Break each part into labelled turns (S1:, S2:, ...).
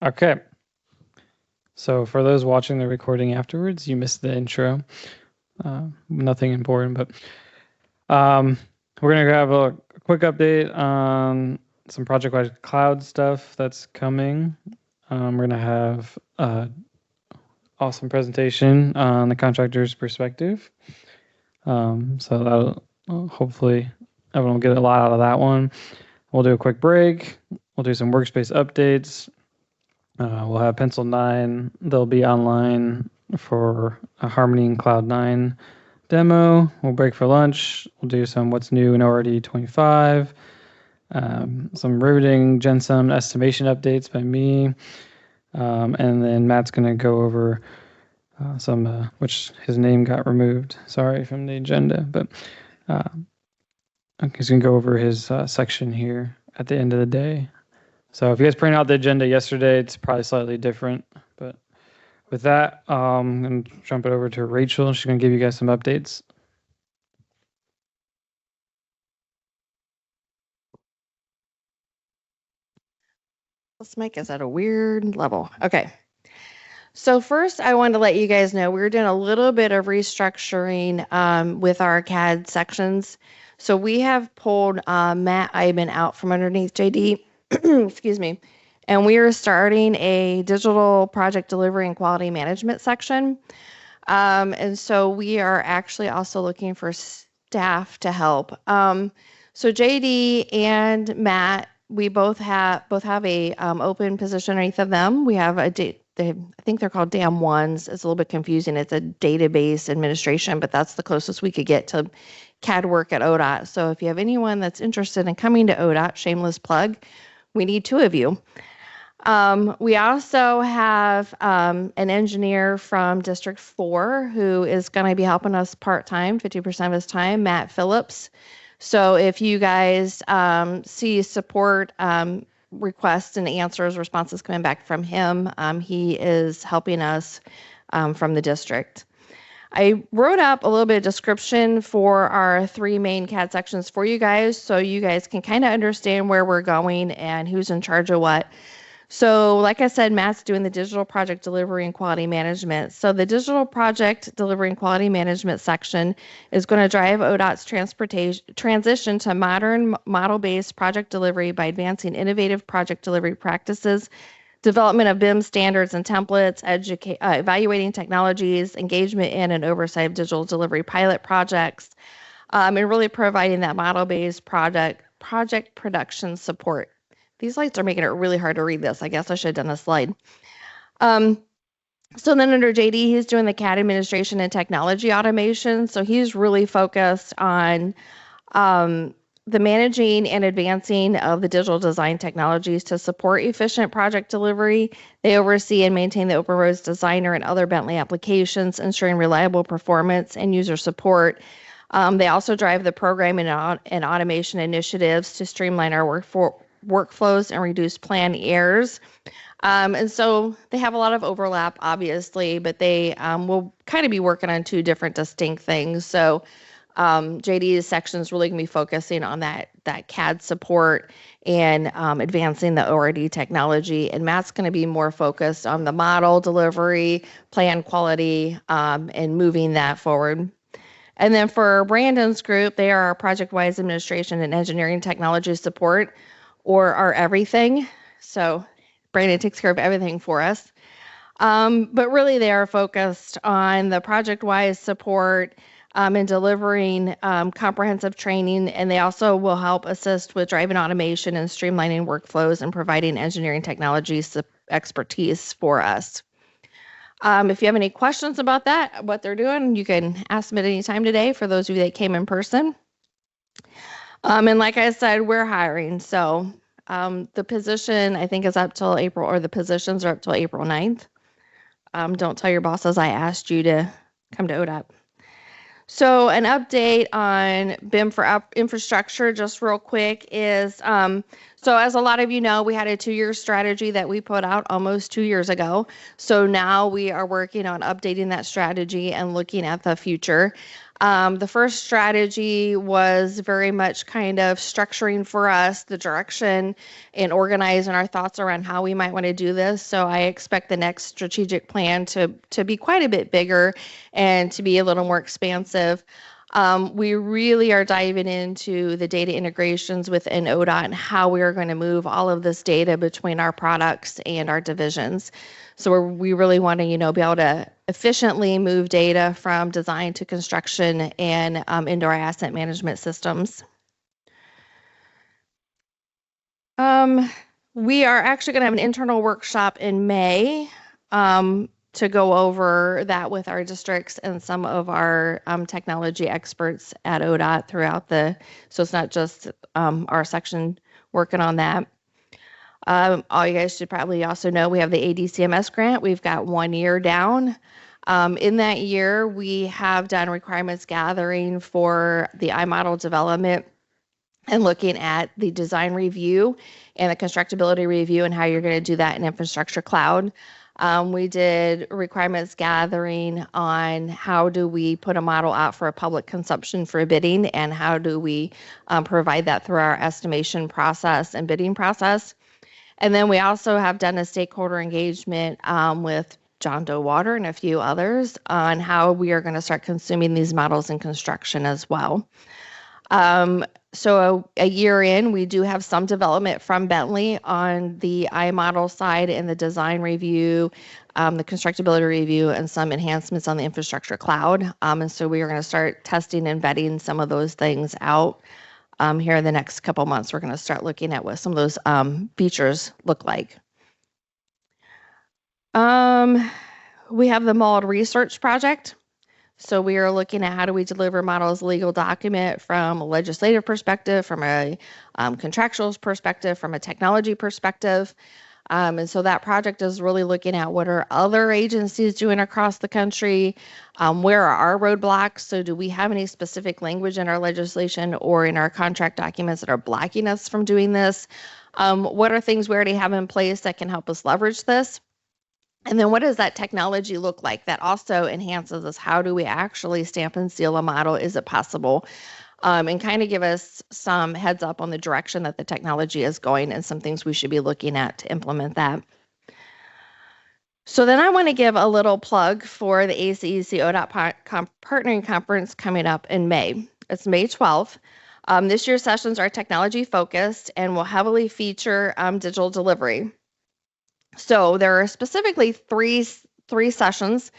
S1: Okay. So for those watching the recording afterwards, you missed the intro. Nothing important, but we're going to have a quick update on some ProjectWise Cloud stuff that's coming. We're going to have an awesome presentation on the Contractors Perspective. So that'll hopefully everyone will get a lot out of that one. We'll do a quick break. We'll do some WorkSpace updates. We'll have Pencil 9. They'll be online for a Harmony and Cloud 9 demo. We'll break for lunch. We'll do some what's new in ORD 25. Some riveting GenSum estimation updates by me. And then Matt's going to go over some, which his name got removed, sorry, from the agenda. But he's going to go over his section here at the end of the day. So if you guys printed out the agenda yesterday, it's probably slightly different. But with that, I'm going to jump it over to Rachel. She's going to give you guys some updates.
S2: This mic is at a weird level. Okay. So first, I wanted to let you guys know we're doing a little bit of restructuring with our CAD sections. So we have pulled Matt Iben out from underneath JD, excuse me, and we are starting a digital project delivery and quality management section. And so we are actually also looking for staff to help. So JD and Matt, we both have a open position underneath of them. We have I think they're called DAM ones. It's a little bit confusing. It's a database administration, but that's the closest we could get to CAD work at ODOT. So if you have anyone that's interested in coming to ODOT, shameless plug, we need 2 of you. We also have an engineer from District 4 who is going to be helping us part-time, 50% of his time, Matt Phillips. So if you guys see support requests and answers, responses coming back from him, he is helping us from the district. I wrote up a little bit of description for our 3 main CAD sections for you guys, so you guys can kind of understand where we're going and who's in charge of what. So like I said, Matt's doing the digital project delivery and quality management. So the digital project delivery and quality management section is going to drive ODOT's transition to modern model-based project delivery by advancing innovative project delivery practices, development of BIM standards and templates, evaluating technologies, engagement in and oversight of digital delivery pilot projects, and really providing that model-based project production support. These lights are making it really hard to read this. I guess I should have done a slide. So then under JD, he's doing the CAD administration and technology automation. So he's really focused on the managing and advancing of the digital design technologies to support efficient project delivery. They oversee and maintain the Open Roads Designer and other Bentley applications, ensuring reliable performance and user support. They also drive the programming and automation initiatives to streamline our workflows and reduce plan errors. And so they have a lot of overlap, obviously, but they will kind of be working on 2 different distinct things. So JD's section is really going to be focusing on that CAD support and advancing the ORD technology. And Matt's going to be more focused on the model delivery, plan quality, and moving that forward. And then for Brandon's group, they are our ProjectWise administration and engineering technology support, or our everything. So Brandon takes care of everything for us. But really they are focused on the ProjectWise support and delivering comprehensive training. And they also will help assist with driving automation and streamlining workflows and providing engineering technology expertise for us. If you have any questions about that, what they're doing, you can ask them at any time today for those of you that came in person. And like I said, we're hiring. So the position, I think, is up till April, or the positions are up till April 9th. Don't tell your bosses I asked you to come to ODOT. So an update on BIM for infrastructure, just real quick, is so as a lot of you know, we had a 2-year strategy that we put out almost 2 years ago. So now we are working on updating that strategy and looking at the future. The first strategy was very much kind of structuring for us the direction and organizing our thoughts around how we might want to do this. So I expect the next strategic plan to be quite a bit bigger and to be a little more expansive. We really are diving into the data integrations within ODOT and how we are going to move all of this data between our products and our divisions. So we really want to, be able to efficiently move data from design to construction and into our asset management systems. We are actually going to have an internal workshop in May to go over that with our districts and some of our technology experts at ODOT throughout so it's not just our section working on that. All you guys should probably also know we have the ADCMS grant. We've got 1 year down. In that year, we have done requirements gathering for the iModel development and looking at the design review and the constructability review and how you're going to do that in Infrastructure Cloud. We did requirements gathering on how do we put a model out for a public consumption for bidding and how do we provide that through our estimation process and bidding process. And then we also have done a stakeholder engagement with John Doe Water and a few others on how we are going to start consuming these models in construction as well. So a year in, we do have some development from Bentley on the iModel side and the design review, the constructability review, and some enhancements on the Infrastructure Cloud. And so we are going to start testing and vetting some of those things out. Here in the next couple months, we're going to start looking at what some of those features look like. We have the MALD research project. So we are looking at how do we deliver models legal document from a legislative perspective, from a contractual perspective, from a technology perspective. And so that project is really looking at what are other agencies doing across the country, where are our roadblocks? So do we have any specific language in our legislation or in our contract documents that are blocking us from doing this? What are things we already have in place that can help us leverage this? And then what does that technology look like that also enhances us? How do we actually stamp and seal a model? Is it possible? And kind of give us some heads up on the direction that the technology is going and some things we should be looking at to implement that. So then I want to give a little plug for the ACEC ODOT Partnering Conference coming up in May. It's May 12th. This year's sessions are technology focused and will heavily feature digital delivery. So there are specifically three sessions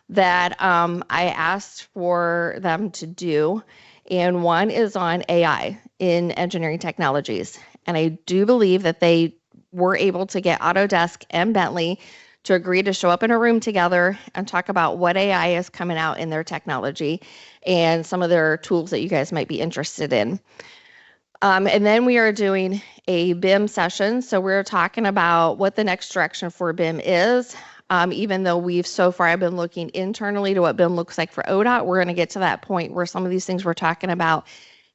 S2: that I asked for them to do. And one is on AI in engineering technologies. And I do believe that they were able to get Autodesk and Bentley to agree to show up in a room together and talk about what AI is coming out in their technology and some of their tools that you guys might be interested in. And then we are doing a BIM session. So we're talking about what the next direction for BIM is. Even though we've so far been looking internally to what BIM looks like for ODOT, we're going to get to that point where some of these things we're talking about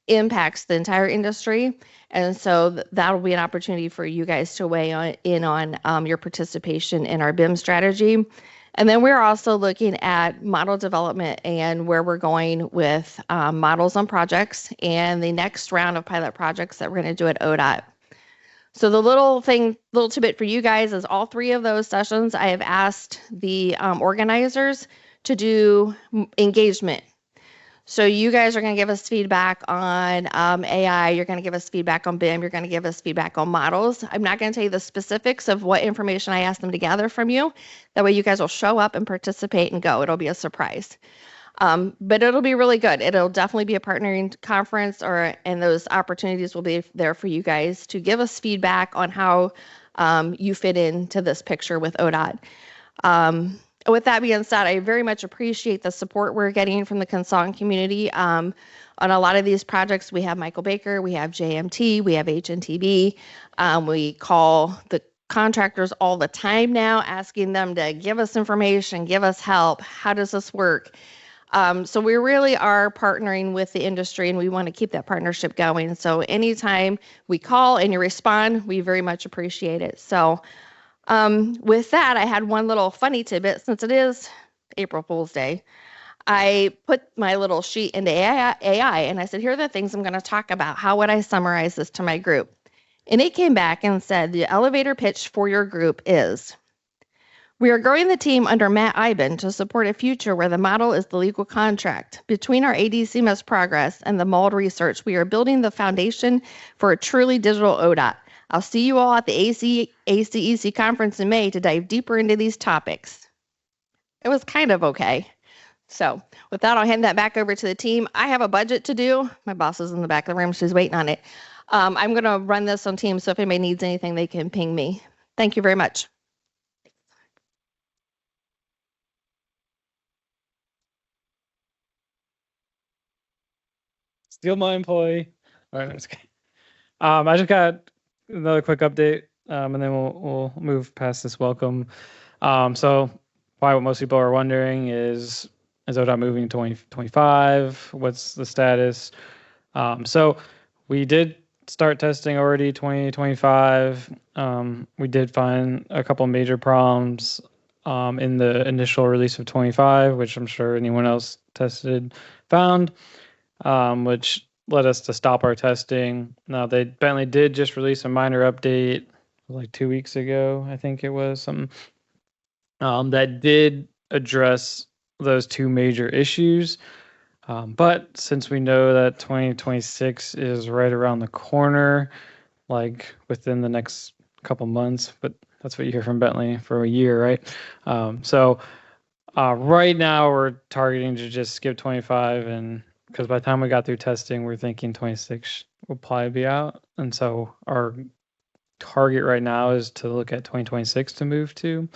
S2: impacts the entire industry. And so that'll be an opportunity for you guys to weigh in on your participation in our BIM strategy. And then we're also looking at model development and where we're going with models on projects and the next round of pilot projects that we're going to do at ODOT. So the little tidbit for you guys is all three of those sessions, I have asked the organizers to do engagement. So you guys are going to give us feedback on AI, you're going to give us feedback on BIM, you're going to give us feedback on models. I'm not going to tell you the specifics of what information I asked them to gather from you. That way you guys will show up and participate and go. It'll be a surprise. But it'll be really good. It'll definitely be a partnering conference, and those opportunities will be there for you guys to give us feedback on how you fit into this picture with ODOT. With that being said, I very much appreciate the support we're getting from the consultant community. On a lot of these projects, we have Michael Baker, we have JMT, we have HNTB. We call the contractors all the time now, asking them to give us information, give us help. How does this work? So we really are partnering with the industry, and we want to keep that partnership going. So anytime we call and you respond, we very much appreciate it. So with that, I had one little funny tidbit since it is April Fool's Day. I put my little sheet into AI and I said, here are the things I'm going to talk about. How would I summarize this to my group? And it came back and said, the elevator pitch for your group is, we are growing the team under Matt Iben to support a future where the model is the legal contract. Between our ADCMS progress and the MALD research, we are building the foundation for a truly digital ODOT. I'll see you all at the ACEC conference in May to dive deeper into these topics. It was kind of okay. So with that, I'll hand that back over to the team. I have a budget to do. My boss is in the back of the room. She's waiting on it. I'm going to run this on Teams, so if anybody needs anything, they can ping me. Thank you very much.
S1: Steal my employee. All right, I'm just kidding. I just got another quick update, and then we'll move past this welcome. So probably what most people are wondering is ODOT moving to 2025? What's the status? So we did start testing already 2025. We did find a couple major problems in the initial release of 25, which I'm sure anyone else tested found, which led us to stop our testing. Now, Bentley did just release a minor update like 2 weeks ago, I think it was, something that did address those two major issues. But since we know that 2026 is right around the corner, like within the next couple months, but that's what you hear from Bentley for a year, right? So right now we're targeting to just skip 25, and because by the time we got through testing, we're thinking 26 will probably be out. And so our target right now is to look at 2026 to move to.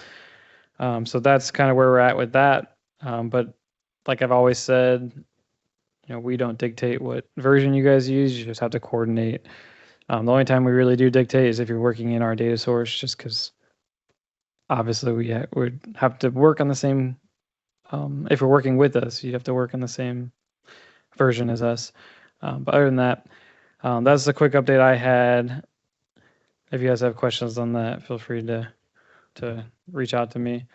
S1: So that's kind of where we're at with that. But like I've always said, we don't dictate what version you guys use. You just have to coordinate. The only time we really do dictate is if you're working in our data source, just because obviously we would have to work on the same. If you're working with us, you have to work on the same version as us. But other than that, that's the quick update I had. If you guys have questions on that, feel free to reach out to me.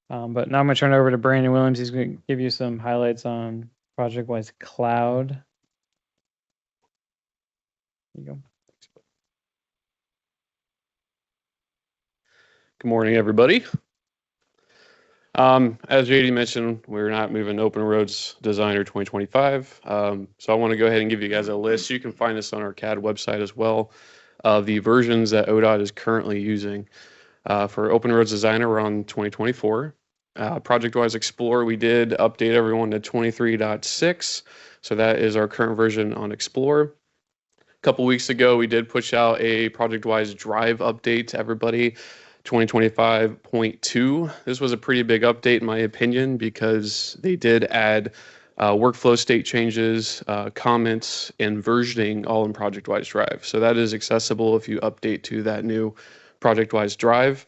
S1: But now I'm going to turn it over to Brandon Williams. He's going to give you some highlights on ProjectWise Cloud. There you go.
S3: Good morning, everybody. As JD mentioned, we're not moving to Open Roads Designer 2025. So I want to go ahead and give you guys a list. You can find this on our CADD website as well, of the versions that ODOT is currently using. For Open Roads Designer, we're on 2024. ProjectWise Explorer, we did update everyone to 23.6. So that is our current version on Explorer. A couple weeks ago, we did push out a ProjectWise Drive update to everybody, 2025.2. This was a pretty big update in my opinion because they did add workflow state changes, comments, and versioning all in ProjectWise Drive. So that is accessible if you update to that new ProjectWise Drive.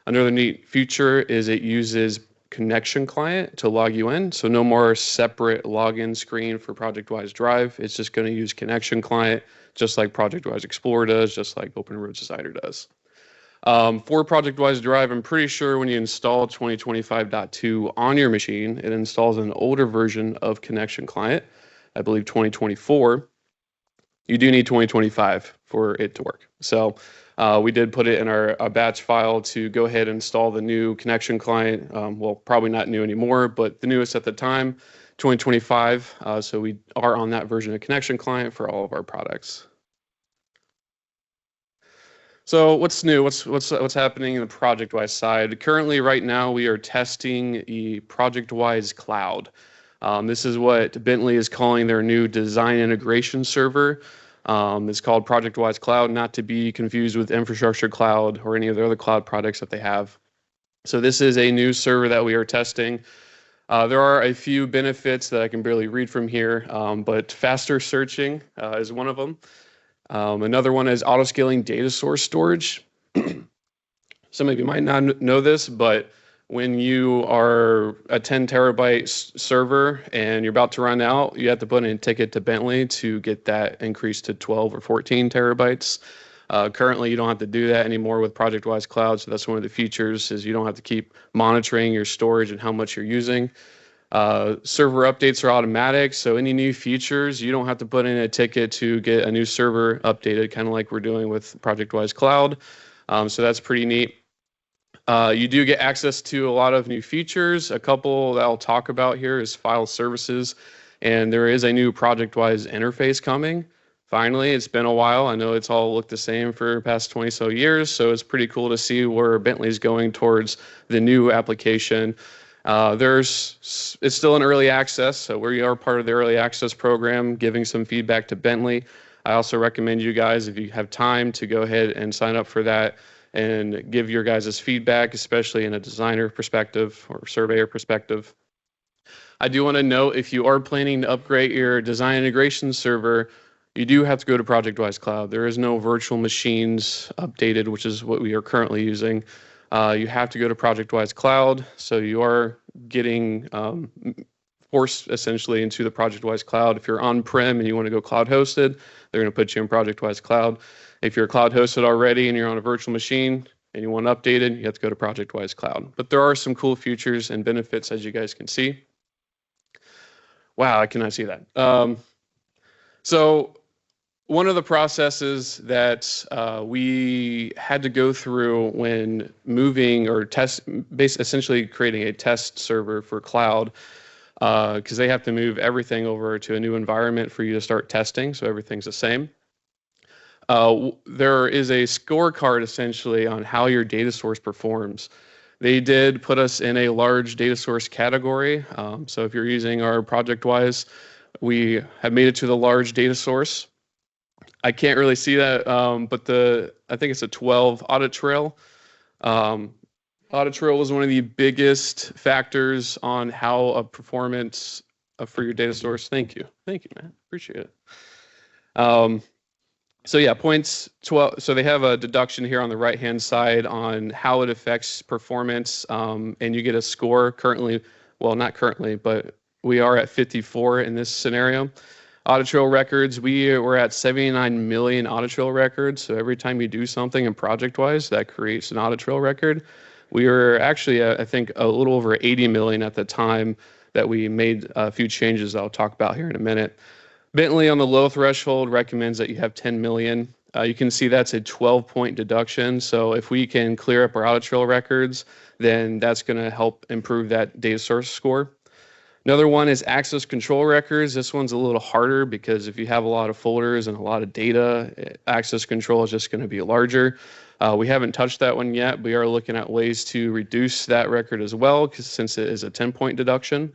S3: Another neat feature is it uses connection client to log you in. So no more separate login screen for ProjectWise Drive. It's just going to use connection client, just like ProjectWise Explorer does, just like Open Roads Designer does. For ProjectWise Drive, I'm pretty sure when you install 2025.2 on your machine, it installs an older version of connection client, I believe 2024. You do need 2025 for it to work. So we did put it in our batch file to go ahead and install the new connection client. Well, probably not new anymore, but the newest at the time, 2025. So we are on that version of connection client for all of our products. So what's new? What's happening in the ProjectWise side? Currently, right now, we are testing the ProjectWise Cloud. This is what Bentley is calling their new design integration server. It's called ProjectWise Cloud, not to be confused with Infrastructure Cloud or any of the other cloud products that they have. So this is a new server that we are testing. There are a few benefits that I can barely read from here, but faster searching is one of them. Another one is auto-scaling data source storage. Some of you might not know this, but when you are a 10 terabyte server and you're about to run out, you have to put in a ticket to Bentley to get that increased to 12 or 14 terabytes. Currently, you don't have to do that anymore with ProjectWise Cloud, so that's one of the features is you don't have to keep monitoring your storage and how much you're using. Server updates are automatic, so any new features, you don't have to put in a ticket to get a new server updated, kind of like we're doing with ProjectWise Cloud. So that's pretty neat. You do get access to a lot of new features. A couple that I'll talk about here is file services, and there is a new ProjectWise interface coming. Finally, it's been a while. I know it's all looked the same for the past 20 so years, so it's pretty cool to see where Bentley's going towards the new application. It's still in early access, so we are part of the early access program, giving some feedback to Bentley. I also recommend you guys, if you have time, to go ahead and sign up for that and give your guys' feedback, especially in a designer perspective or surveyor perspective. I do want to note, if you are planning to upgrade your design integration server, you do have to go to ProjectWise Cloud. There is no virtual machines updated, which is what we are currently using. You have to go to ProjectWise Cloud, so you are getting forced essentially into the ProjectWise Cloud. If you're on-prem and you want to go cloud hosted, they're going to put you in ProjectWise Cloud. If you're cloud hosted already and you're on a virtual machine and you want updated, you have to go to ProjectWise Cloud. But there are some cool features and benefits, as you guys can see. Wow, I cannot see that. So one of the processes that we had to go through when moving or essentially creating a test server for cloud, because they have to move everything over to a new environment for you to start testing, so everything's the same. There is a scorecard essentially on how your data source performs. They did put us in a large data source category. So if you're using our ProjectWise, we have made it to the large data source. I can't really see that, but I think it's a 12 audit trail. Audit trail was one of the biggest factors on how a performance for your data source. Thank you, man. Appreciate it. So yeah, points 12. So they have a deduction here on the right-hand side on how it affects performance, and you get a score currently. Well, not currently, but we are at 54 in this scenario. Audit trail records, we're at 79 million audit trail records. So every time you do something in ProjectWise, that creates an audit trail record. We were actually, I think, a little over 80 million at the time that we made a few changes I'll talk about here in a minute. Bentley on the low threshold recommends that you have 10 million. You can see that's a 12-point deduction. So if we can clear up our audit trail records, then that's going to help improve that data source score. Another one is access control records. This one's a little harder because if you have a lot of folders and a lot of data, access control is just going to be larger. We haven't touched that one yet. We are looking at ways to reduce that record as well, since it is a 10-point deduction.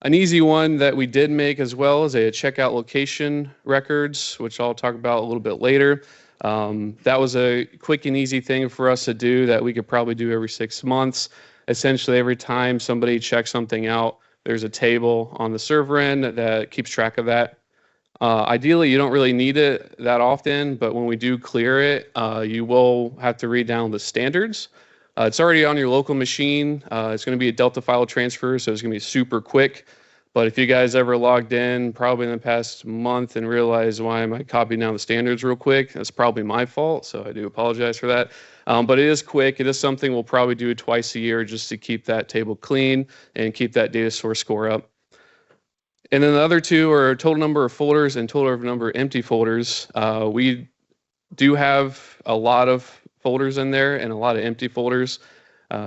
S3: An easy one that we did make as well is a checkout location records, which I'll talk about a little bit later. That was a quick and easy thing for us to do that we could probably do every 6 months. Essentially, every time somebody checks something out, there's a table on the server end that keeps track of that. Ideally, you don't really need it that often, but when we do clear it, you will have to read down the standards. It's already on your local machine. It's going to be a Delta file transfer, so it's going to be super quick. But if you guys ever logged in probably in the past month and realized, why am I copying down the standards real quick? That's probably my fault, so I do apologize for that. But it is quick. It is something we'll probably do twice a year just to keep that table clean and keep that data source score up. And then the other two are total number of folders and total number of empty folders. We do have a lot of folders in there and a lot of empty folders.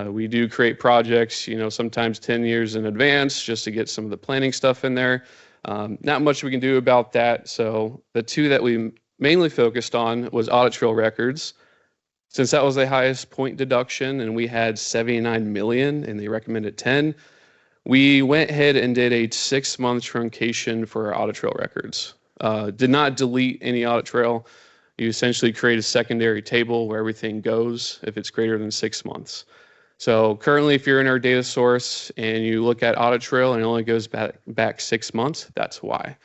S3: We do create projects, sometimes 10 years in advance just to get some of the planning stuff in there. Not much we can do about that. So the two that we mainly focused on was audit trail records. Since that was the highest point deduction and we had 79 million and they recommended 10, we went ahead and did a 6-month truncation for our audit trail records. Did not delete any audit trail. You essentially create a secondary table where everything goes if it's greater than 6 months. So currently, if you're in our data source and you look at audit trail and it only goes back 6 months, that's why.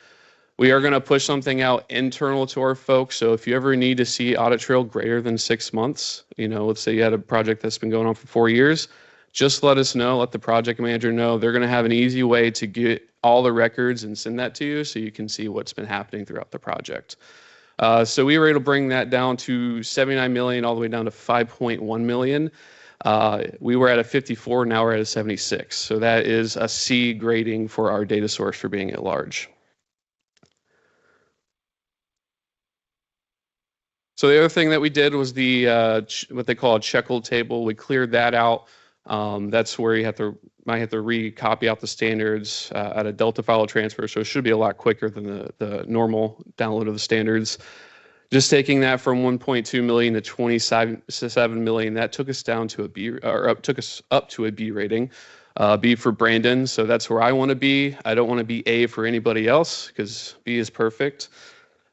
S3: We are going to push something out internal to our folks. So if you ever need to see audit trail greater than 6 months, let's say you had a project that's been going on for 4 years, just let us know, let the project manager know. They're going to have an easy way to get all the records and send that to you so you can see what's been happening throughout the project. So we were able to bring that down to 79 million all the way down to 5.1 million. We were at a 54, now we're at a 76. So that is a C grading for our data source for being at large. So the other thing that we did was the what they call a checkle table. We cleared that out. That's where you might have to recopy out the standards at a Delta file transfer. So it should be a lot quicker than the normal download of the standards. Just taking that from 1.2 million to 27 million, that took us down to a B, or took us up to a B rating. B for Brandon, so that's where I want to be. I don't want to be A for anybody else because B is perfect.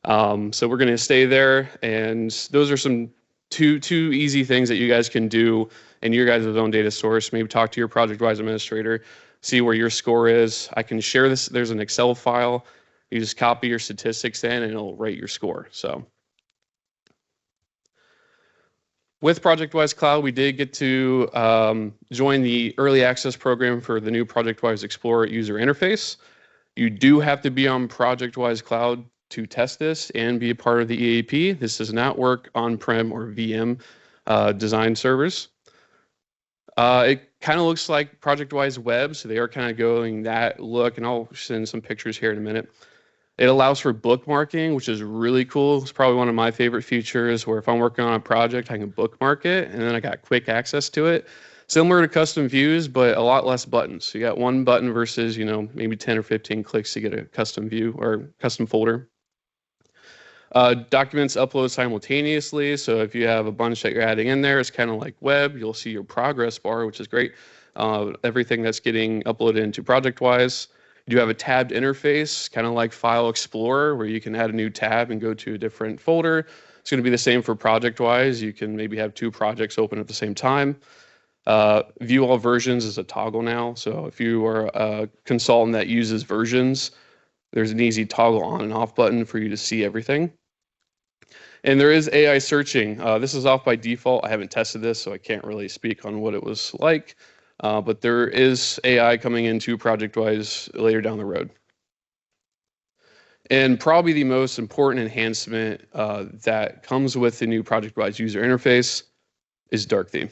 S3: So we're going to stay there, and those are some two easy things that you guys can do in your guys' own data source. Maybe talk to your ProjectWise administrator, see where your score is. I can share this. There's an Excel file. You just copy your statistics in, and it'll rate your score. So with ProjectWise Cloud, we did get to join the early access program for the new ProjectWise Explorer user interface. You do have to be on ProjectWise Cloud to test this and be a part of the EAP. This does not work on-prem or VM design servers. It kind of looks like ProjectWise Web, so they are kind of going that look, and I'll send some pictures here in a minute. It allows for bookmarking, which is really cool. It's probably one of my favorite features, where if I'm working on a project, I can bookmark it, and then I got quick access to it. Similar to custom views, but a lot less buttons. So you got one button versus, maybe 10 or 15 clicks to get a custom view or custom folder. Documents upload simultaneously. So if you have a bunch that you're adding in there, it's kind of like web. You'll see your progress bar, which is great. Everything that's getting uploaded into ProjectWise. You do have a tabbed interface, kind of like File Explorer, where you can add a new tab and go to a different folder. It's going to be the same for ProjectWise. You can maybe have two projects open at the same time. View all versions is a toggle now. So if you are a consultant that uses versions, there's an easy toggle on and off button for you to see everything. And there is AI searching. This is off by default. I haven't tested this, so I can't really speak on what it was like. But there is AI coming into ProjectWise later down the road. And probably the most important enhancement that comes with the new ProjectWise user interface is dark theme.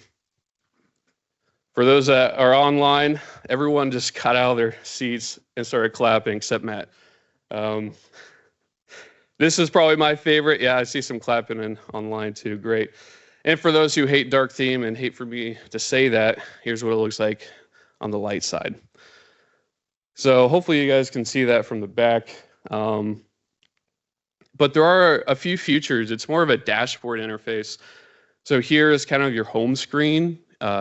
S3: For those that are online, everyone just got out of their seats and started clapping, except Matt. This is probably my favorite. Yeah, I see some clapping online too. Great. And for those who hate dark theme and hate for me to say that, here's what it looks like on the light side. So hopefully you guys can see that from the back. But there are a few features. It's more of a dashboard interface. So here is kind of your home screen.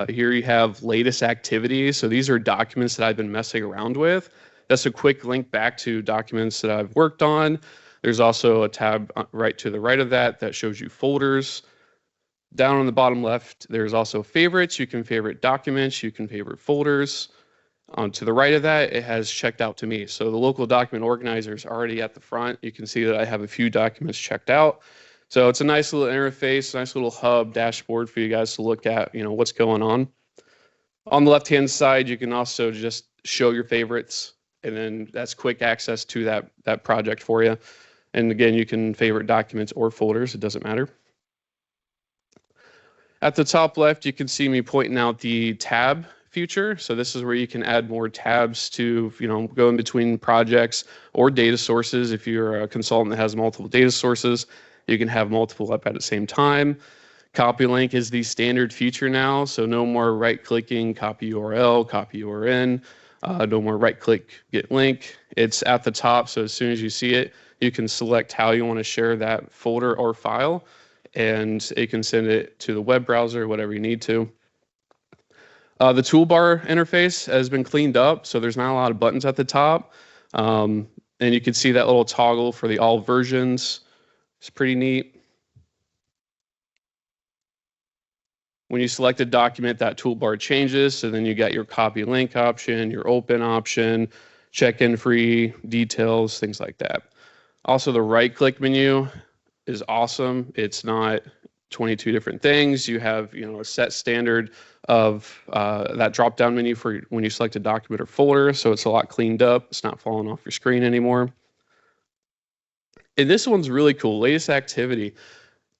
S3: Here you have latest activities. So these are documents that I've been messing around with. That's a quick link back to documents that I've worked on. There's also a tab right to the right of that shows you folders. Down on the bottom left, there's also favorites. You can favorite documents, you can favorite folders. To the right of that, it has checked out to me. So the local document organizer is already at the front. You can see that I have a few documents checked out. So it's a nice little interface, nice little hub dashboard for you guys to look at, what's going on. On the left-hand side, you can also just show your favorites, and then that's quick access to that project for you. And again, you can favorite documents or folders, it doesn't matter. At the top left, you can see me pointing out the tab feature. So this is where you can add more tabs to, go in between projects or data sources. If you're a consultant that has multiple data sources, you can have multiple up at the same time. Copy link is the standard feature now. So no more right-clicking, copy URL, copy URN. No more right-click, get link. It's at the top. So as soon as you see it, you can select how you want to share that folder or file, and it can send it to the web browser, whatever you need to. The toolbar interface has been cleaned up, so there's not a lot of buttons at the top. And you can see that little toggle for the all versions. It's pretty neat. When you select a document, that toolbar changes, so then you got your copy link option, your open option, check-in free, details, things like that. Also, the right-click menu is awesome. It's not 22 different things. You have, a set standard of that drop-down menu for when you select a document or folder, so it's a lot cleaned up. It's not falling off your screen anymore. And this one's really cool, latest activity.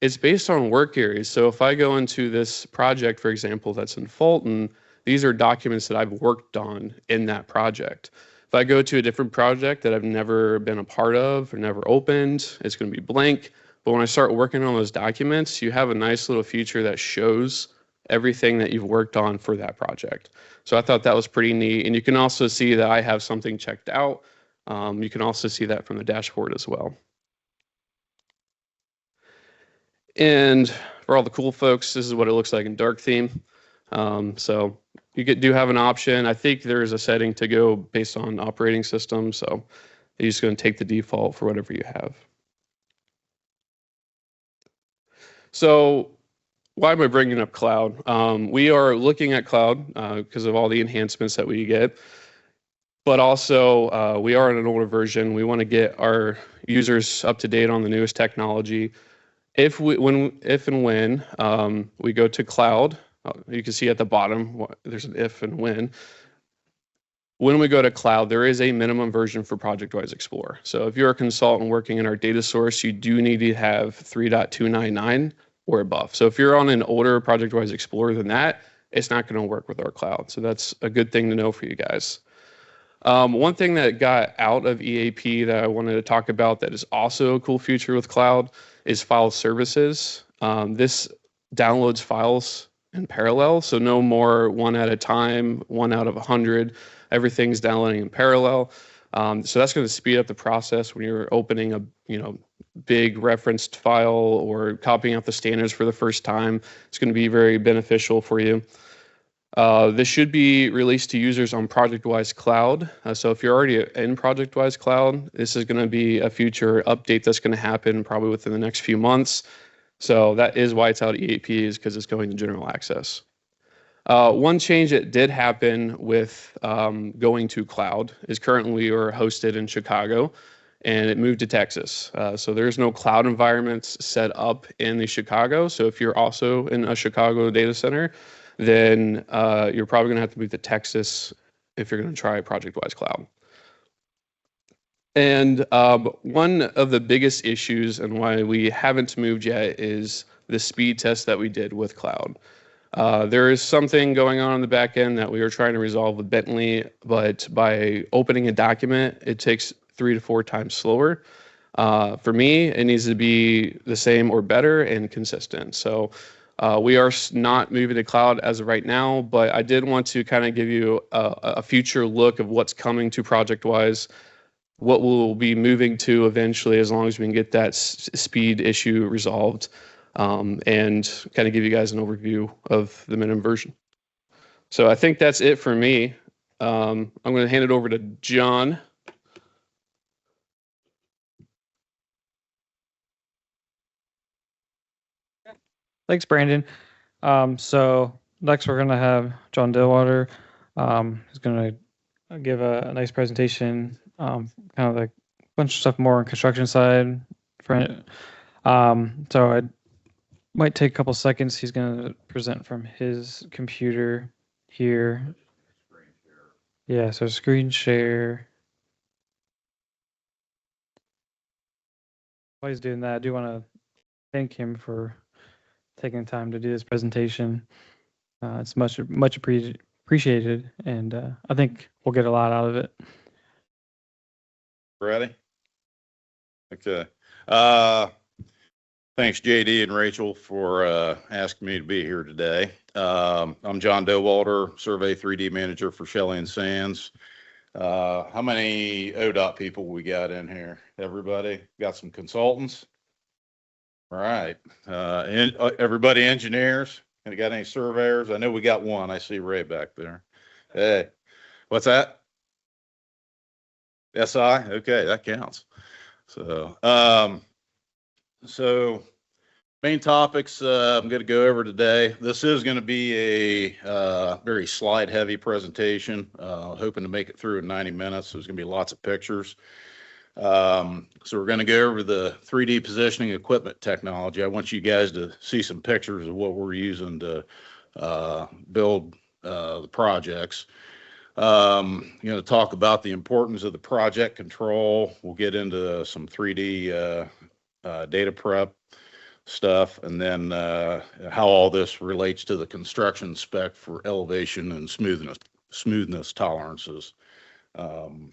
S3: It's based on work areas. So if I go into this project, for example, that's in Fulton, these are documents that I've worked on in that project. If I go to a different project that I've never been a part of or never opened, it's going to be blank. But when I start working on those documents, you have a nice little feature that shows everything that you've worked on for that project. So I thought that was pretty neat. And you can also see that I have something checked out. You can also see that from the dashboard as well. And for all the cool folks, this is what it looks like in dark theme. So you do have an option. I think there's a setting to go based on operating system. So you're just going to take the default for whatever you have. So why am I bringing up cloud? We are looking at cloud because of all the enhancements that we get. But also, we are in an older version. We want to get our users up to date on the newest technology. If and when we go to cloud, you can see at the bottom there's an if and when. When we go to cloud, there is a minimum version for ProjectWise Explorer. So if you're a consultant working in our data source, you do need to have 3.299 or above. So if you're on an older ProjectWise Explorer than that, it's not going to work with our cloud. So that's a good thing to know for you guys. One thing that got out of EAP that I wanted to talk about that is also a cool feature with cloud is file services. This downloads files in parallel, so no more one at a time, 1 out of 100. Everything's downloading in parallel. So that's going to speed up the process when you're opening a big referenced file or copying out the standards for the first time. It's going to be very beneficial for you. This should be released to users on ProjectWise Cloud. So if you're already in ProjectWise Cloud, this is going to be a future update that's going to happen probably within the next few months. So that is why it's out EAP, is because it's going to general access. One change that did happen with going to cloud is currently we are hosted in Chicago, and it moved to Texas. So there's no cloud environments set up in the Chicago. So if you're also in a Chicago data center, then you're probably going to have to move to Texas if you're going to try ProjectWise Cloud. And one of the biggest issues and why we haven't moved yet is the speed test that we did with cloud. There is something going on in the back end that we are trying to resolve with Bentley, but by opening a document, it takes 3 to 4 times slower. For me, it needs to be the same or better and consistent. So we are not moving to cloud as of right now, but I did want to kind of give you a future look of what's coming to ProjectWise, what we'll be moving to eventually, as long as we can get that speed issue resolved, and kind of give you guys an overview of the minimum version. So I think that's it for me. I'm going to hand it over to John.
S1: Thanks, Brandon. So next we're going to have John Dillwater, who's going to give a nice presentation, kind of like a bunch of stuff more on construction side. So I might take a couple seconds. He's going to present from his computer here. Yeah, so screen share. While he's doing that, I do want to thank him for taking the time to do this presentation. It's much appreciated, and I think we'll get a lot out of it.
S4: Ready? Okay. Thanks, JD and Rachel, for asking me to be here today. I'm John Dillwater, Survey 3D Manager for Shelley and Sands. How many ODOT people we got in here? Everybody? Got some consultants? All right. Everybody engineers? And got any surveyors? I know we got one. I see Ray back there. Hey, what's that? SI? Okay, that counts. So main topics I'm going to go over today. This is going to be a very slide heavy presentation, hoping to make it through in 90 minutes. There's going to be lots of pictures. So we're going to go over the 3D positioning equipment technology. I want you guys to see some pictures of what we're using to build the projects. Going to talk about the importance of the project control. We'll get into some 3D data prep. stuff, and then how all this relates to the construction spec for elevation and smoothness tolerances. So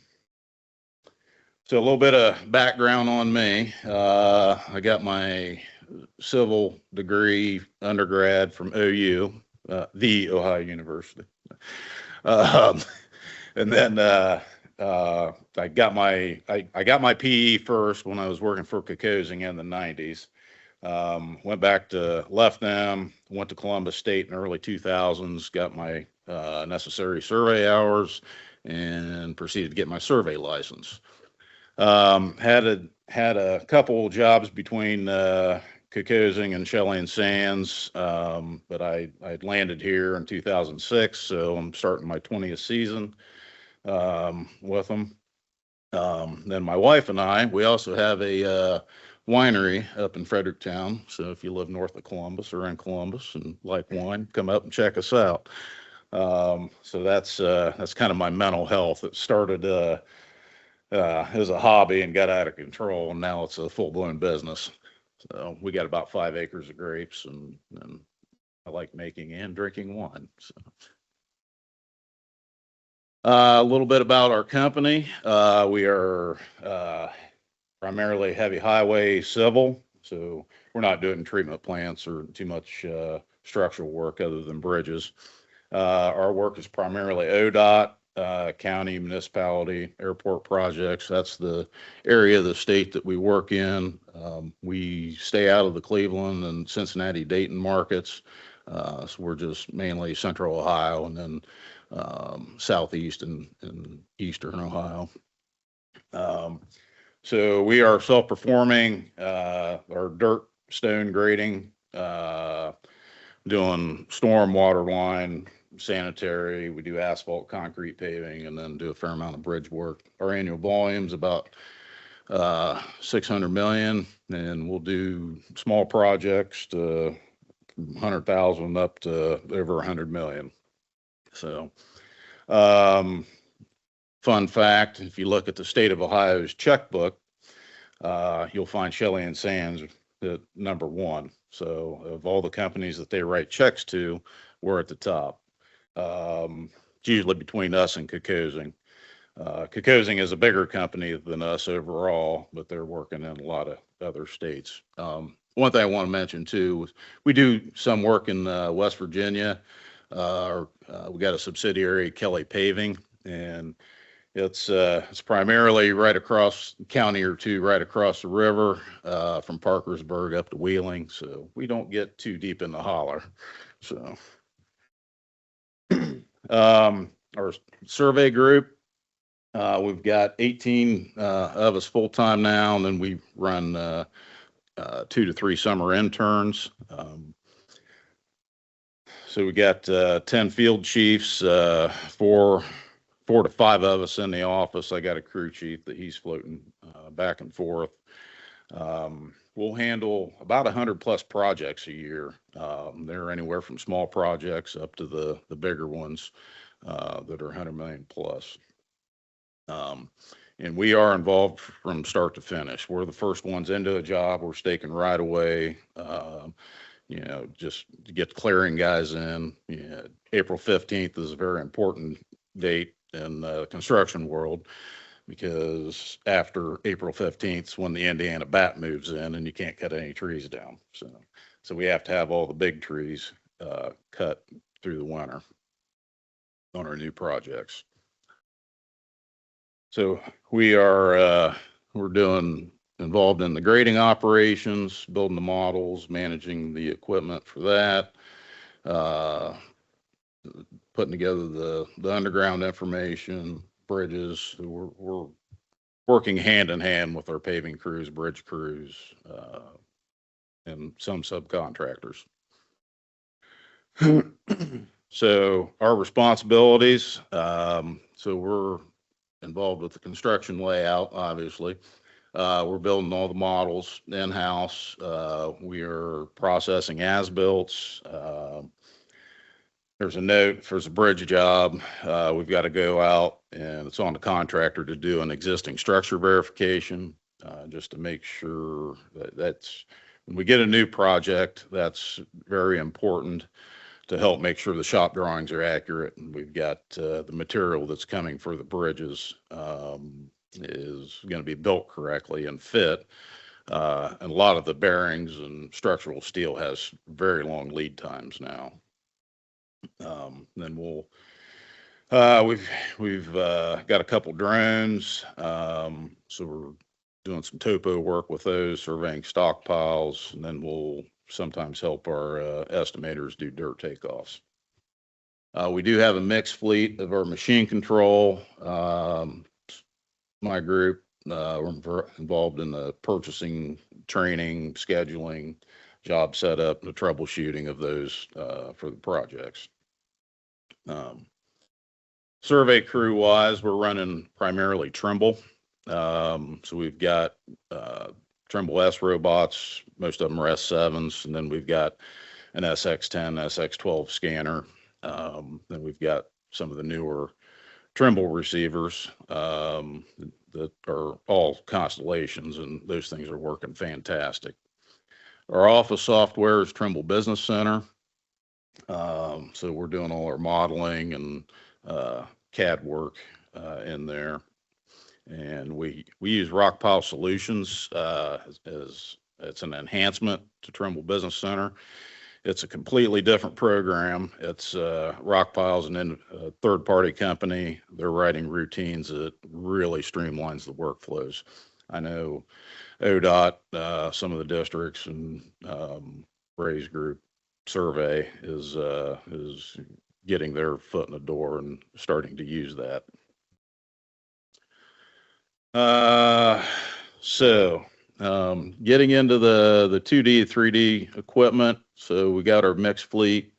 S4: a little bit of background on me. I got my civil degree undergrad from OU, the Ohio University. And then I got my PE first when I was working for Kokosing in the 90s. Left them, went to Columbus State in early 2000s, got my necessary survey hours, and proceeded to get my survey license. Had a couple jobs between Kokosing and Shelley and Sands, but I'd landed here in 2006, so I'm starting my 20th season with them. Then my wife and we also have a winery up in Fredericktown. So if you live north of Columbus or in Columbus and like wine, come up and check us out. So that's kind of my mental health. It started as a hobby and got out of control, and now it's a full-blown business. So we got about 5 acres of grapes, and I like making and drinking wine. So a little bit about our company. We are primarily heavy highway civil, so we're not doing treatment plants or too much structural work other than bridges. Our work is primarily ODOT, county, municipality, airport projects. That's the area of the state that we work in. We stay out of the Cleveland and Cincinnati, Dayton markets. So we're just mainly central Ohio and then southeast and eastern Ohio. So we are self-performing our dirt stone grading, doing storm water line, sanitary. We do asphalt, concrete paving, and then do a fair amount of bridge work. Our annual volume is about 600 million, and we'll do small projects to 100,000 up to over 100 million. So, fun fact, if you look at the state of Ohio's checkbook, you'll find Shelley and Sands at #1. So of all the companies that they write checks to, we're at the top. It's usually between us and Kokosing. Kokosing is a bigger company than us overall, but they're working in a lot of other states. One thing I want to mention too, we do some work in West Virginia. We got a subsidiary, Kelly Paving, and it's primarily right across county or two, right across the river from Parkersburg up to Wheeling. So we don't get too deep in the holler. So our survey group, we've got 18 of us full time now, and then we run 2 to 3 summer interns. So we got 10 field chiefs, 4 to 5 of us in the office. I got a crew chief that he's floating back and forth. We'll handle about 100+ projects a year. They're anywhere from small projects up to the bigger ones that are 100 million plus. And we are involved from start to finish. We're the first ones into a job. We're staking right away. Just to get clearing guys in. April 15th is a very important date in the construction world, because after April 15th is when the Indiana bat moves in and you can't cut any trees down. So we have to have all the big trees cut through the winter on our new projects. So we're involved in the grading operations, building the models, managing the equipment for that, putting together the underground information, bridges. We're working hand in hand with our paving crews, bridge crews, and some subcontractors. So our responsibilities, so we're involved with the construction layout, obviously. We're building all the models in-house. We are processing as-builts. There's a note, if there's a bridge job, we've got to go out, and it's on the contractor to do an existing structure verification, just to make sure that when we get a new project, that's very important to help make sure the shop drawings are accurate. And we've got the material that's coming for the bridges is going to be built correctly and fit. And a lot of the bearings and structural steel has very long lead times now. Then we've got a couple drones, so we're doing some topo work with those, surveying stockpiles, and then we'll sometimes help our estimators do dirt takeoffs. We do have a mixed fleet of our machine control. My group, we're involved in the purchasing, training, scheduling, job setup, and the troubleshooting of those for the projects. Survey crew wise, we're running primarily Trimble. So we've got Trimble S robots, most of them are S7s, and then we've got an SX10, SX12 scanner. Then we've got some of the newer Trimble receivers that are all constellations, and those things are working fantastic. Our office software is Trimble Business Center. So we're doing all our modeling and CAD work in there. And we use Rockpile Solutions as it's an enhancement to Trimble Business Center. It's a completely different program. It's Rockpile's a third-party company. They're writing routines that really streamlines the workflows. I know OhioDOT, some of the districts, and Ray's group survey is getting their foot in the door and starting to use that. Getting into the 2D, 3D equipment. So we got our mixed fleet,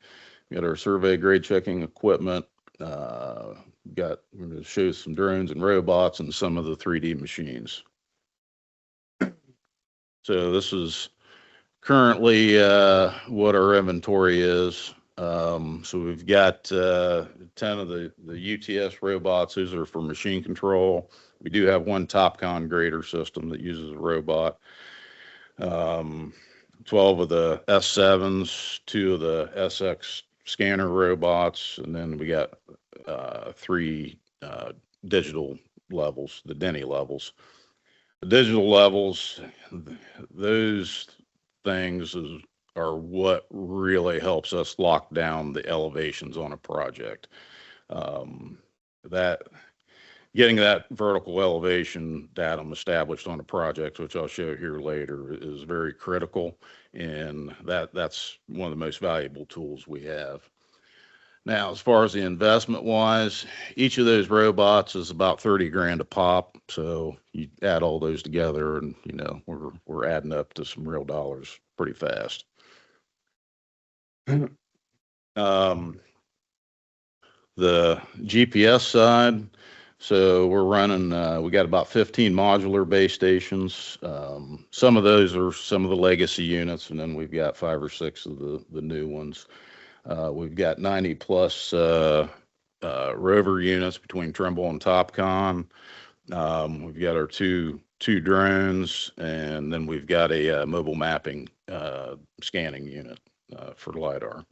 S4: we got our survey grade checking equipment. We're going to show some drones and robots and some of the 3D machines. So this is currently what our inventory is. So we've got 10 of the UTS robots. Those are for machine control. We do have one TopCon grader system that uses a robot. 12 of the S7s, 2 of the SX scanner robots, and then we got 3 digital levels, the Denny levels. The digital levels, those things are what really helps us lock down the elevations on a project. Getting that vertical elevation datum established on a project, which I'll show here later, is very critical, and that's one of the most valuable tools we have. Now, as far as the investment wise, each of those robots is about 30 grand a pop. So you add all those together, and we're adding up to some real dollars pretty fast. The GPS side. So we're running, we got about 15 modular base stations. Some of those are some of the legacy units, and then we've got 5 or 6 of the new ones. We've got 90 plus rover units between Trimble and TopCon. We've got our two drones, and then we've got a mobile mapping scanning unit for LiDAR.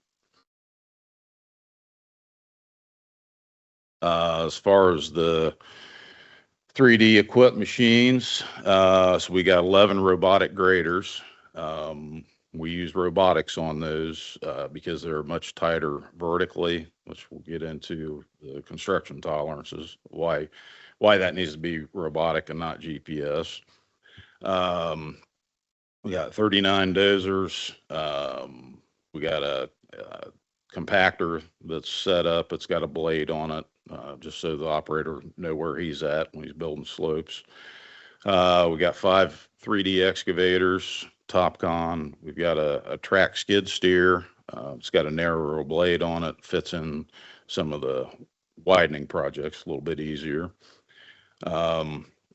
S4: As far as the 3D equipped machines, so we got 11 robotic graders. We use robotics on those because they're much tighter vertically, which we'll get into the construction tolerances, why that needs to be robotic and not GPS. We got 39 dozers. We got a compactor that's set up. It's got a blade on it, just so the operator know where he's at when he's building slopes. We got 5 3D excavators, TopCon. We've got a track skid steer. It's got a narrower blade on it, fits in some of the widening projects a little bit easier.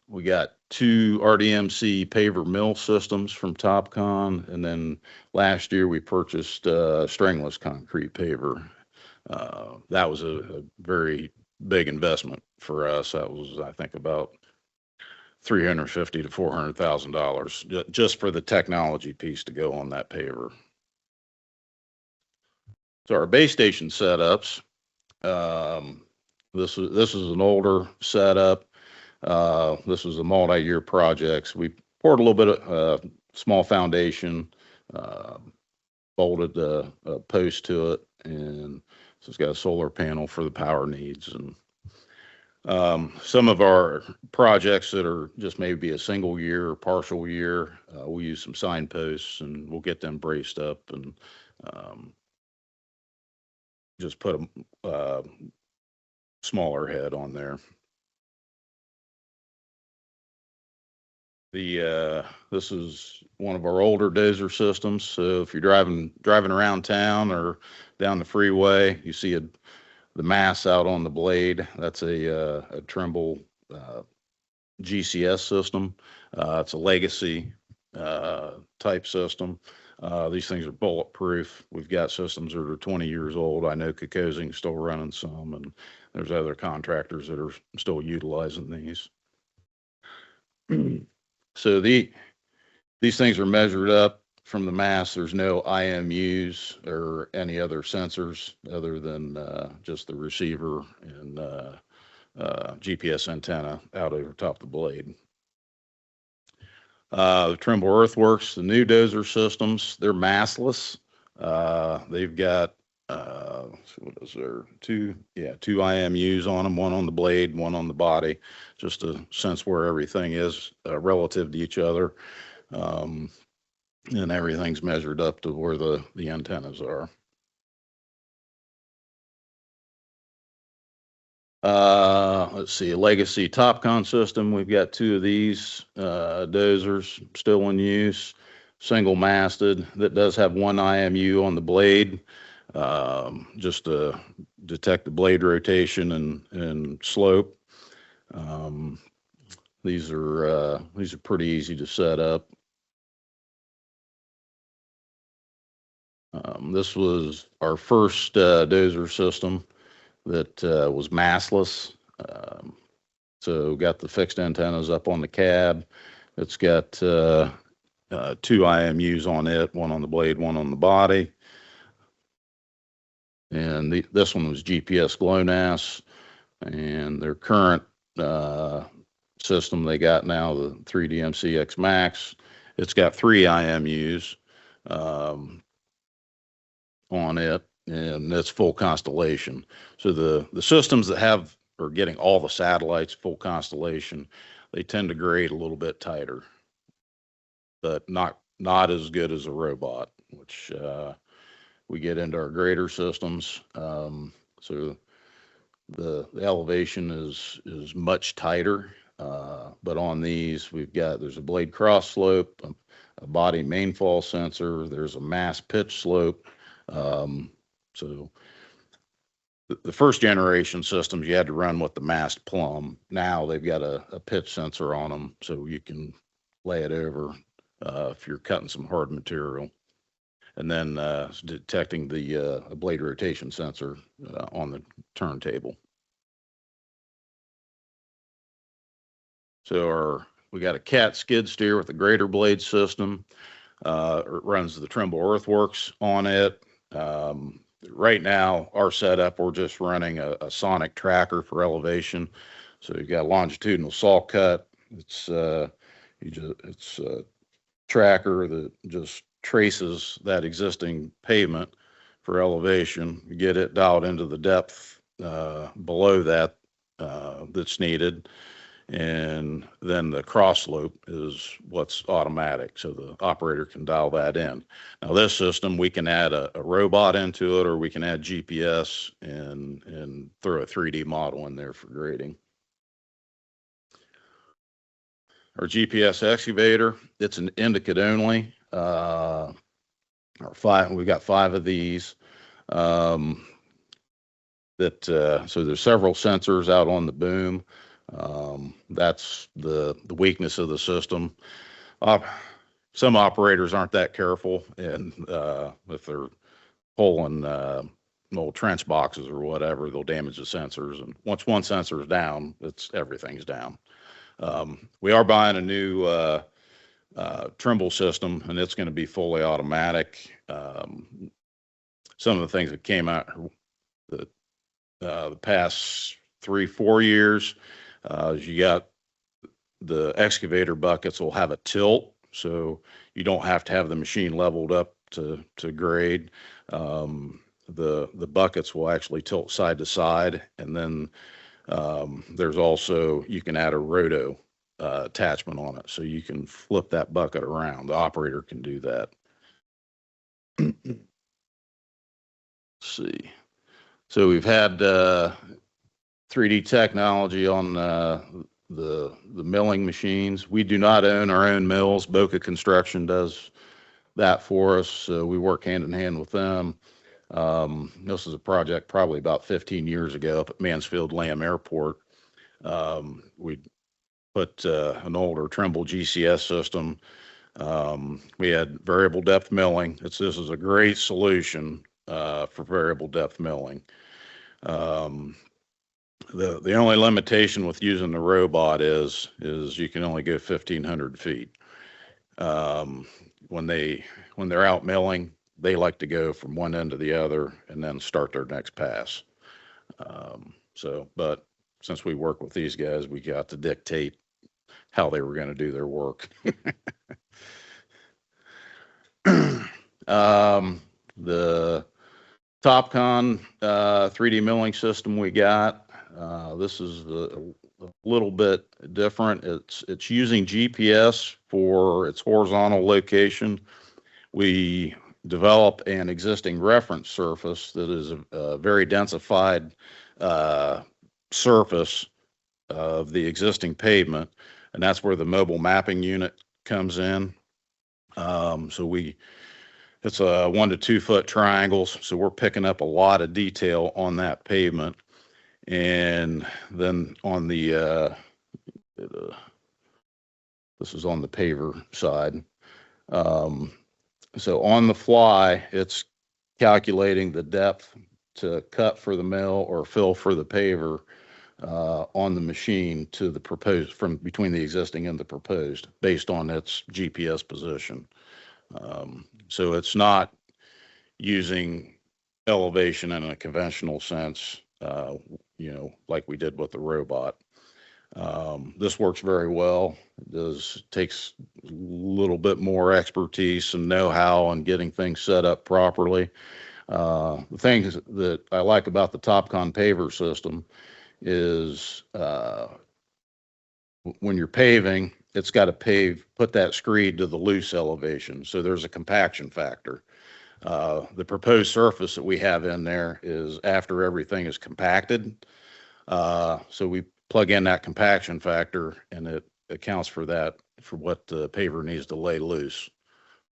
S4: We got 2 RDMC paver mill systems from TopCon, and then last year we purchased stringless concrete paver. That was a very big investment for us. That was, I think, about $350,000 to $400,000 just for the technology piece to go on that paver. So our base station setups, this is an older setup. This was a multi-year project. We poured a little bit of small foundation, bolted a post to it, and so it's got a solar panel for the power needs. And some of our projects that are just maybe a single year or partial year, we'll use some signposts and we'll get them braced up and just put a smaller head on there. This is one of our older dozer systems. So if you're driving around town or down the freeway, you see the mass out on the blade. That's a Trimble GCS system. It's a legacy type system. These things are bulletproof. We've got systems that are 20 years old. I know Kokosing's still running some, and there's other contractors that are still utilizing these. So these things are measured up from the mass. There's no IMUs or any other sensors other than just the receiver and GPS antenna out over top of the blade. The Trimble Earthworks, the new dozer systems, they're massless. They've got what is there? Two IMUs on them, one on the blade, one on the body, just to sense where everything is relative to each other. And everything's measured up to where the antennas are. Let's see, a legacy TopCon system. We've got two of these dozers still in use, single masted, that does have one IMU on the blade, just to detect the blade rotation and slope. These are pretty easy to set up. This was our first dozer system that was massless. So got the fixed antennas up on the cab. It's got two IMUs on it, one on the blade, one on the body. And this one was GPS GLONASS, and their current system they got now, the 3DMCX Max, it's got three IMUs on it, and it's full constellation. So the systems that are getting all the satellites full constellation, they tend to grade a little bit tighter, but not as good as a robot, which we get into our grader systems. So the elevation is much tighter, but on these there's a blade cross slope, a body main fall sensor, there's a mass pitch slope. So the first generation systems you had to run with the mast plumb. Now they've got a pitch sensor on them, so you can lay it over if you're cutting some hard material. And then detecting the blade rotation sensor on the turntable. So we got a CAT skid steer with a grader blade system. It runs the Trimble Earthworks on it. Right now, our setup, we're just running a sonic tracker for elevation. So you've got a longitudinal saw cut. It's a tracker that just traces that existing pavement for elevation. You get it dialed into the depth below that that's needed, and then the cross slope is what's automatic, so the operator can dial that in. Now this system, we can add a robot into it, or we can add GPS and throw a 3D model in there for grading. Our GPS excavator, it's an indicate only. We've got 5 of these. So there's several sensors out on the boom. That's the weakness of the system. Some operators aren't that careful, and if they're pulling old trench boxes or whatever, they'll damage the sensors. And once one sensor is down, everything's down. We are buying a new Trimble system, and it's going to be fully automatic. Some of the things that came out the past 3-4 years, you got the excavator buckets will have a tilt, so you don't have to have the machine leveled up to grade. The buckets will actually tilt side to side, and then there's also, you can add a roto attachment on it, so you can flip that bucket around. The operator can do that. Let's see. So we've had 3D technology on the milling machines. We do not own our own mills. Boca Construction does that for us. So we work hand in hand with them. This is a project probably about 15 years ago up at Mansfield Lamb Airport. We put an older Trimble GCS system. We had variable depth milling. This is a great solution for variable depth milling. The only limitation with using the robot is you can only go 1,500 feet. When they're out milling, they like to go from one end to the other and then start their next pass. But since we work with these guys, we got to dictate how they were going to do their work. The TopCon 3D milling system we got, this is a little bit different. It's using GPS for its horizontal location. We develop an existing reference surface that is a very densified surface of the existing pavement, and that's where the mobile mapping unit comes in. It's a 1 to 2 foot triangles, so we're picking up a lot of detail on that pavement. And then on the this is on the paver side. So on the fly, it's calculating the depth to cut for the mill or fill for the paver on the machine to the proposed, from between the existing and the proposed, based on its GPS position. So it's not using elevation in a conventional sense, like we did with the robot. This works very well. It takes a little bit more expertise and know-how on getting things set up properly. The things that I like about the TopCon paver system is when you're paving, it's got to put that screed to the loose elevation. So there's a compaction factor. The proposed surface that we have in there is after everything is compacted. So we plug in that compaction factor, and it accounts for that, for what the paver needs to lay loose.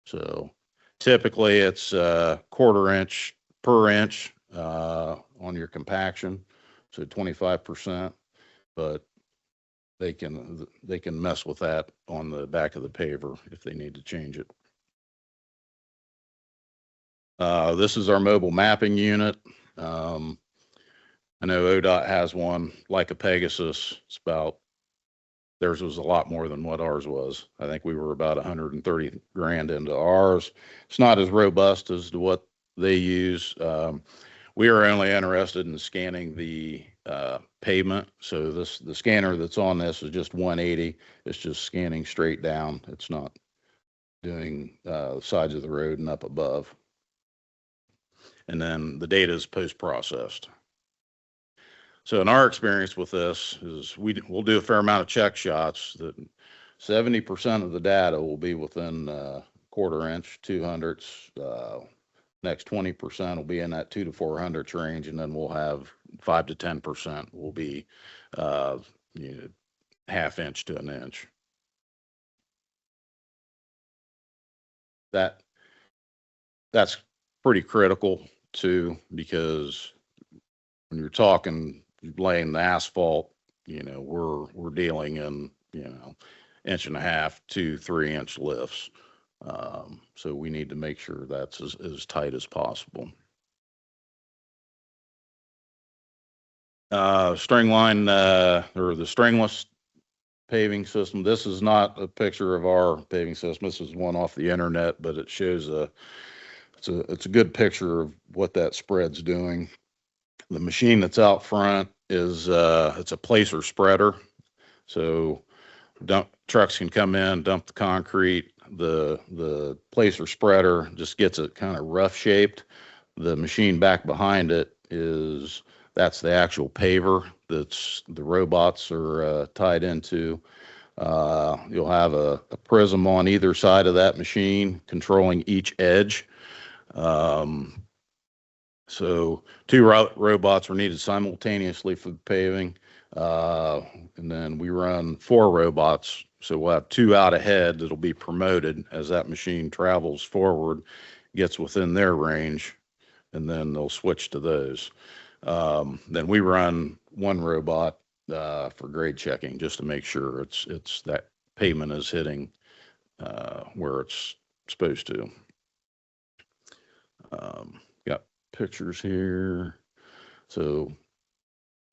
S4: So typically it's 1/4 inch per inch on your compaction, so 25%, but they can mess with that on the back of the paver if they need to change it. This is our mobile mapping unit. I know ODOT has one like a Pegasus. Theirs was a lot more than what ours was. I think we were about 130 grand into ours. It's not as robust as to what they use. We are only interested in scanning the pavement. So the scanner that's on this is just 180. It's just scanning straight down. It's not doing sides of the road and up above. And then the data is post-processed. So in our experience with this is we'll do a fair amount of check shots. That 70% of the data will be within 1/4 inch, 200ths. Next 20% will be in that 2 to 400ths range, and then we'll have 5 to 10% will be 1/2 inch to 1 inch. That's pretty critical too, because when you're talking laying the asphalt, we're dealing in 1.5 to 3 inch lifts. So we need to make sure that's as tight as possible. String line or the stringless paving system. This is not a picture of our paving system. This is one off the internet, but it shows it's a good picture of what that spread's doing. The machine that's out front is it's a placer spreader. So trucks can come in, dump the concrete. The placer spreader just gets it kind of rough shaped. The machine back behind it that's the actual paver that's the robots are tied into. You'll have a prism on either side of that machine controlling each edge. So two robots are needed simultaneously for the paving. And then we run 4 robots. So we'll have 2 out ahead that'll be promoted as that machine travels forward, gets within their range, and then they'll switch to those. Then we run 1 robot for grade checking just to make sure it's that pavement is hitting where it's supposed to. Got pictures here. So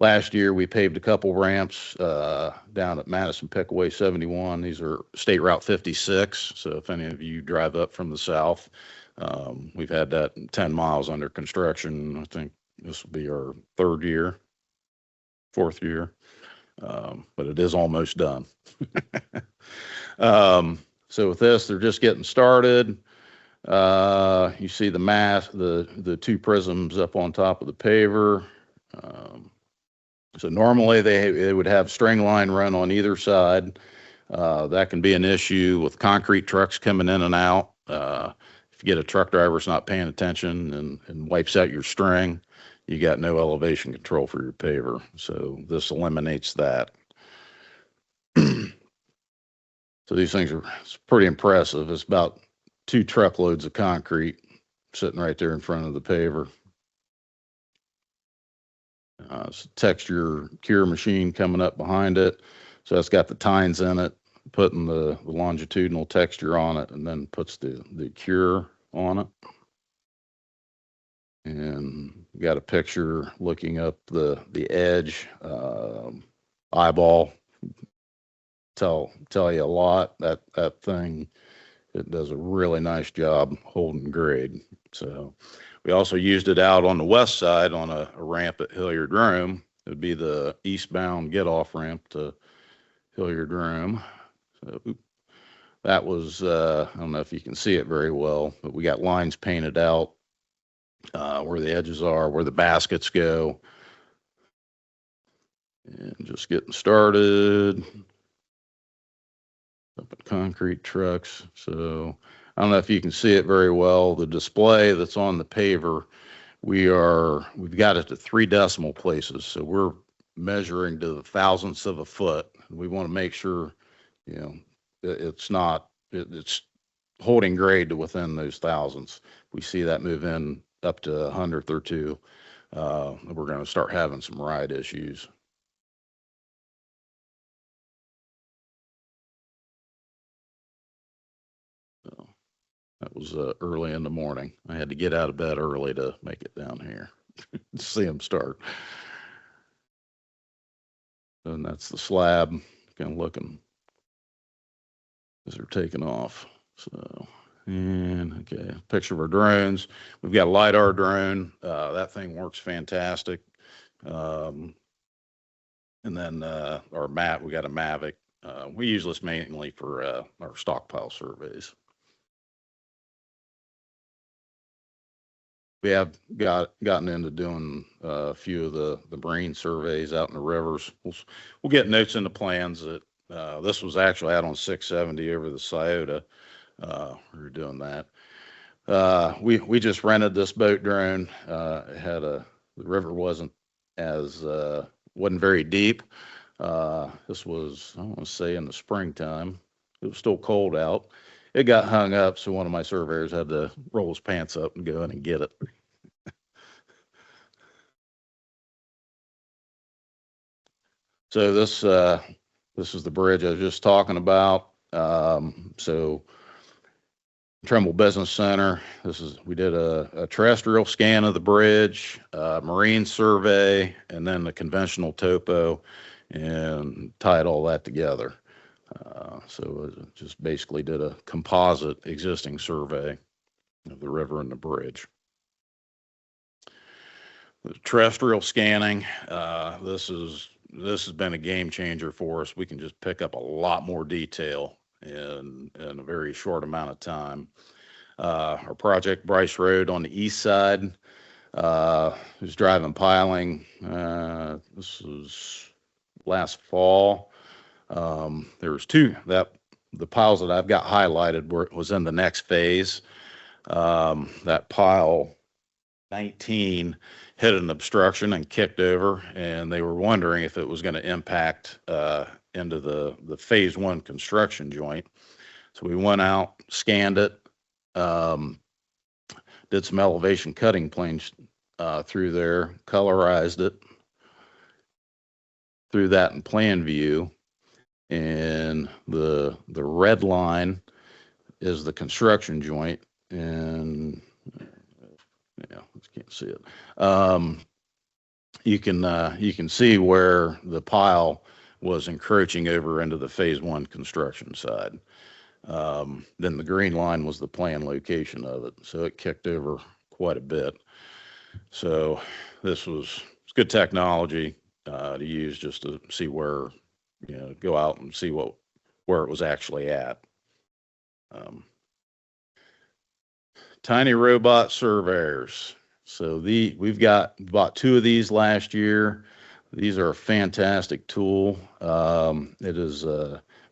S4: last year we paved a couple ramps down at Madison Pickaway 71. These are State Route 56. So if any of you drive up from the south, we've had that 10 miles under construction. I think this will be our 4th year. But it is almost done. So with this, they're just getting started. You see the 2 prisms up on top of the paver. So normally they would have string line run on either side. That can be an issue with concrete trucks coming in and out. If you get a truck driver that's not paying attention and wipes out your string, you got no elevation control for your paver. So this eliminates that. So these things it's pretty impressive. It's about 2 truckloads of concrete sitting right there in front of the paver. It's a texture cure machine coming up behind it. So that's got the tines in it, putting the longitudinal texture on it, and then puts the cure on it. And got a picture looking up the edge, eyeball. Tell you a lot. That thing, it does a really nice job holding grade. So we also used it out on the west side on a ramp at Hilliard Rome. It would be the eastbound get off ramp to Hilliard Rome. So that was, I don't know if you can see it very well, but we got lines painted out where the edges are, where the baskets go. And just getting started. Up at concrete trucks. So I don't know if you can see it very well. The display that's on the paver, we've got it to 3 decimal places. So we're measuring to the thousandths of a foot. We want to make sure, it's holding grade to within those thousandths. We see that move in up to 100th or 2, we're going to start having some ride issues. That was early in the morning. I had to get out of bed early to make it down here to see them start. And that's the slab, kind of looking as they're taking off. So, and okay, picture of our drones. We've got a LiDAR drone. That thing works fantastic. And then our map, we got a Mavic. We use this mainly for our stockpile surveys. We have gotten into doing a few of the marine surveys out in the rivers. We'll get notes in the plans that this was actually out on 670 over the Scioto. We were doing that. We just rented this boat drone. The river wasn't very deep. This was, I want to say, in the springtime. It was still cold out. It got hung up, so one of my surveyors had to roll his pants up and go in and get it. So this is the bridge I was just talking about. So Trumbull Business Center. We did a terrestrial scan of the bridge, marine survey, and then the conventional topo, and tied all that together. So it just basically did a composite existing survey of the river and the bridge. The terrestrial scanning, this has been a game changer for us. We can just pick up a lot more detail in a very short amount of time. Our project Bryce Road on the east side, who's driving piling. This was last fall. There was the piles that I've got highlighted was in the next phase. That pile 19 hit an obstruction and kicked over, and they were wondering if it was going to impact into the phase 1 construction joint. So we went out, scanned it, did some elevation cutting planes through there, colorized it, threw that in plan view, and the red line is the construction joint, and yeah, can't see it. You can see where the pile was encroaching over into the phase 1 construction side. Then the green line was the plan location of it, so it kicked over quite a bit. So it's good technology to use just to see where, go out and see where it was actually at. Tiny robot surveyors. So we've bought 2 of these last year. These are a fantastic tool. It is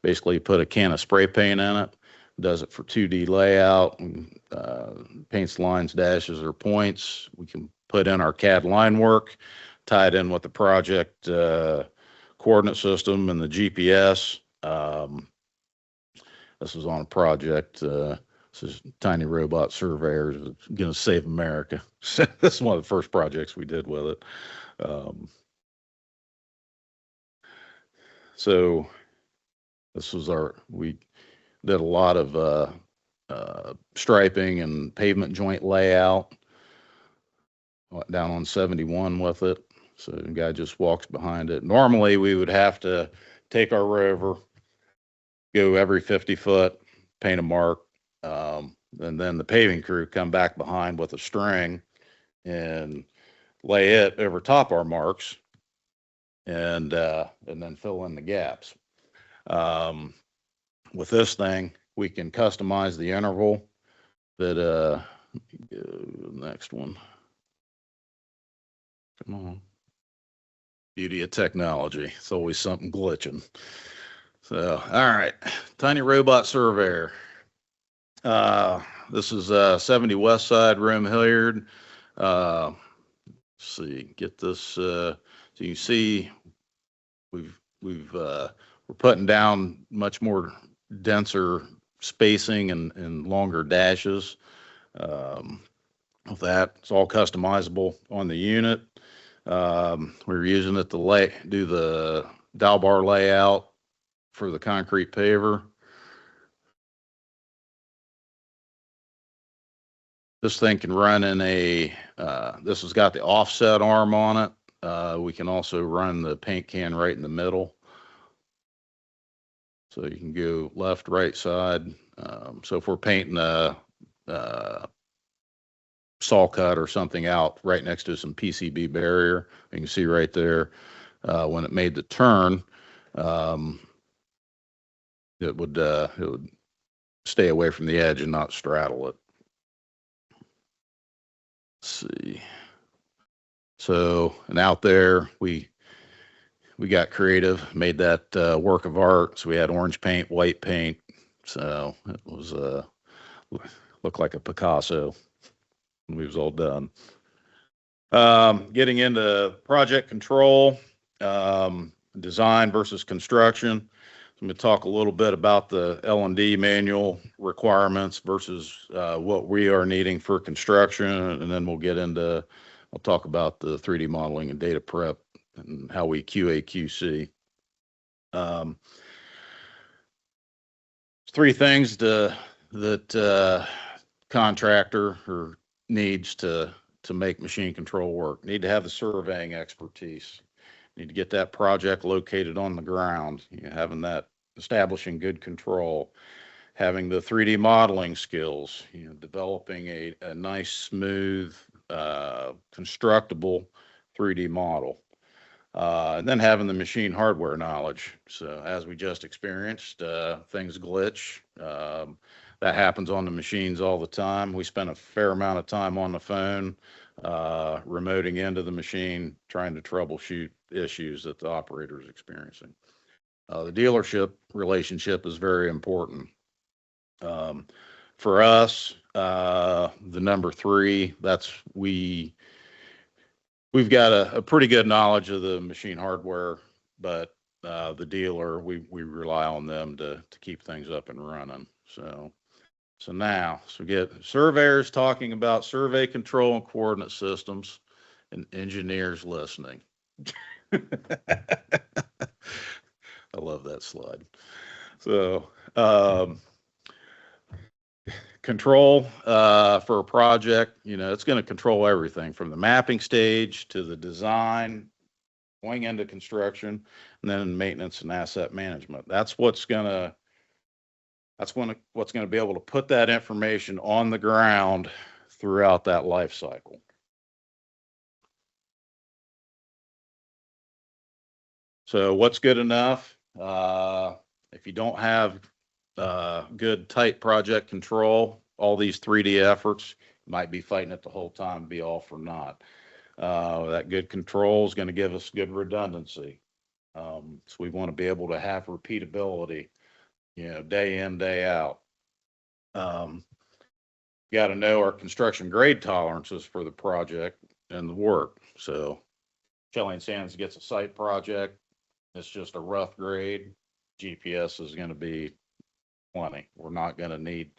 S4: basically put a can of spray paint in it, does it for 2D layout, and, paints lines, dashes, or points. We can put in our CAD line work, tie it in with the project coordinate system and the GPS. This was on a project. This is Tiny Robot Surveyors. It's going to save America. This is one of the first projects we did with it. So this was we did a lot of striping and pavement joint layout down on 71 with it. So the guy just walks behind it. Normally we would have to take our rover, go every 50 foot, paint a mark, and then the paving crew come back behind with a string and lay it over top our marks, and then fill in the gaps. With this thing, we can customize the interval that next one. Come on. Beauty of technology. It's always something glitching. So, all right. Tiny Robot Surveyor. This is 70 West Side, Rome Hilliard. Let's see, get this. So you see, we're putting down much more denser spacing and longer dashes. With that, it's all customizable on the unit. We're using it to do the dowel bar layout for the concrete paver. This thing can run in this has got the offset arm on it. We can also run the paint can right in the middle. So you can go left, right side. So if we're painting a saw cut or something out right next to some PCB barrier, you can see right there when it made the turn, it would stay away from the edge and not straddle it. Let's see. So, and out there we got creative, made that work of art. So we had orange paint, white paint. So it was looked like a Picasso when we was all done. Getting into project control, design versus construction. I'm going to talk a little bit about the L&D manual requirements versus what we are needing for construction, and then we'll talk about the 3D modeling and data prep and how we QA QC. 3 things that contractor needs to make machine control work. Need to have the surveying expertise. Need to get that project located on the ground. Having that establishing good control, having the 3D modeling skills, developing a nice, smooth, constructible 3D model. And then having the machine hardware knowledge. So as we just experienced, things glitch. That happens on the machines all the time. We spend a fair amount of time on the phone, remoting into the machine, trying to troubleshoot issues that the operator is experiencing. The dealership relationship is very important. For us, the number 3, we've got a pretty good knowledge of the machine hardware, but the dealer, we rely on them to keep things up and running. So now we get surveyors talking about survey control and coordinate systems, and engineers listening. I love that slide. So control for a project, it's going to control everything from the mapping stage to the design, going into construction, and then maintenance and asset management. That's what's going to be able to put that information on the ground throughout that life cycle. So what's good enough? If you don't have good, tight project control, all these 3D efforts, you might be fighting it the whole time, be all for naught. That good control is going to give us good redundancy. So we want to be able to have repeatability, day in, day out. Got to know our construction grade tolerances for the project and the work. So Shelly & Sands gets a site project, it's just a rough grade. GPS is going to be plenty. We're not going to need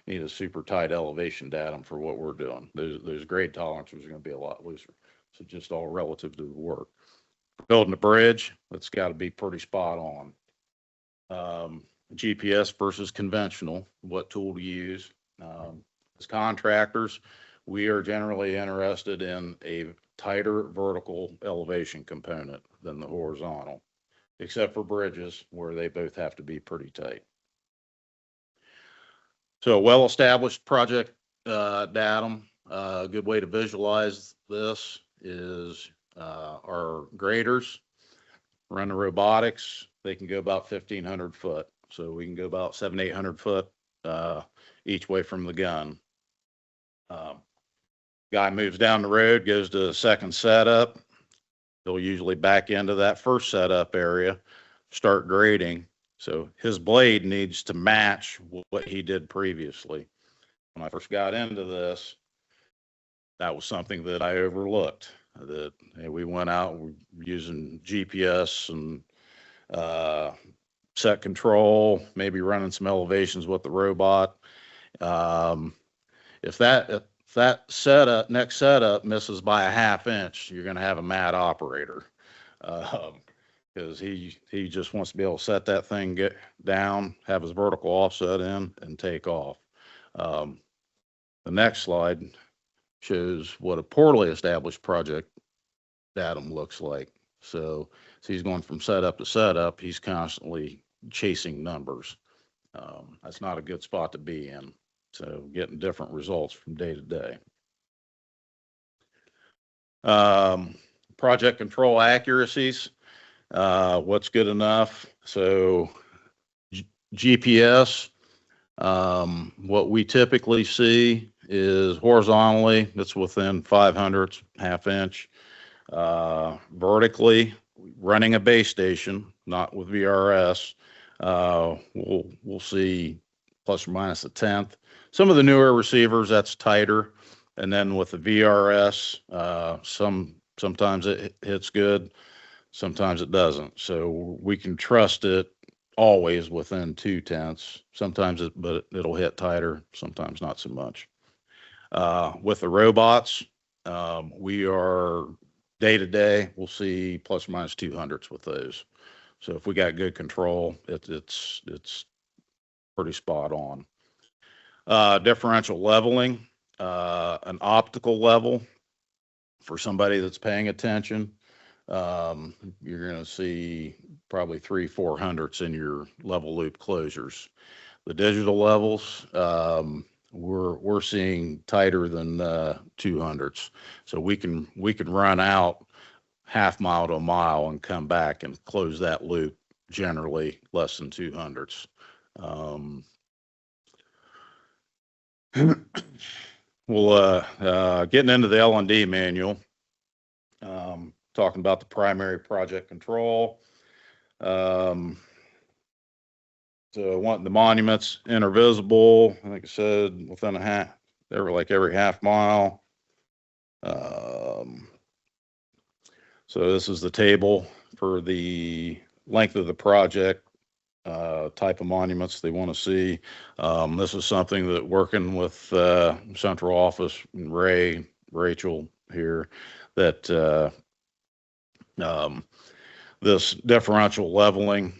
S4: a super tight elevation datum for what we're doing. Those grade tolerances are going to be a lot looser. So just all relative to the work. Building a bridge, that's got to be pretty spot on. GPS versus conventional, what tool to use. As contractors, we are generally interested in a tighter vertical elevation component than the horizontal, except for bridges where they both have to be pretty tight. So a well-established project datum, a good way to visualize this is our graders run the robotics. They can go about 1,500 foot. So we can go about 700-800 foot each way from the gun. Guy moves down the road, goes to a second setup. They'll usually back into that first setup area, start grading. So his blade needs to match what he did previously. When I first got into this, that was something that I overlooked. That we went out, we're using GPS and set control, maybe running some elevations with the robot. If that next setup misses by a ½ inch, you're going to have a mad operator. Because he just wants to be able to set that thing down, have his vertical offset in, and take off. The next slide shows what a poorly established project datum looks like. So he's going from setup to setup. He's constantly chasing numbers. That's not a good spot to be in. So getting different results from day to day. Project control accuracies. What's good enough? So GPS, what we typically see is horizontally, that's within 500ths, ½ inch. Vertically, running a base station, not with VRS, we'll see plus or minus a tenth. Some of the newer receivers, that's tighter. And then with the VRS, sometimes it hits good. Sometimes it doesn't. So we can trust it always within 0.2. Sometimes it'll hit tighter, sometimes not so much. With the robots, we are day to day, we'll see plus or minus 200ths with those. So if we got good control, it's pretty spot on. Differential leveling, an optical level for somebody that's paying attention. You're going to see probably 300-400 in your level loop closures. The digital levels, we're seeing tighter than 200s. So we can run out half mile to a mile and come back and close that loop, generally less than 200s. Well, getting into the L&D manual, talking about the primary project control. So wanting the monuments intervisible, like I said, within every half mile. So this is the table for the length of the project, type of monuments they want to see. This is something that working with central office and Rachel here, that this differential leveling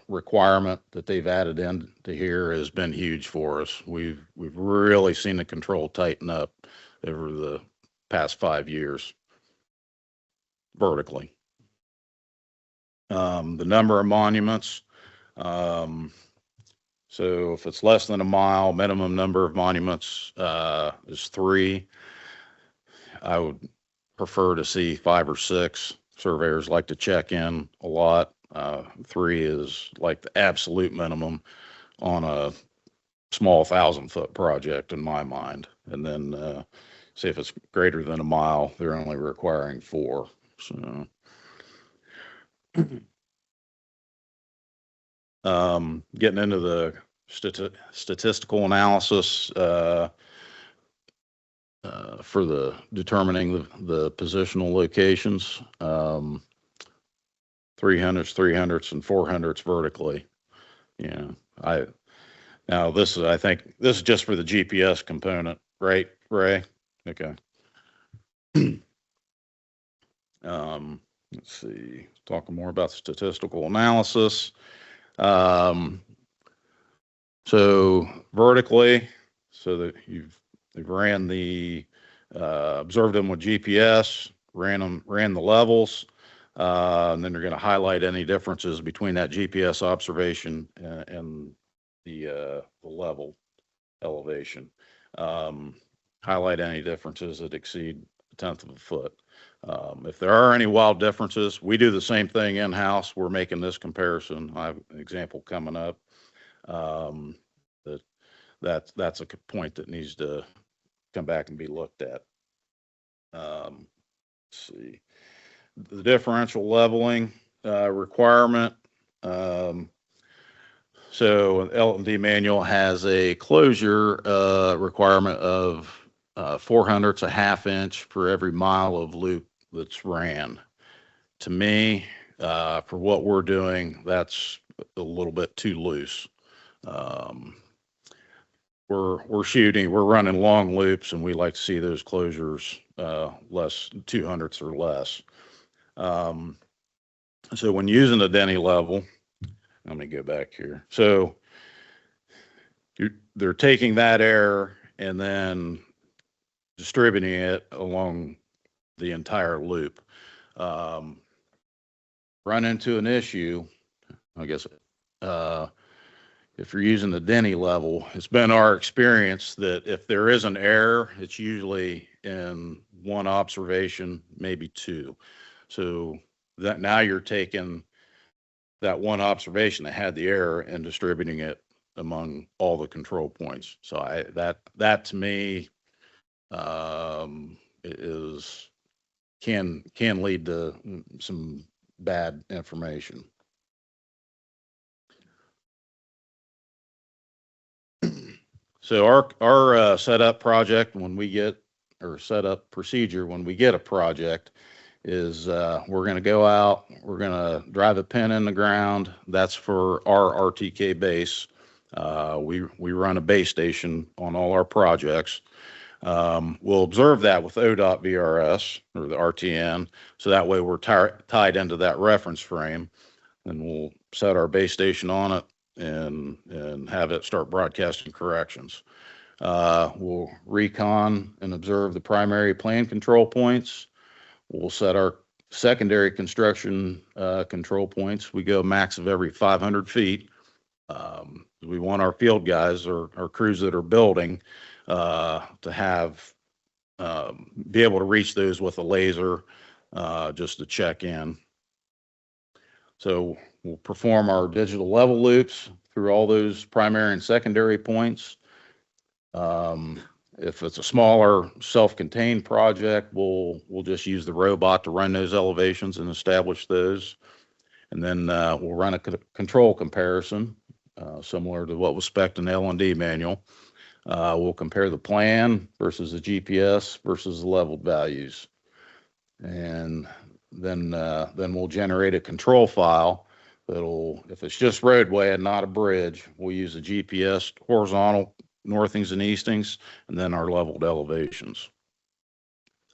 S4: requirement that they've added into here has been huge for us. We've really seen the control tighten up over the past 5 years vertically. The number of monuments. So if it's less than a mile, minimum number of monuments is 3. I would prefer to see 5 or 6. Surveyors like to check in a lot. 3 is like the absolute minimum on a small 1,000-foot project in my mind. And then say if it's greater than a mile, they're only requiring 4. So getting into the statistical analysis for the determining the positional locations, 300s, 300s, and 400s vertically. Yeah, I think this is just for the GPS component, right, Ray? Okay. Let's see, talking more about statistical analysis. So vertically, so that they've ran the observed them with GPS, ran the levels, and then they're going to highlight any differences between that GPS observation and the level elevation. Highlight any differences that exceed 1/10 of a foot. If there are any wild differences, we do the same thing in-house. We're making this comparison. I have an example coming up. That's a point that needs to come back and be looked at. Let's see, the differential leveling requirement. So L&D manual has a closure requirement of 400ths, a half inch for every mile of loop that's ran. To me, for what we're doing, that's a little bit too loose. We're running long loops, and we like to see those closures less 200ths or less. So when using the Denny level, let me go back here. So they're taking that error and then distributing it along the entire loop. Run into an issue, I guess, if you're using the Denny level, it's been our experience that if there is an error, it's usually in one observation, maybe 2. So that now you're taking that one observation that had the error and distributing it among all the control points. So that to me can lead to some bad information. So our setup project when we get, or setup procedure when we get a project is we're going to go out, we're going to drive a pin in the ground. That's for our RTK base. We run a base station on all our projects. We'll observe that with OhioDOT VRS or the RTN. So that way we're tied into that reference frame, and we'll set our base station on it and have it start broadcasting corrections. We'll recon and observe the primary plan control points. We'll set our secondary construction control points, we go max of every 500 feet. We want our field guys or our crews that are building to have be able to reach those with a laser just to check in. So we'll perform our digital level loops through all those primary and secondary points. If it's a smaller self-contained project, we'll just use the robot to run those elevations and establish those. And then we'll run a control comparison similar to what was spec'd in the L&D manual. We'll compare the plan versus the GPS versus the leveled values. And then we'll generate a control file that'll, if it's just roadway and not a bridge, we'll use a GPS horizontal northings and eastings, and then our leveled elevations.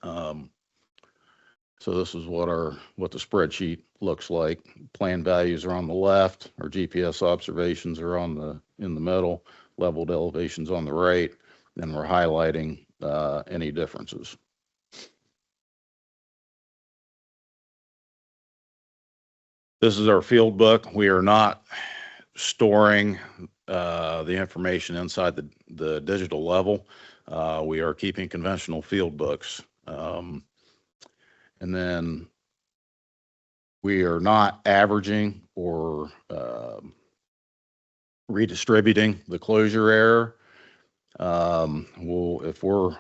S4: So this is what the spreadsheet looks like. Plan values are on the left, our GPS observations are in the middle, leveled elevations on the right, and we're highlighting any differences. This is our field book. We are not storing the information inside the digital level. We are keeping conventional field books. And then we are not averaging or redistributing the closure error. If we're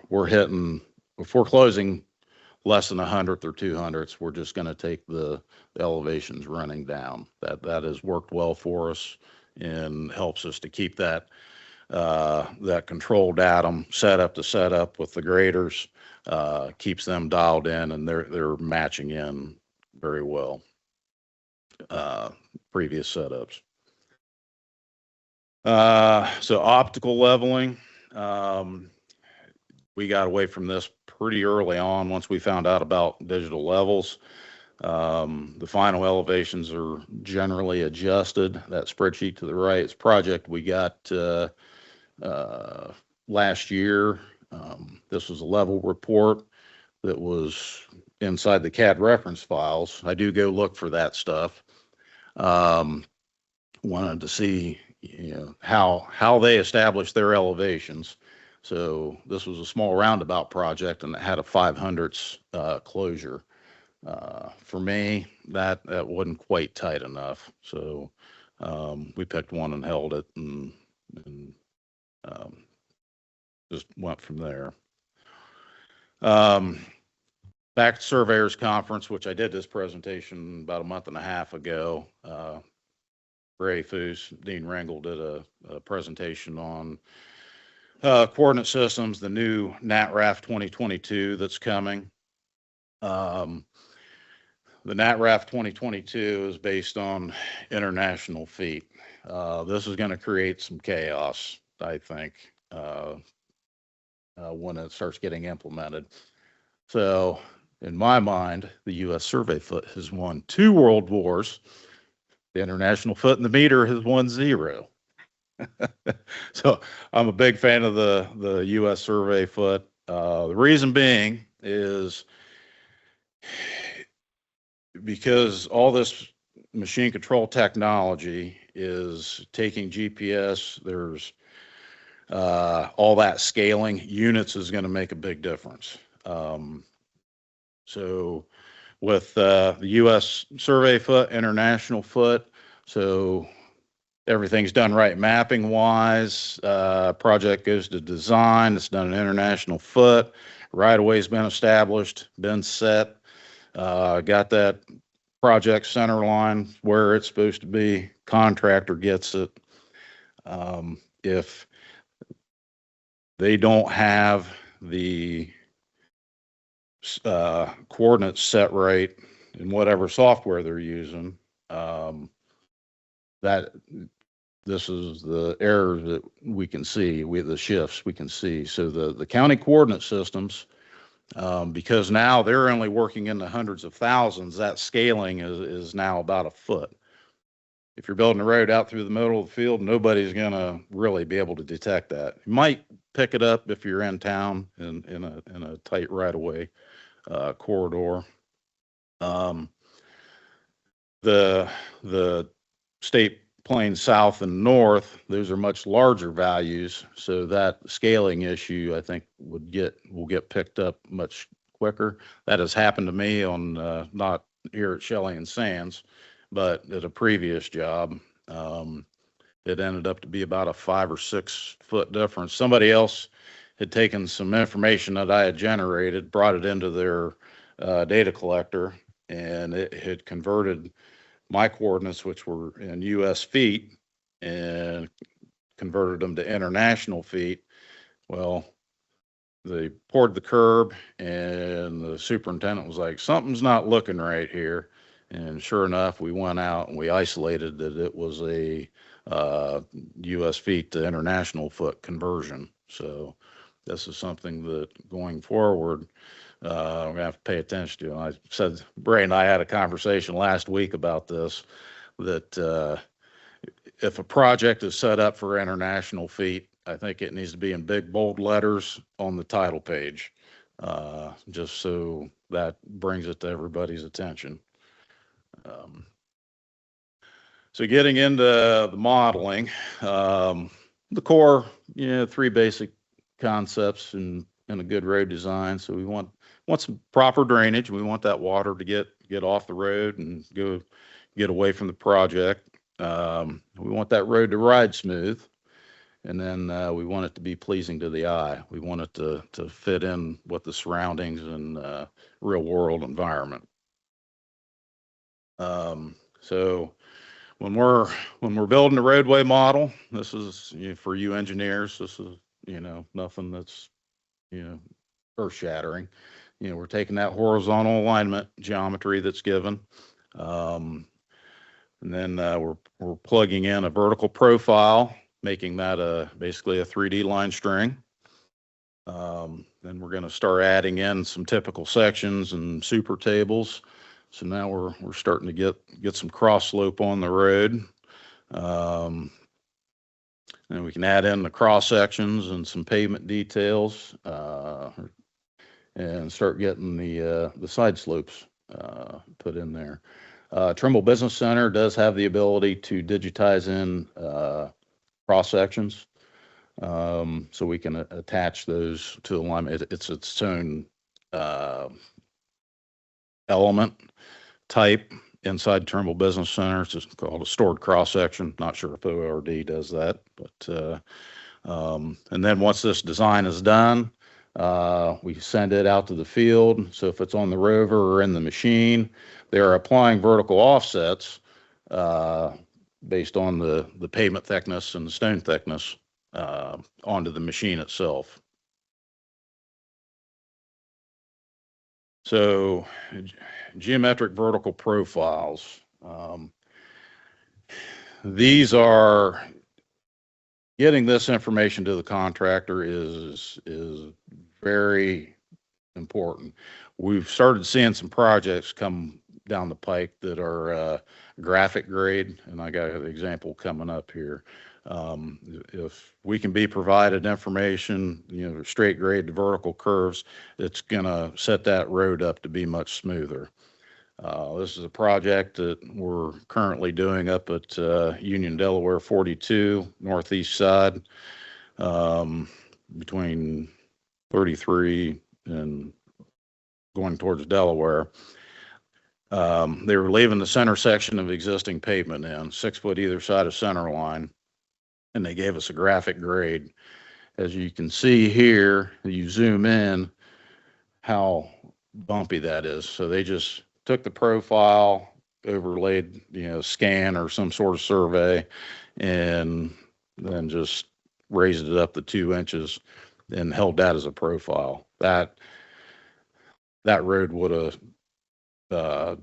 S4: closing less than 100th or 200ths, we're just going to take the elevations running down. That has worked well for us and helps us to keep that control datum setup to setup with the graders, keeps them dialed in, and they're matching in very well. Previous setups. So optical leveling, we got away from this pretty early on once we found out about digital levels. The final elevations are generally adjusted. That spreadsheet to the right, it's a project we got last year. This was a level report that was inside the CAD reference files. I do go look for that stuff. Wanted to see, how they established their elevations. So this was a small roundabout project, and it had a 500ths closure. For me, that wasn't quite tight enough. So we picked one and held it, and just went from there. Back to Surveyors Conference, which I did this presentation about a month and a half ago. Ray Foos, Dean Rengel did a presentation on coordinate systems, the new NatRaf 2022 that's coming. The NatRaf 2022 is based on international feet. This is going to create some chaos, I think, when it starts getting implemented. So, in my mind, the U.S. survey foot has won 2 world wars. The international foot and the meter has won 0. So I'm a big fan of the U.S. survey foot. The reason being is because all this machine control technology is taking GPS. There's all that scaling. Units is going to make a big difference. So with the U.S. survey foot, international foot, so everything's done right mapping wise. Project goes to design. It's done an international foot. Right of way's been established, been set. Got that project center line where it's supposed to be. Contractor gets it. If they don't have the coordinates set right in whatever software they're using, that this is the errors that we can see, the shifts we can see. So the county coordinate systems, because now they're only working in the hundreds of thousands, that scaling is now about a foot. If you're building a road out through the middle of the field, nobody's going to really be able to detect that. You might pick it up if you're in town in a tight right-of-way corridor. Um, the state plains south and north, those are much larger values. So that scaling issue, I think, will get picked up much quicker. That has happened to me on not here at Shelley and Sands, but at a previous job. It ended up to be about a 5 or 6 foot difference. Somebody else had taken some information that I had generated, brought it into their data collector, and it had converted my coordinates, which were in US feet, and converted them to international feet. Well, they poured the curb, and the superintendent was like, something's not looking right here. And sure enough, we went out and we isolated that it was a US feet to international foot conversion. So this is something that going forward, we're gonna have to pay attention to. And I said, Bray and I had a conversation last week about this, that if a project is set up for international feet, I think it needs to be in big bold letters on the title page, just so that brings it to everybody's attention. So getting into the modeling, the core, 3 basic concepts in a good road design. So we want some proper drainage. We want that water to get off the road and get away from the project. We want that road to ride smooth, and then we want it to be pleasing to the eye. We want it to fit in with the surroundings and real world environment. So when we're building a roadway model, this is, for you engineers, this is, nothing that's, earth shattering. We're taking that horizontal alignment geometry that's given. And then we're plugging in a vertical profile, making that basically a 3D line string. Then we're going to start adding in some typical sections and super tables. So now we're starting to get some cross slope on the road. And we can add in the cross sections and some pavement details, and start getting the side slopes put in there. Trimble Business Center does have the ability to digitize in cross sections, so we can attach those to alignment. It's its own element type inside Trimble Business Center. It's just called a stored cross section. Not sure if ORD does that, but and then once this design is done, we send it out to the field. So if it's on the rover or in the machine, they are applying vertical offsets based on the pavement thickness and the stone thickness onto the machine itself. So geometric vertical profiles. These are getting this information to the contractor is very important. We've started seeing some projects come down the pike that are graphic grade, and I got an example coming up here. If we can be provided information, straight grade to vertical curves, it's going to set that road up to be much smoother. This is a project that we're currently doing up at Union Delaware 42 northeast side, between 33 and going towards Delaware. They were leaving the center section of existing pavement in 6 foot either side of center line, and they gave us a graphic grade. As you can see here, you zoom in, how bumpy that is. So they just took the profile, overlaid, scan or some sort of survey, and then just raised it up to 2 inches and held that as a profile. That road would have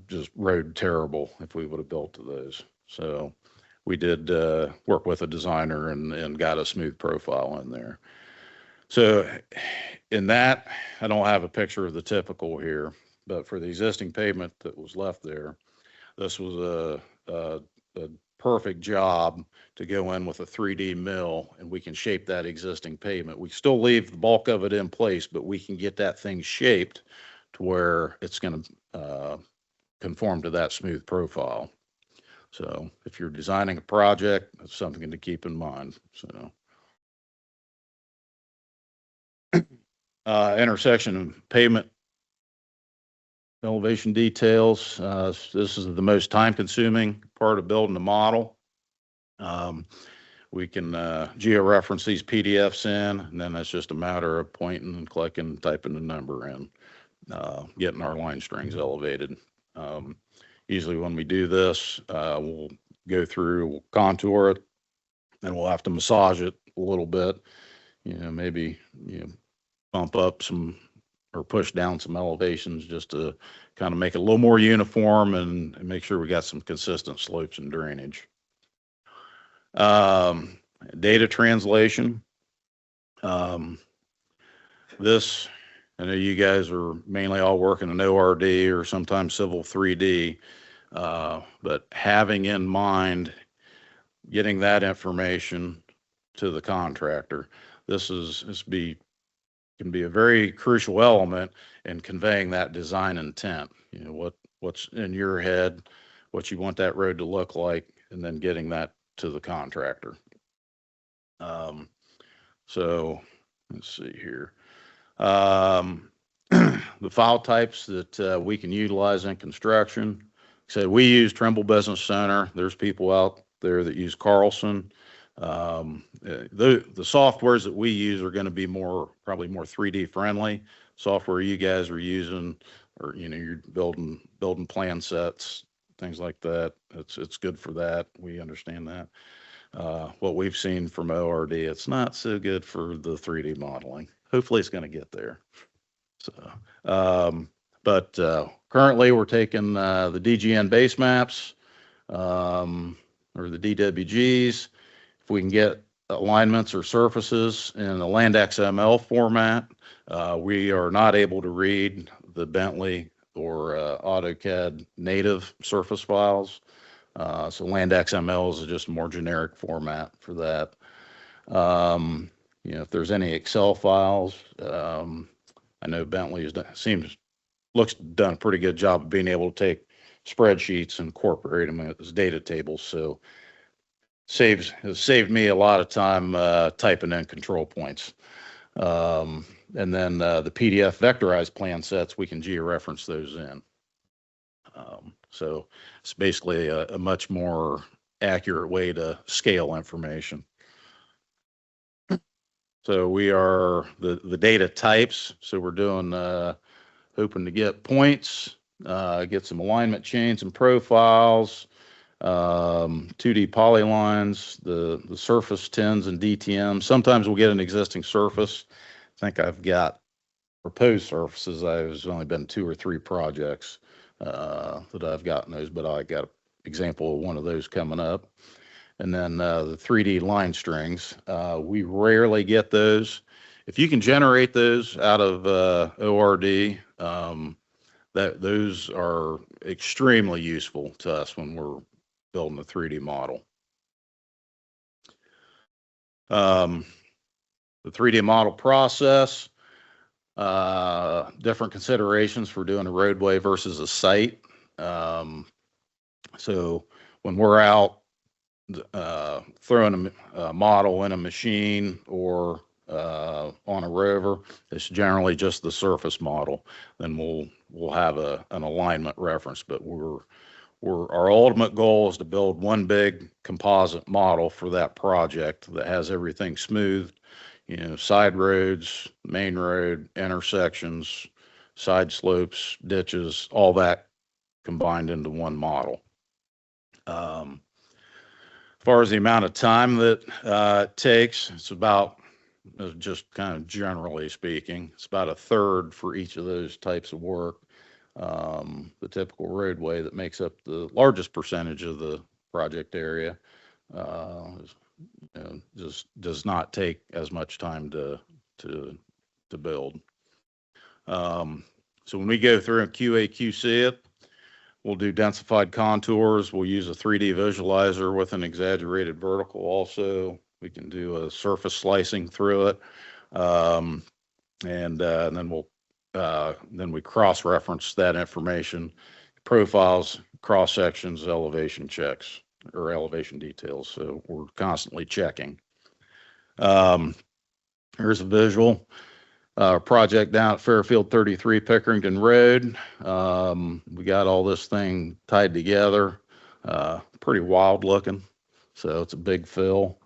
S4: just rode terrible if we would have built to those. So we did work with a designer and got a smooth profile in there. So in that, I don't have a picture of the typical here, but for the existing pavement that was left there, this was a perfect job to go in with a 3D mill, and we can shape that existing pavement. We still leave the bulk of it in place, but we can get that thing shaped to where it's going to conform to that smooth profile. So if you're designing a project, that's something to keep in mind. So intersection and pavement elevation details. This is the most time consuming part of building the model. We can georeference these PDFs in, and then it's just a matter of pointing and clicking, typing the number in, getting our line strings elevated. Usually when we do this, we'll go through, we'll contour it, and we'll have to massage it a little bit, maybe, bump up some or push down some elevations just to kind of make it a little more uniform and make sure we got some consistent slopes and drainage. Data translation. This, I know you guys are mainly all working in ORD or sometimes Civil 3D, but having in mind getting that information to the contractor, this can be a very crucial element in conveying that design intent. What's in your head, what you want that road to look like, and then getting that to the contractor. So let's see here. The file types that we can utilize in construction. So we use Trimble Business Center. There's people out there that use Carlson. The softwares that we use are going to be probably more 3D friendly. Software you guys are using, or you're building plan sets, things like that. It's good for that. We understand that. What we've seen from ORD, it's not so good for the 3D modeling. Hopefully it's going to get there. So, but currently we're taking the DGN base maps, or the DWGs. If we can get alignments or surfaces in the land XML format, we are not able to read the Bentley or AutoCAD native surface files. So land XML is just a more generic format for that. If there's any Excel files, I know Bentley looks done a pretty good job of being able to take spreadsheets and incorporate them as data tables. So has saved me a lot of time typing in control points. And then the PDF vectorized plan sets, we can georeference those in. So it's basically a much more accurate way to scale information. So we are the data types. So we're doing hoping to get points, get some alignment chains and profiles, 2D polylines, the surface TINs and DTM. Sometimes we'll get an existing surface. I think I've got proposed surfaces. I've only been 2 or 3 projects that I've gotten those, but I got an example of one of those coming up. And then the 3D line strings, we rarely get those. If you can generate those out of ORD, those are extremely useful to us when we're building a 3D model. The 3D model process, different considerations for doing a roadway versus a site. So when we're out throwing a model in a machine or on a rover, it's generally just the surface model. Then we'll have an alignment reference, but our ultimate goal is to build one big composite model for that project that has everything smoothed, side roads, main road, intersections, side slopes, ditches, all that combined into one model. As far as the amount of time that it takes, it's about, just kind of generally speaking, it's about a third for each of those types of work. The typical roadway that makes up the largest percentage of the project area just does not take as much time to build. So when we go through and QA/QC it, we'll do densified contours. We'll use a 3D visualizer with an exaggerated vertical also. We can do a surface slicing through it. And then we cross-reference that information. profiles, cross sections, elevation checks or elevation details. So we're constantly checking. Here's a visual. Project down at Fairfield 33 Pickerington Road. We got all this thing tied together. Pretty wild looking. So it's a big fill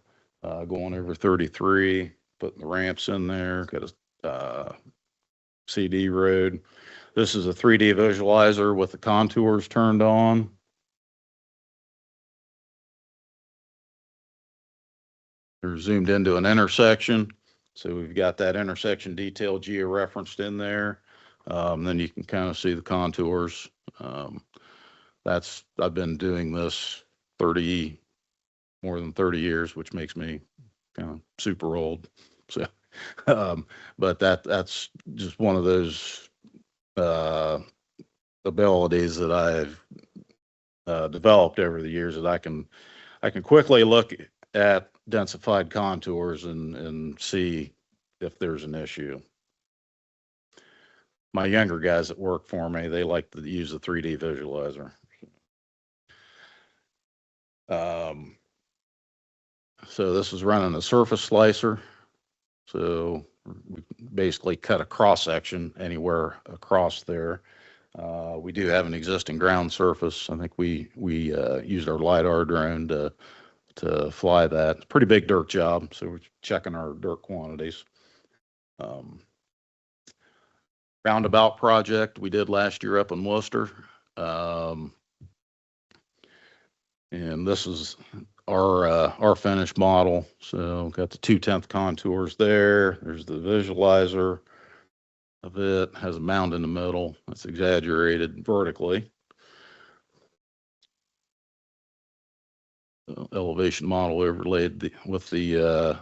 S4: going over 33, putting the ramps in there. Got a CD road. This is a 3D visualizer with the contours turned on. They're zoomed into an intersection. So we've got that intersection detail georeferenced in there. Then you can kind of see the contours. I've been doing this more than 30 years, which makes me kind of super old. So, but that's just one of those abilities that I've developed over the years, that I can quickly look at densified contours and see if there's an issue. My younger guys that work for me, they like to use the 3D visualizer. So this is running a surface slicer. So we basically cut a cross section anywhere across there. We do have an existing ground surface. I think we used our LiDAR drone to fly that. It's a pretty big dirt job, so we're checking our dirt quantities. Roundabout project we did last year up in Worcester. And this is our finished model. So got the 2/10 contours there. There's the visualizer of it. Has a mound in the middle. It's exaggerated vertically. Elevation model overlaid with the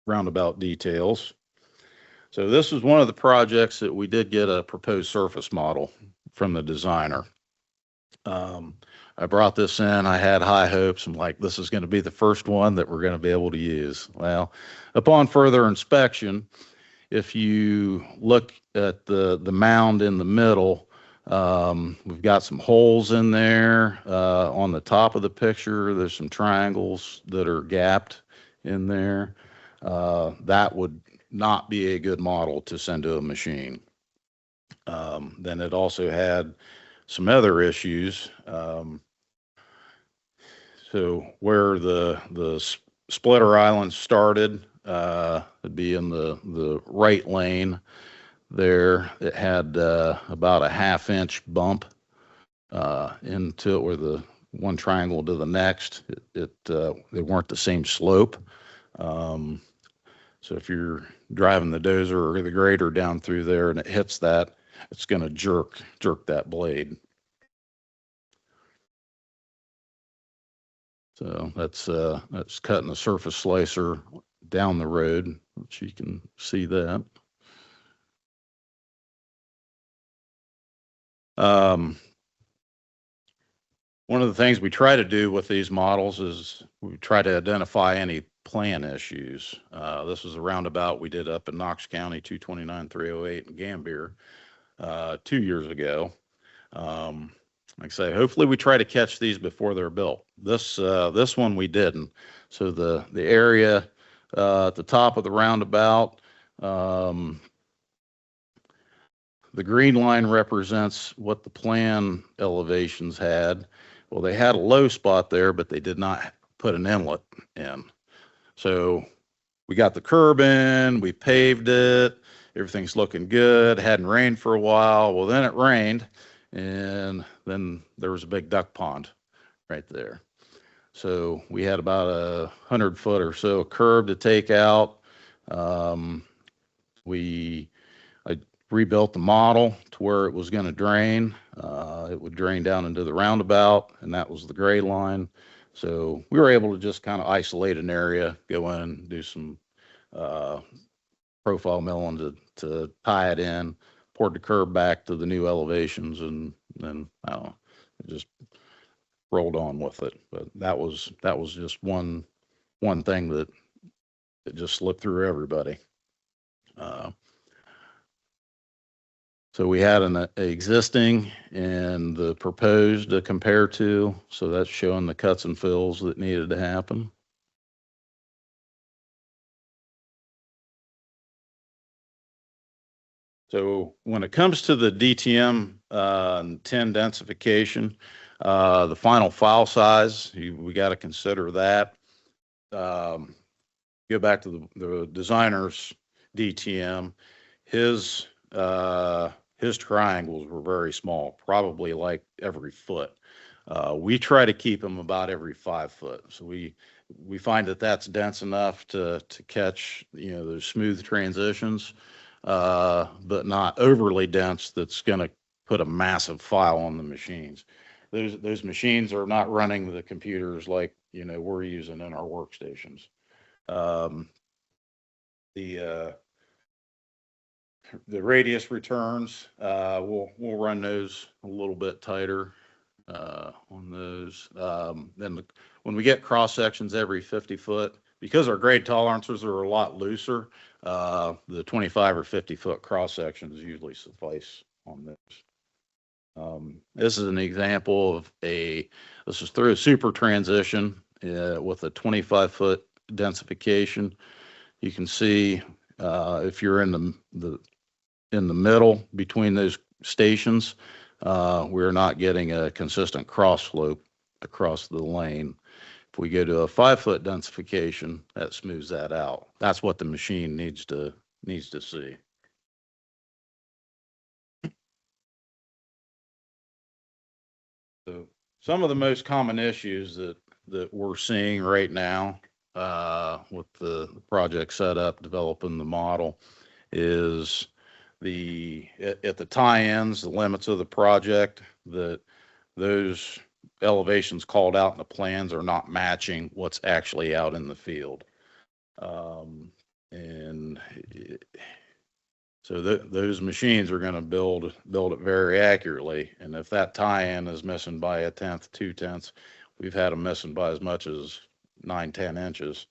S4: roundabout details. So this was one of the projects that we did get a proposed surface model from the designer. I brought this in. I had high hopes. I'm like, this is going to be the first one that we're going to be able to use. Well, upon further inspection, if you look at the mound in the middle, we've got some holes in there. On the top of the picture, there's some triangles that are gapped in there. That would not be a good model to send to a machine. Then it also had some other issues. So where the splitter island started, it'd be in the right lane there. It had about a 1/2 inch bump into it, where the one triangle to the next. They weren't the same slope. So if you're driving the dozer or the grader down through there and it hits that, it's going to jerk that blade. So that's cutting the surface slicer down the road, which you can see that. One of the things we try to do with these models is we try to identify any plan issues. This was a roundabout we did up in Knox County, 229-308 in Gambier 2 years ago. Like I say, hopefully we try to catch these before they're built. This one we didn't. So the area at the top of the roundabout, the green line represents what the plan elevations had. Well, they had a low spot there, but they did not put an inlet in. So we got the curb in, we paved it, everything's looking good. It hadn't rained for a while. Well, then it rained, and then there was a big duck pond right there. So we had about 100 foot or so of curb to take out. I rebuilt the model to where it was going to drain. It would drain down into the roundabout, and that was the gray line. So we were able to just kind of isolate an area, go in, do some profile milling to tie it in, poured the curb back to the new elevations, and then I don't know, it just rolled on with it. But that was just one thing that just slipped through everybody. So we had an existing and the proposed to compare to. So that's showing the cuts and fills that needed to happen. So when it comes to the DTM 10 densification, the final file size, we got to consider that. Go back to the designer's DTM. His triangles were very small, probably like every foot. We try to keep them about every 5 foot. So we find that that's dense enough to catch, those smooth transitions, but not overly dense that's going to put a massive file on the machines. Those machines are not running the computers like, we're using in our workstations. The radius returns, we'll run those a little bit tighter on those. Then when we get cross sections every 50 foot, because our grade tolerances are a lot looser, the 25 or 50 foot cross sections usually suffice on those. This is an example of this is through a super transition with a 25 foot densification. You can see if you're in the middle between those stations, we're not getting a consistent cross slope across the lane. If we go to a 5 foot densification, that smooths that out. That's what the machine needs to see. So some of the most common issues that we're seeing right now with the project setup, developing the model, is at the tie-ins, the limits of the project, that those elevations called out in the plans are not matching what's actually out in the field. So those machines are going to build it very accurately. And if that tie-in is missing by 1/10, 2/10, we've had them missing by as much as 9-10 inches.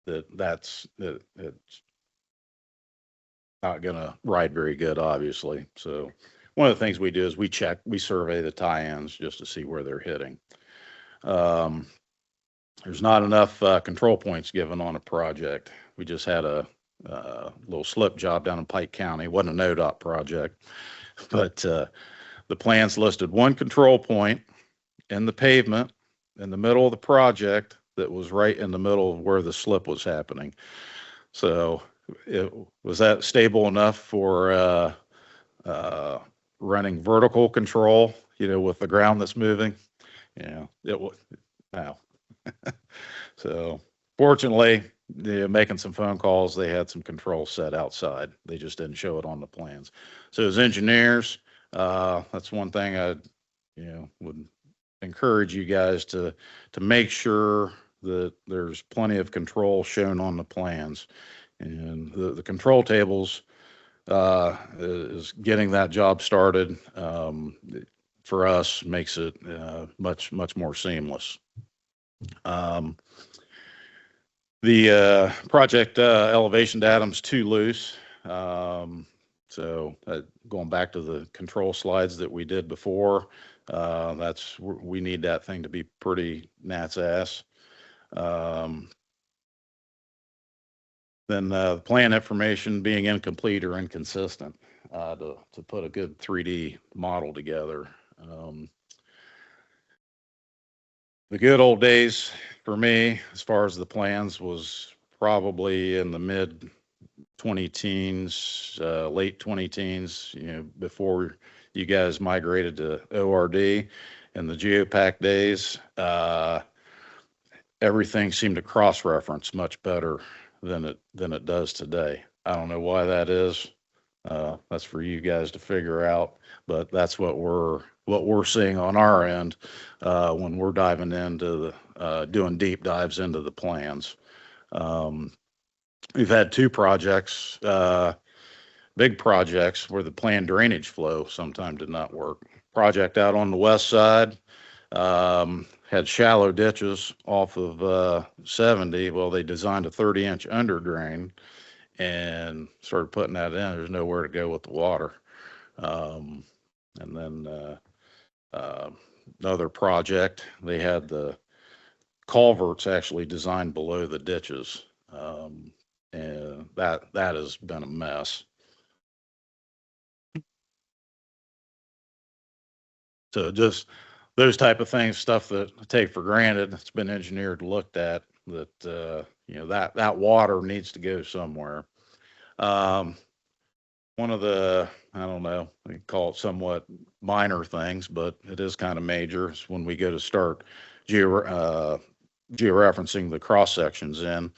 S4: It's not going to ride very good, obviously. So one of the things we do is we survey the tie-ins just to see where they're hitting. There's not enough control points given on a project. We just had a little slip job down in Pike County. It wasn't an ODOT project, but the plans listed one control point in the pavement in the middle of the project that was right in the middle of where the slip was happening. So was that stable enough for running vertical control, with the ground that's moving? Yeah, it was. No. So fortunately, making some phone calls, they had some controls set outside. They just didn't show it on the plans. So as engineers, that's one thing I, would encourage you guys to make sure that there's plenty of control shown on the plans. And the control tables is getting that job started. For us, makes it much more seamless. The project elevation datum's too loose. So going back to the control slides that we did before, we need that thing to be pretty gnat's ass. Then the plan information being incomplete or inconsistent to put a good 3D model together. The good old days for me, as far as the plans, was probably in the mid 20-teens, late 20-teens, before you guys migrated to ORD. In the Geopack days, everything seemed to cross-reference much better than it does today. I don't know why that is. That's for you guys to figure out, but that's what we're seeing on our end when we're diving into doing deep dives into the plans. We've had 2 projects, big projects, where the planned drainage flow sometimes did not work. Project out on the west side had shallow ditches off of 70. Well, they designed a 30-inch under drain, and started putting that in. There's nowhere to go with the water. And then another project, they had the culverts actually designed below the ditches. And that has been a mess. So just those type of things, stuff that I take for granted, it's been engineered, looked at, that that water needs to go somewhere. One of the, I don't know, we call it somewhat minor things, but it is kind of major, is when we go to start georeferencing the cross sections in,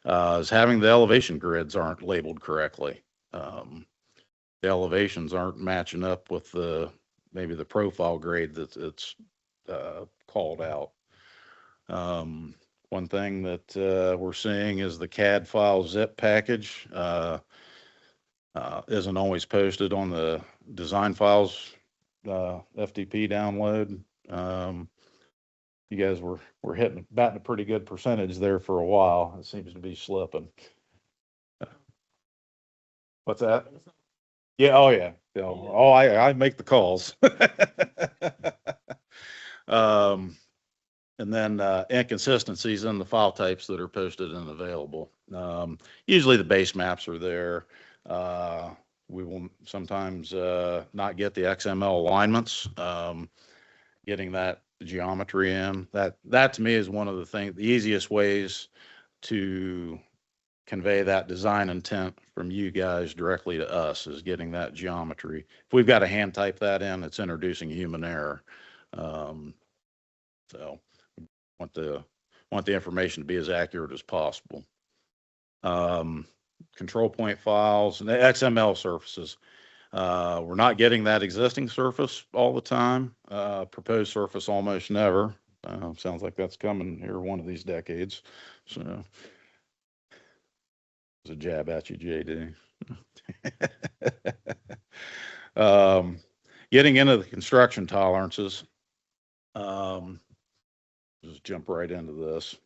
S4: is having the elevation grids aren't labeled correctly. The elevations aren't matching up with maybe the profile grade that it's called out. One thing that we're seeing is the CAD file zip package isn't always posted on the design files FTP download. You guys were batting a pretty good percentage there for a while. It seems to be slipping. What's that? Yeah. Oh, yeah. Oh, I make the calls. And then inconsistencies in the file types that are posted and available. Usually the base maps are there. We will sometimes not get the XML alignments. Getting that geometry in, that to me is one of the easiest ways to convey that design intent from you guys directly to us, is getting that geometry. If we've got to hand type that in, it's introducing human error. So want the information to be as accurate as possible. Control point files and the XML surfaces. We're not getting that existing surface all the time. Proposed surface almost never. Sounds like that's coming here one of these decades. So it's a jab at you, JD. Getting into the construction tolerances. Just jump right into this.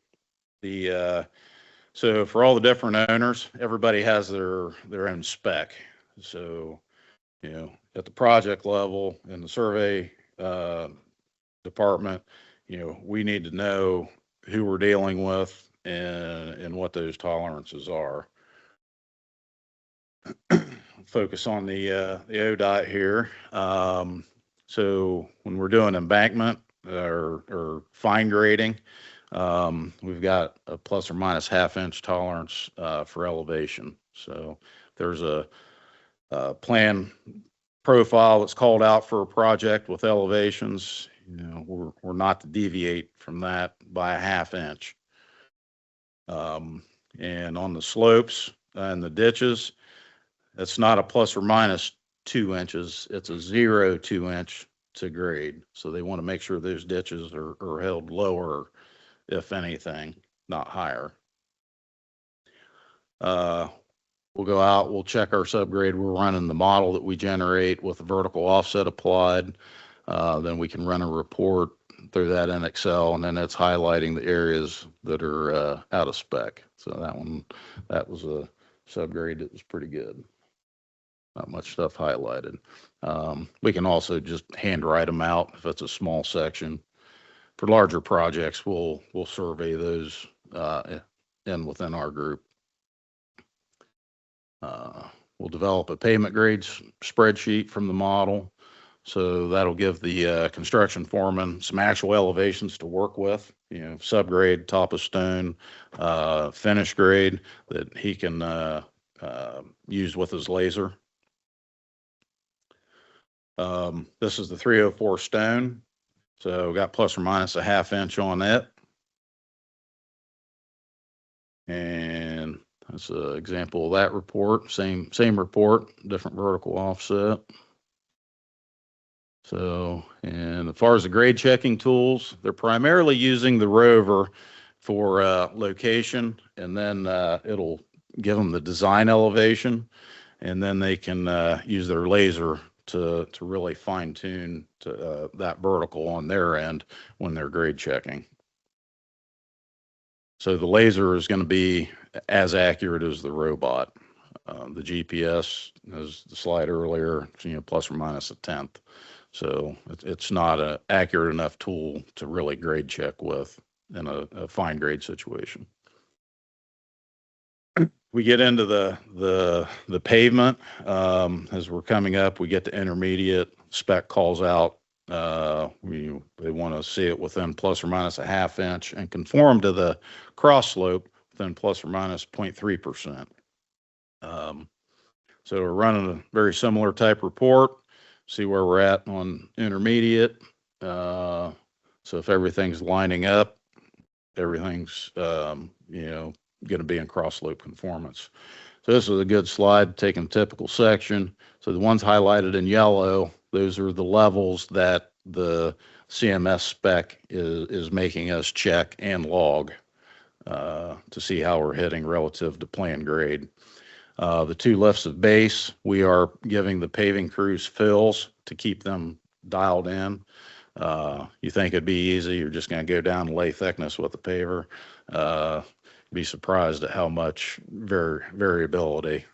S4: So for all the different owners, everybody has their own spec. So, at the project level, in the survey department, we need to know who we're dealing with and what those tolerances are. Focus on the OhioDOT here. So when we're doing embankment or fine grading, we've got a plus or minus ½ inch tolerance for elevation. So there's a plan profile that's called out for a project with elevations. We're not to deviate from that by a ½ inch. And on the slopes and the ditches, it's not a plus or minus 2 inches. It's a 0.2 inch to grade. So they want to make sure those ditches are held lower, if anything, not higher. We'll go out, we'll check our subgrade. We're running the model that we generate with the vertical offset applied. Then we can run a report through that in Excel, and then it's highlighting the areas that are out of spec. So that was a subgrade that was pretty good. Not much stuff highlighted. We can also just handwrite them out if it's a small section. For larger projects, we'll survey those within our group. We'll develop a pavement grades spreadsheet from the model. So that'll give the construction foreman some actual elevations to work with, subgrade, top of stone, finish grade that he can use with his laser. This is the 304 stone. So got plus or minus a ½ inch on it. And that's an example of that report. Same report, different vertical offset. So, and as far as the grade checking tools, they're primarily using the rover for location, and then it'll give them the design elevation, and then they can use their laser to really fine tune that vertical on their end when they're grade checking. So the laser is going to be as accurate as the robot. The GPS, as the slide earlier, plus or minus a tenth. So it's not an accurate enough tool to really grade check with in a fine grade situation. We get into the pavement, as we're coming up, we get to intermediate. Spec calls out, they want to see it within plus or minus a half inch and conform to the cross slope within plus or minus 0.3%. So we're running a very similar type report, see where we're at on intermediate. So if everything's lining up, everything's, going to be in cross slope conformance. So this is a good slide, taking a typical section. So the ones highlighted in yellow, those are the levels that the CMS spec is making us check and log to see how we're hitting relative to plan grade. The 2 lifts of base, we are giving the paving crews fills to keep them dialed in. You think it'd be easy, you're just going to go down and lay thickness with the paver. Be surprised at how much variability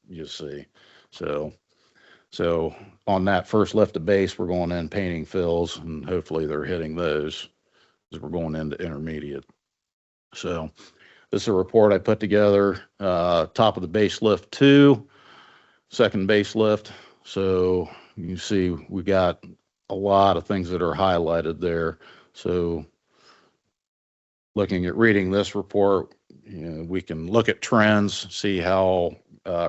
S4: you see. So on that first lift of base, we're going in painting fills, and hopefully they're hitting those as we're going into intermediate. So this is a report I put together, top of the base lift 2, second base lift. So you see we got a lot of things that are highlighted there. So looking at reading this report, we can look at trends, see how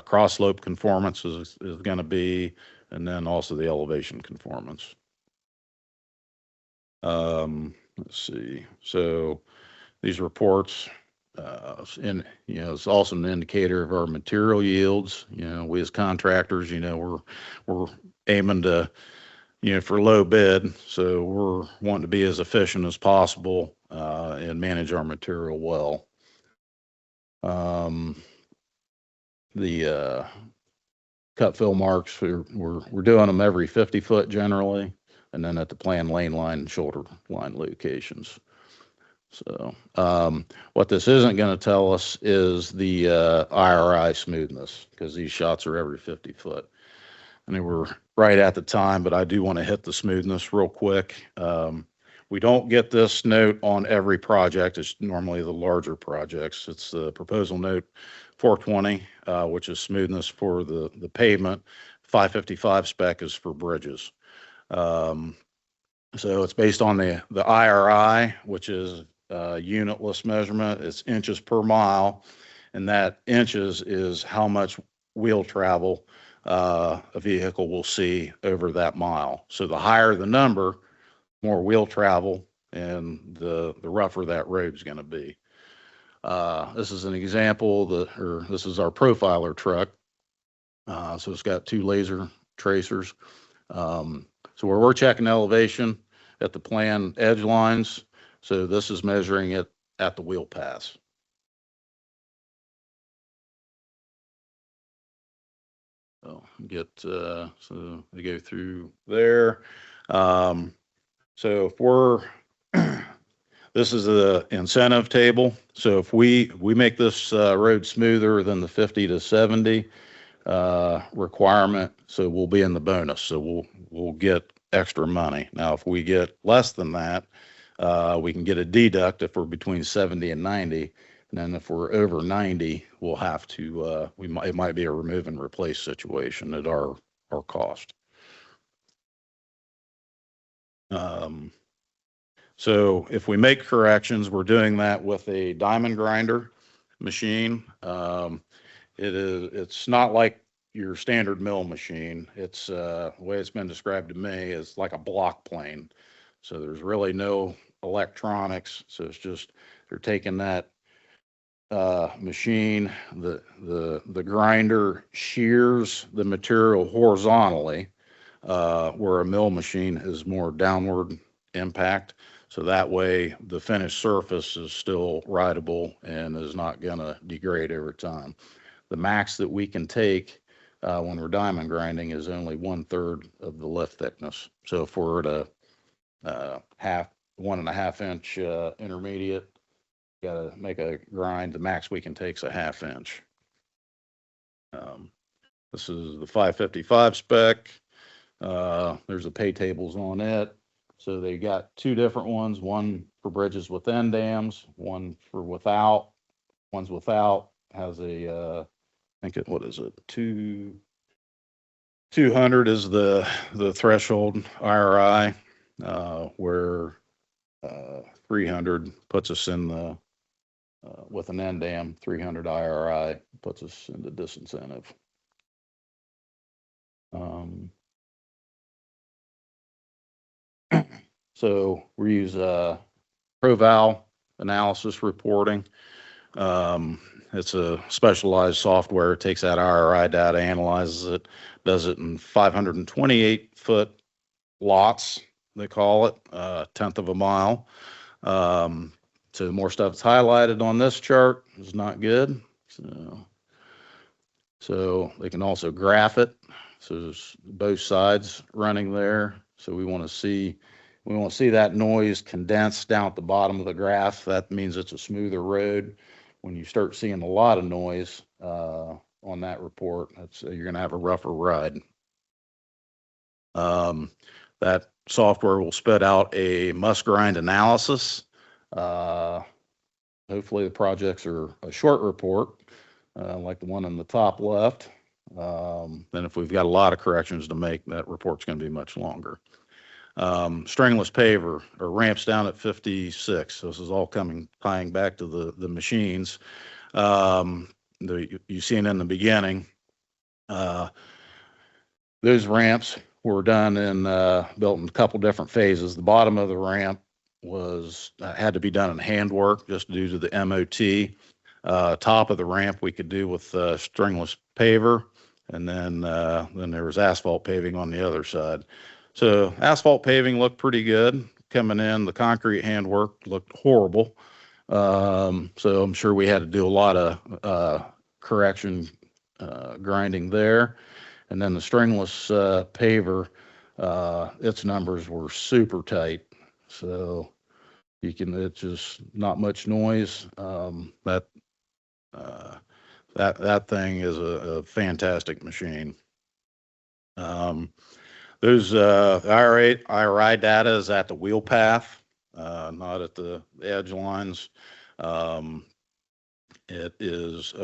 S4: cross slope conformance is going to be, and then also the elevation conformance. Let's see. So these reports, it's also an indicator of our material yields. We as contractors, we're aiming to, for low bid. So we're wanting to be as efficient as possible and manage our material well. The cut fill marks, we're doing them every 50 foot generally, and then at the plan lane line and shoulder line locations. So what this isn't going to tell us is the IRI smoothness, because these shots are every 50 foot. And they were right at the time, but I do want to hit the smoothness real quick. We don't get this note on every project. It's normally the larger projects. It's the proposal note 420, which is smoothness for the pavement. 555 spec is for bridges. So it's based on the IRI, which is unitless measurement. It's inches per mile, and that inches is how much wheel travel a vehicle will see over that mile. So the higher the number, more wheel travel, and the rougher that road is going to be. This is an example, this is our profiler truck. So it's got 2 laser tracers. So where we're checking elevation at the plan edge lines, so this is measuring it at the wheel pass. So so they go through there. So if we're, this is the incentive table. So if we make this road smoother than the 50 to 70 requirement, so we'll be in the bonus. So we'll get extra money. Now, if we get less than that, we can get a deduct if we're between 70 and 90. And then if we're over 90, we'll have to, it might be a remove and replace situation at our cost. So if we make corrections, we're doing that with a diamond grinder machine. It's not like your standard mill machine. It's the way it's been described to me is like a block plane. So there's really no electronics. So it's just, they're taking that machine, the grinder shears the material horizontally, where a mill machine is more downward impact. So that way the finished surface is still rideable and is not going to degrade over time. The max that we can take when we're diamond grinding is only 1/3 of the lift thickness. So if we're at a 1.5 inch intermediate, got to make a grind, the max we can take is a 1/2 inch. This is the 555 spec. There's the pay tables on it. So they got two different ones, one for bridges with end dams, one for without. One's without has a, I think what is it? 200 is the threshold IRI, where 300 puts us in the, with an end dam, 300 IRI puts us in the disincentive. So we use ProVal analysis reporting. It's a specialized software. It takes that IRI data, analyzes it, does it in 528-foot lots, they call it, a tenth of a mile. So more stuff that's highlighted on this chart is not good. So they can also graph it. So there's both sides running there. So we want to see that noise condensed down at the bottom of the graph. That means it's a smoother road. When you start seeing a lot of noise on that report, you're going to have a rougher ride. That software will spit out a must grind analysis. Hopefully the projects are a short report, like the one in the top left. Then if we've got a lot of corrections to make, that report's going to be much longer. Stringless paver or ramps down at 56. So this is all tying back to the machines. You seen in the beginning, those ramps were done in built in a couple different phases. The bottom of the ramp had to be done in handwork just due to the MOT. Top of the ramp we could do with stringless paver, and then there was asphalt paving on the other side. So asphalt paving looked pretty good coming in. The concrete handwork looked horrible. So I'm sure we had to do a lot of correction grinding there. And then the stringless paver, its numbers were super tight. So it's just not much noise. That thing is a fantastic machine. Those IRI data is at the wheel path, not at the edge lines. It is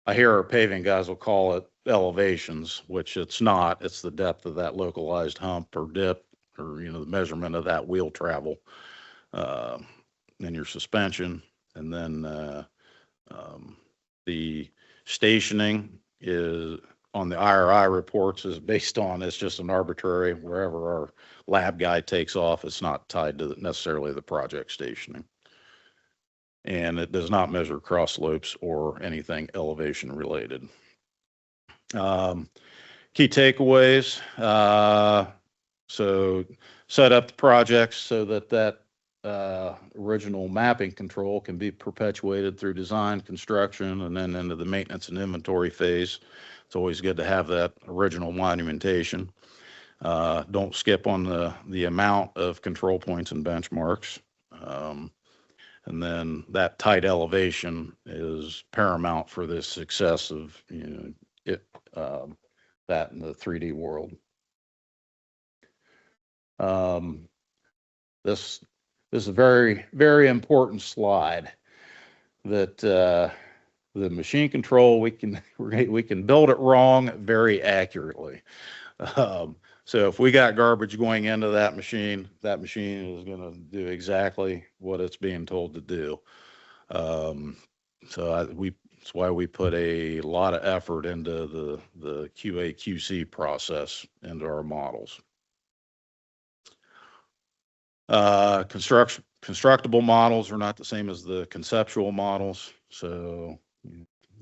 S4: I hear our paving guys will call it elevations, which it's not. It's the depth of that localized hump or dip, or the measurement of that wheel travel in your suspension. And then the stationing is on the IRI reports is based on, it's just an arbitrary, wherever our lab guy takes off, it's not tied to necessarily the project stationing. And it does not measure cross slopes or anything elevation related. Key takeaways. So set up the projects so that original mapping control can be perpetuated through design, construction, and then into the maintenance and inventory phase. It's always good to have that original monumentation. Don't skip on the amount of control points and benchmarks. And then that tight elevation is paramount for the success of that in the 3D world. This is a very, very important slide that the machine control, we can build it wrong very accurately. So if we got garbage going into that machine is going to do exactly what it's being told to do. So that's why we put a lot of effort into the QA QC process into our models. Constructible models are not the same as the conceptual models. So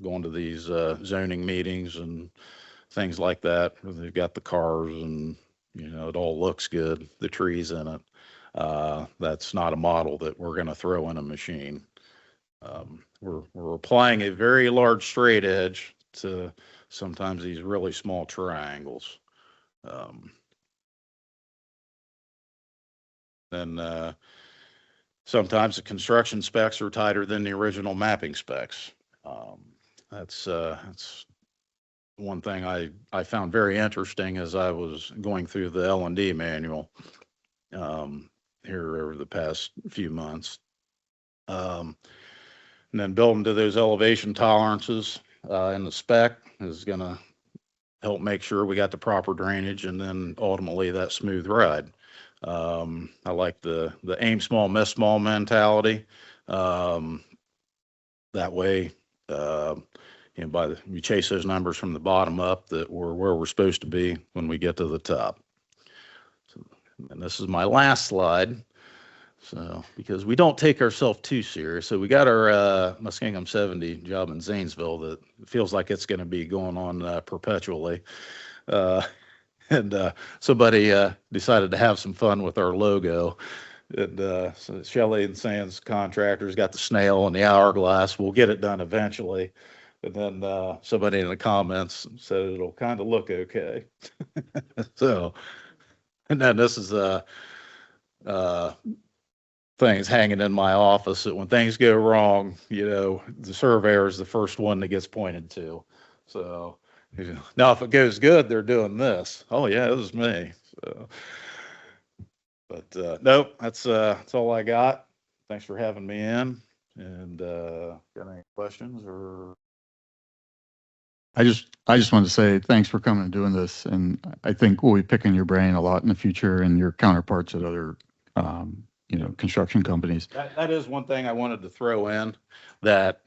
S4: going to these zoning meetings and things like that, they've got the cars and it all looks good, the trees in it. That's not a model that we're going to throw in a machine. We're applying a very large straight edge to sometimes these really small triangles. Then sometimes the construction specs are tighter than the original mapping specs. that's one thing I found very interesting as I was going through the L&D manual here over the past few months. And then building to those elevation tolerances in the spec is going to help make sure we got the proper drainage and then ultimately that smooth ride. I like the aim small, miss small mentality. That way, we chase those numbers from the bottom up that we're where we're supposed to be when we get to the top. So, and this is my last slide. So, because we don't take ourselves too serious. So we got our Muskingum 70 job in Zanesville that feels like it's going to be going on perpetually. And somebody decided to have some fun with our logo. And so Shelley and Sands Contractors got the snail and the hourglass. We'll get it done eventually. And then somebody in the comments said it'll kind of look okay. So, and then this is things hanging in my office that when things go wrong, the surveyor is the first one that gets pointed to. So now if it goes good, they're doing this. Oh yeah, it was me. So, but nope, that's all I got. Thanks for having me in. And got any questions or?
S5: I just wanted to say thanks for coming and doing this. And I think we'll be picking your brain a lot in the future and your counterparts at other, construction companies.
S4: That is one thing I wanted to throw in, that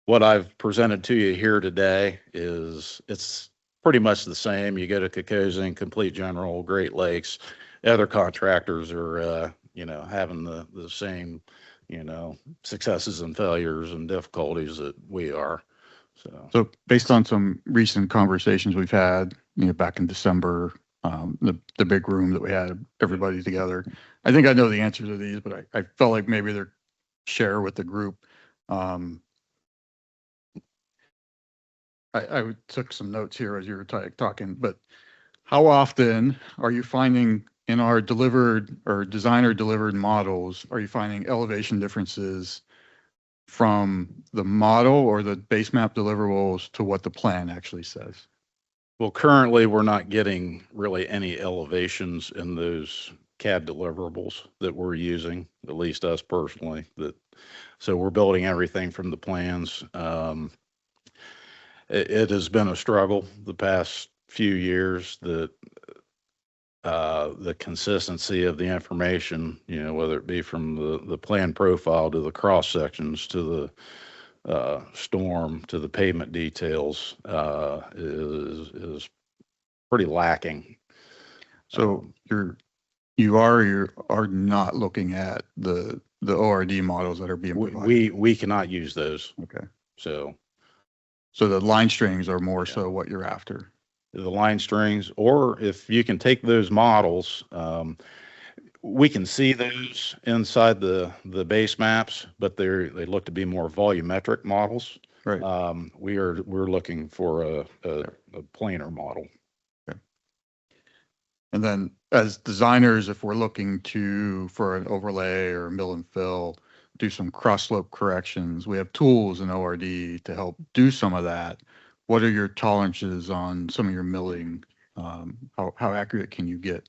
S4: what I've presented to you here today it's pretty much the same. You go to Kokosing, Complete General, Great Lakes, other contractors are, having the same, successes and failures and difficulties that we are.
S5: So based on some recent conversations we've had, back in December, the big room that we had everybody together, I think I know the answer to these, but I felt like maybe they're share with the group. I took some notes here as you were talking, but how often are you finding in our delivered or designer delivered models, are you finding elevation differences from the model or the base map deliverables to what the plan actually says?
S4: Well, currently we're not getting really any elevations in those CAD deliverables that we're using, at least us personally. So we're building everything from the plans. It has been a struggle the past few years that the consistency of the information, whether it be from the plan profile to the cross sections to the storm to the pavement details is pretty lacking.
S5: So you are not looking at the ORD models that are being provided.
S4: We cannot use those.
S5: Okay.
S4: So
S5: the line strings are more so what you're after.
S4: The line strings, or if you can take those models, we can see those inside the base maps, but they look to be more volumetric models.
S5: Right.
S4: We're looking for a planar model.
S5: Okay. And then as designers, if we're looking for an overlay or mill and fill, do some cross slope corrections, we have tools in ORD to help do some of that. What are your tolerances on some of your milling? How accurate can you get?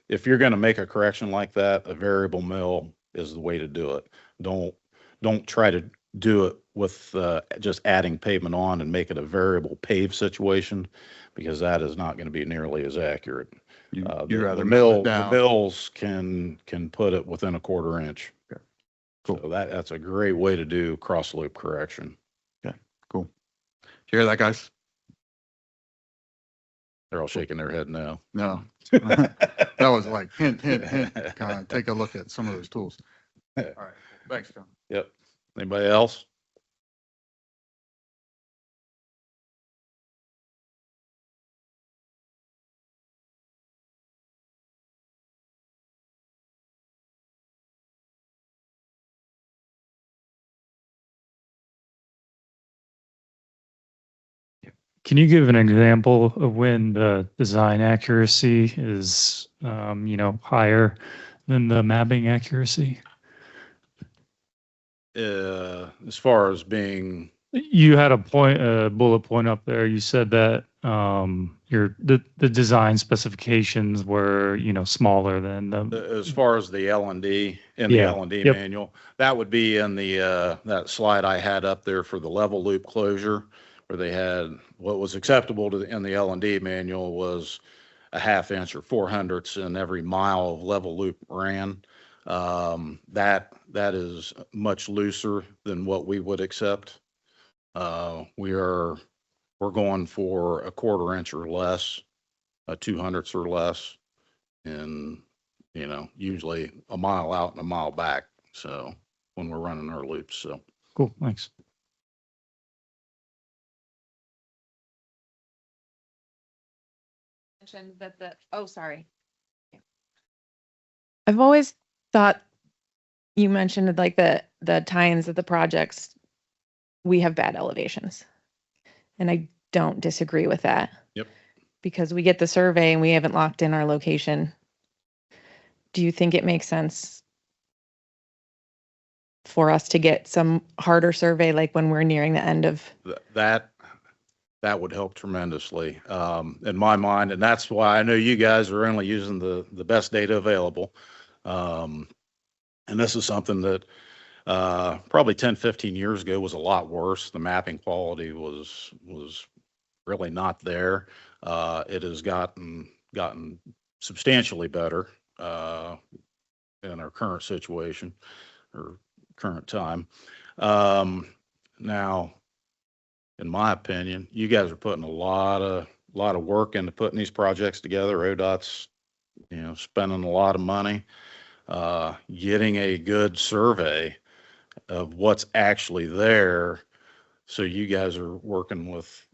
S4: If you're going to make a correction like that, a variable mill is the way to do it. Don't try to do it with just adding pavement on and make it a variable pave situation, because that is not going to be nearly as accurate. The mills can put it within a 1/4 inch.
S5: Okay. Cool.
S4: So that's a great way to do cross slope correction.
S5: Okay, cool. Did you hear that, guys?
S4: They're all shaking their head no.
S5: No. That was like hint, kind of take a look at some of those tools. All right. Thanks, John.
S4: Yep. Anybody else?
S1: Can you give an example of when the design accuracy is, higher than the mapping accuracy?
S4: as far as being,
S6: You had a point, a bullet point up there. You said that the design specifications were, smaller than the.
S4: as far as the L&D in the
S6: Yeah.
S4: L&D
S6: Yep.
S4: manual, that would be in the that slide I had up there for the level loop closure, where they had what was acceptable in the L&D manual was a 1/2 inch or 4/100ths in every mile of level loop ran. That is much looser than what we would accept. We're going for a 1/4 inch or less, a 2/100ths or less, and usually a mile out and a mile back. So when we're running our loops, so.
S6: Cool. Thanks.
S2: Mentioned that sorry.
S7: I've always thought you mentioned like the tie-ins of the projects, we have bad elevations. And I don't disagree with that.
S4: Yep.
S7: Because we get the survey and we haven't locked in our location. Do you think it makes sense for us to get some harder survey like when we're nearing the end of?
S4: That would help tremendously in my mind, and that's why I know you guys are only using the best data available. And this is something that probably 10, 15 years ago was a lot worse. The mapping quality was really not there. It has gotten substantially better in our current situation or current time. Now, in my opinion, you guys are putting a lot of work into putting these projects together. ODOT's, spending a lot of money, getting a good survey of what's actually there. So you guys are working with,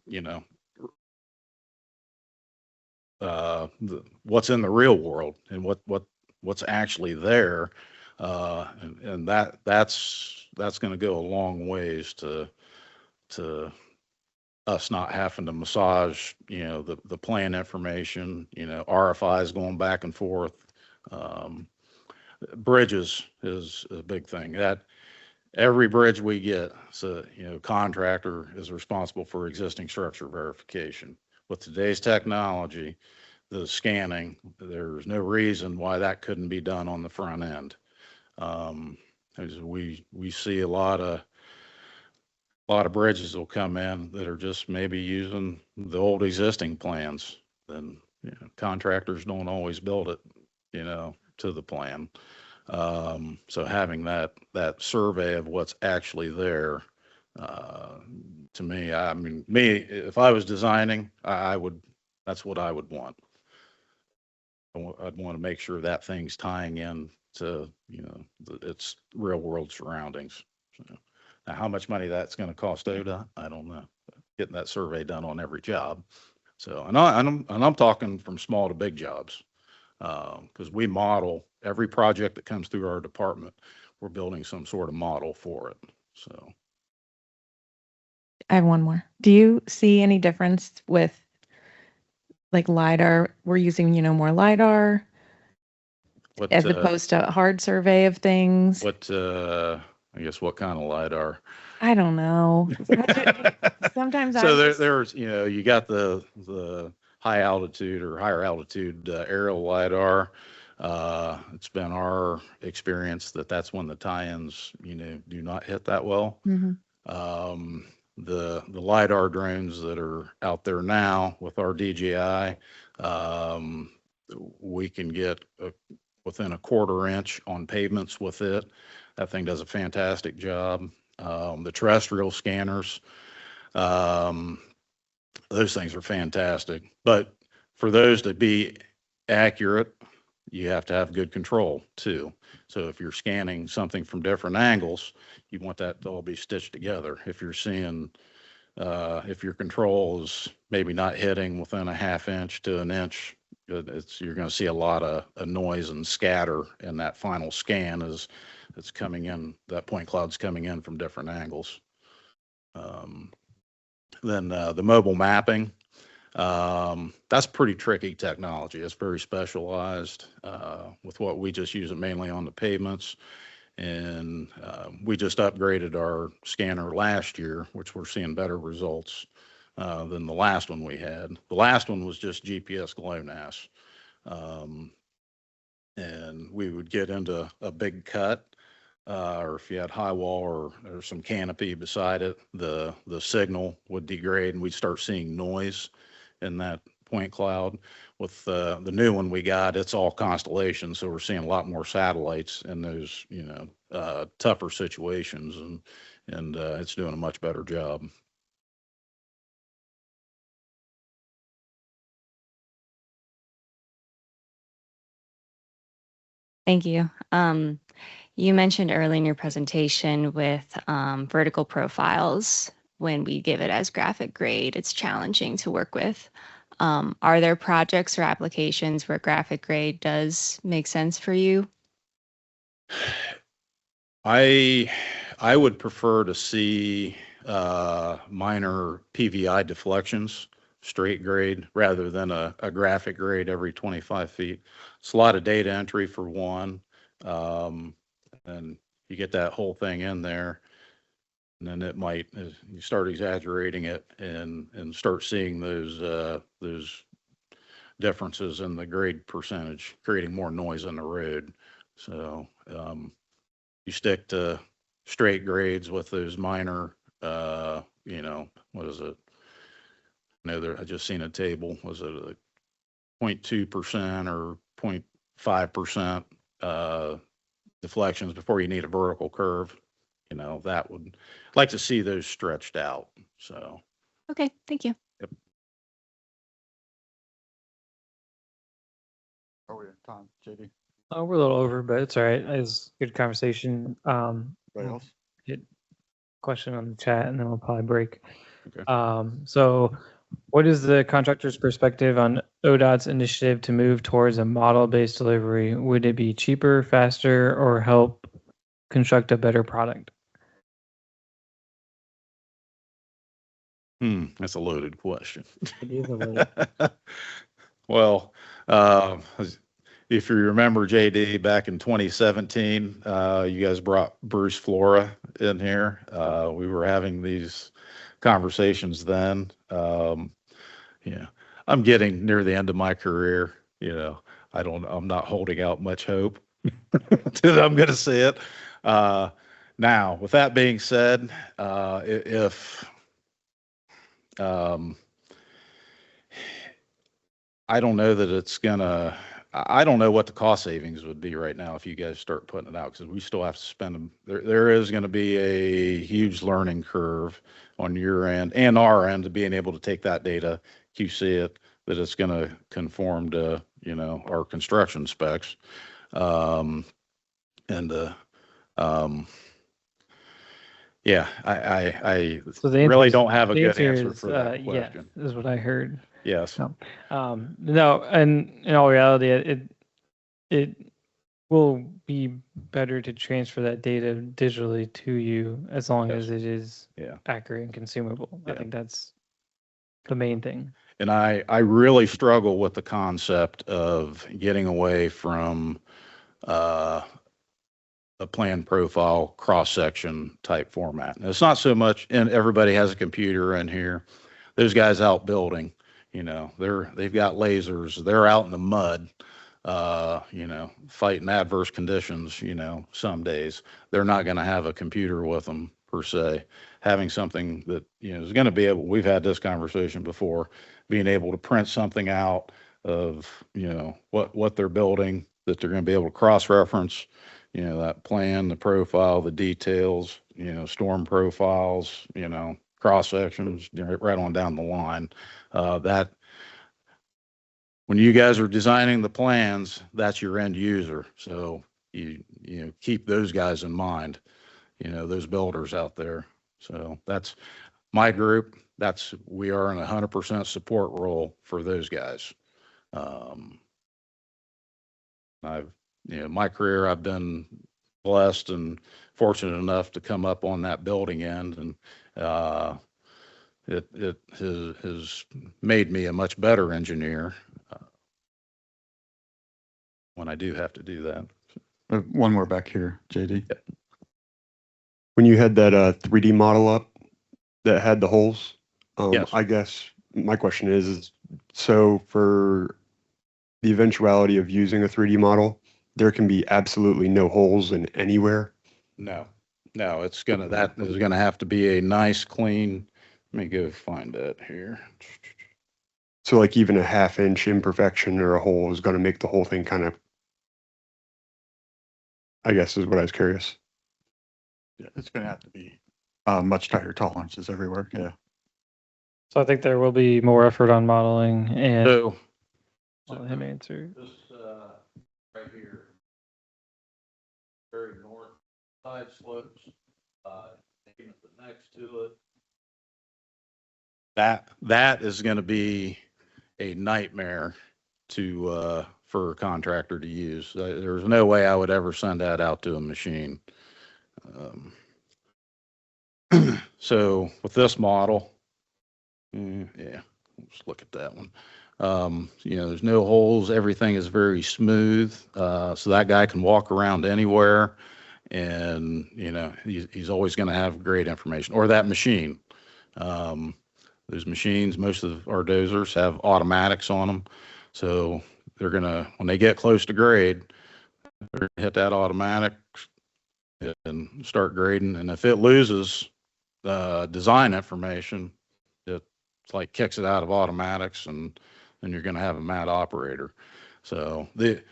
S4: what's in the real world and what's actually there. And that's going to go a long ways to us not having to massage, the plan information, RFIs going back and forth. Bridges is a big thing. That every bridge we get, so, contractor is responsible for existing structure verification. With today's technology, the scanning, there's no reason why that couldn't be done on the front end. As we see a lot of bridges will come in that are just maybe using the old existing plans. Then contractors don't always build it, to the plan. So having that survey of what's actually there, to me, if I was designing, that's what I would want. I'd want to make sure that thing's tying in to, its real world surroundings. So, now, how much money that's going to cost ODOT, I don't know. Getting that survey done on every job. So, and I'm talking from small to big jobs, because we model every project that comes through our department. We're building some sort of model for it. So,
S7: I have one more. Do you see any difference with like LiDAR? We're using, more LiDAR as opposed to hard survey of things.
S4: I guess what kind of LiDAR?
S7: I don't know. Sometimes
S4: So there's, you got the high altitude or higher altitude aerial LiDAR. It's been our experience that's when the tie-ins, do not hit that well.
S7: Mm-hmm.
S4: The LiDAR drones that are out there now with our DJI, we can get within a 1/4 inch on pavements with it. That thing does a fantastic job. The terrestrial scanners, those things are fantastic. But for those to be accurate, you have to have good control too. So if you're scanning something from different angles, you want that to all be stitched together. If you're seeing, if your control is maybe not hitting within a 1/2 inch to an inch, you're going to see a lot of noise and scatter in that final scan as it's coming in. That point cloud's coming in from different angles. Then the mobile mapping, that's pretty tricky technology. It's very specialized with what we just use it mainly on the pavements. And we just upgraded our scanner last year, which we're seeing better results than the last one we had. The last one was just GPS GLONASS. And we would get into a big cut, or if you had high wall or some canopy beside it, the signal would degrade and we'd start seeing noise in that point cloud. With the new one we got, it's all constellation, so we're seeing a lot more satellites in those, tougher situations, and it's doing a much better job.
S8: Thank you. You mentioned early in your presentation with vertical profiles, when we give it as graphic grade, it's challenging to work with. Are there projects or applications where graphic grade does make sense for you?
S4: I would prefer to see minor PVI deflections, straight grade, rather than a graphic grade every 25 feet. It's a lot of data entry for one, and you get that whole thing in there, and then it might, you start exaggerating it and start seeing those differences in the grade percentage, creating more noise on the road. So you stick to straight grades with those minor, what is it? I just seen a table. Was it a 0.2% or 0.5% deflections before you need a vertical curve? That would like to see those stretched out. So.
S8: Okay, thank you.
S4: Yep.
S5: Oh, yeah, Tom, JD.
S1: Oh, we're a little over, but it's all right. It's good conversation.
S5: Anybody else?
S1: Hit question on the chat, and then we'll probably break.
S4: Okay.
S1: So what is the contractor's perspective on ODOT's initiative to move towards a model-based delivery? Would it be cheaper, faster, or help construct a better product?
S4: That's a loaded question.
S1: It is a loaded.
S4: Well, if you remember, JD, back in 2017, you guys brought Bruce Flora in here. We were having these conversations then. I'm getting near the end of my career. I'm not holding out much hope that I'm going to see it. Now, with that being said, if I don't know that it's gonna, I don't know what the cost savings would be right now if you guys start putting it out, because we still have to spend them. There is going to be a huge learning curve on your end and our end of being able to take that data, QC it, that it's going to conform to, our construction specs. Yeah, I
S1: So the
S4: really
S1: answer
S4: don't have a
S1: the
S4: good
S1: answer
S4: answer for that question.
S1: Yes, is what I heard.
S4: Yes.
S1: No, and in all reality, it will be better to transfer that data digitally to you as long
S4: Yes.
S1: as it is
S4: Yeah.
S1: accurate and consumable. I
S4: Yeah.
S1: think that's the main thing.
S4: And I really struggle with the concept of getting away from a plan profile cross-section type format. And it's not so much, and everybody has a computer in here. Those guys out building, they've got lasers. They're out in the mud, fighting adverse conditions, some days. They're not going to have a computer with them per se. Having something that, is going to be able, we've had this conversation before, being able to print something out of, what they're building, that they're going to be able to cross-reference, that plan, the profile, the details, storm profiles, cross sections, right on down the line. That when you guys are designing the plans, that's your end user. So you keep those guys in mind, those builders out there. So that's my group. We are in 100% support role for those guys. My career, I've been blessed and fortunate enough to come up on that building end, and it has made me a much better engineer when I do have to do that.
S5: One more back here, JD.
S9: When you had that 3D model up that had the holes,
S4: Yes.
S9: I guess my question is so for the eventuality of using a 3D model, there can be absolutely no holes in anywhere.
S4: No, that is gonna have to be a nice, clean, let me go find that here.
S9: So like even a half-inch imperfection or a hole is going to make the whole thing kind of, I guess is what I was curious.
S5: Yeah, it's going to have to be much tighter tolerances everywhere. Yeah.
S1: So I think there will be more effort on modeling and
S4: So,
S1: I'll let him answer.
S4: this, right here, very north side slopes, pavement next to it. That is gonna be a nightmare to, for a contractor to use. There's no way I would ever send that out to a machine. So with this model, yeah, let's look at that one. There's no holes. Everything is very smooth. So that guy can walk around anywhere and, he's always going to have great information, or that machine. Those machines, most of our dozers have automatics on them. So they're going to, when they get close to grade, they're going to hit that automatic and start grading. And if it loses design information, it's like kicks it out of automatics, and then you're going to have a mad operator. So the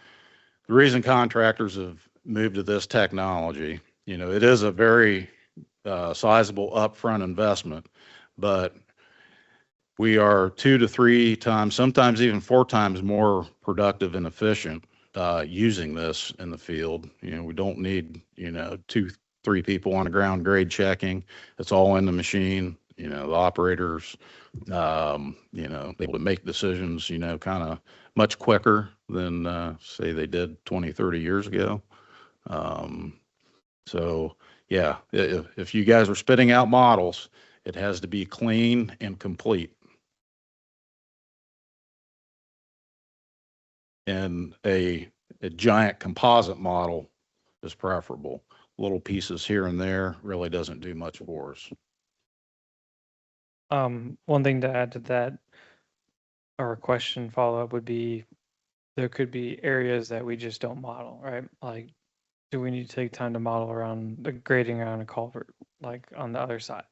S4: reason contractors have moved to this technology, it is a very sizable upfront investment, but we are 2 to 3 times, sometimes even 4 times more productive and efficient using this in the field. We don't need 2, 3 people on the ground grade checking. It's all in the machine. The operators, able to make decisions, kind of much quicker than say they did 20, 30 years ago. So yeah, if you guys are spitting out models, it has to be clean and complete. And a giant composite model is preferable. Little pieces here and there really doesn't do much for us.
S1: One thing to add to that, or a question follow-up would be, there could be areas that we just don't model, right? Like, do we need to take time to model around the grading around a culvert, like on the other side?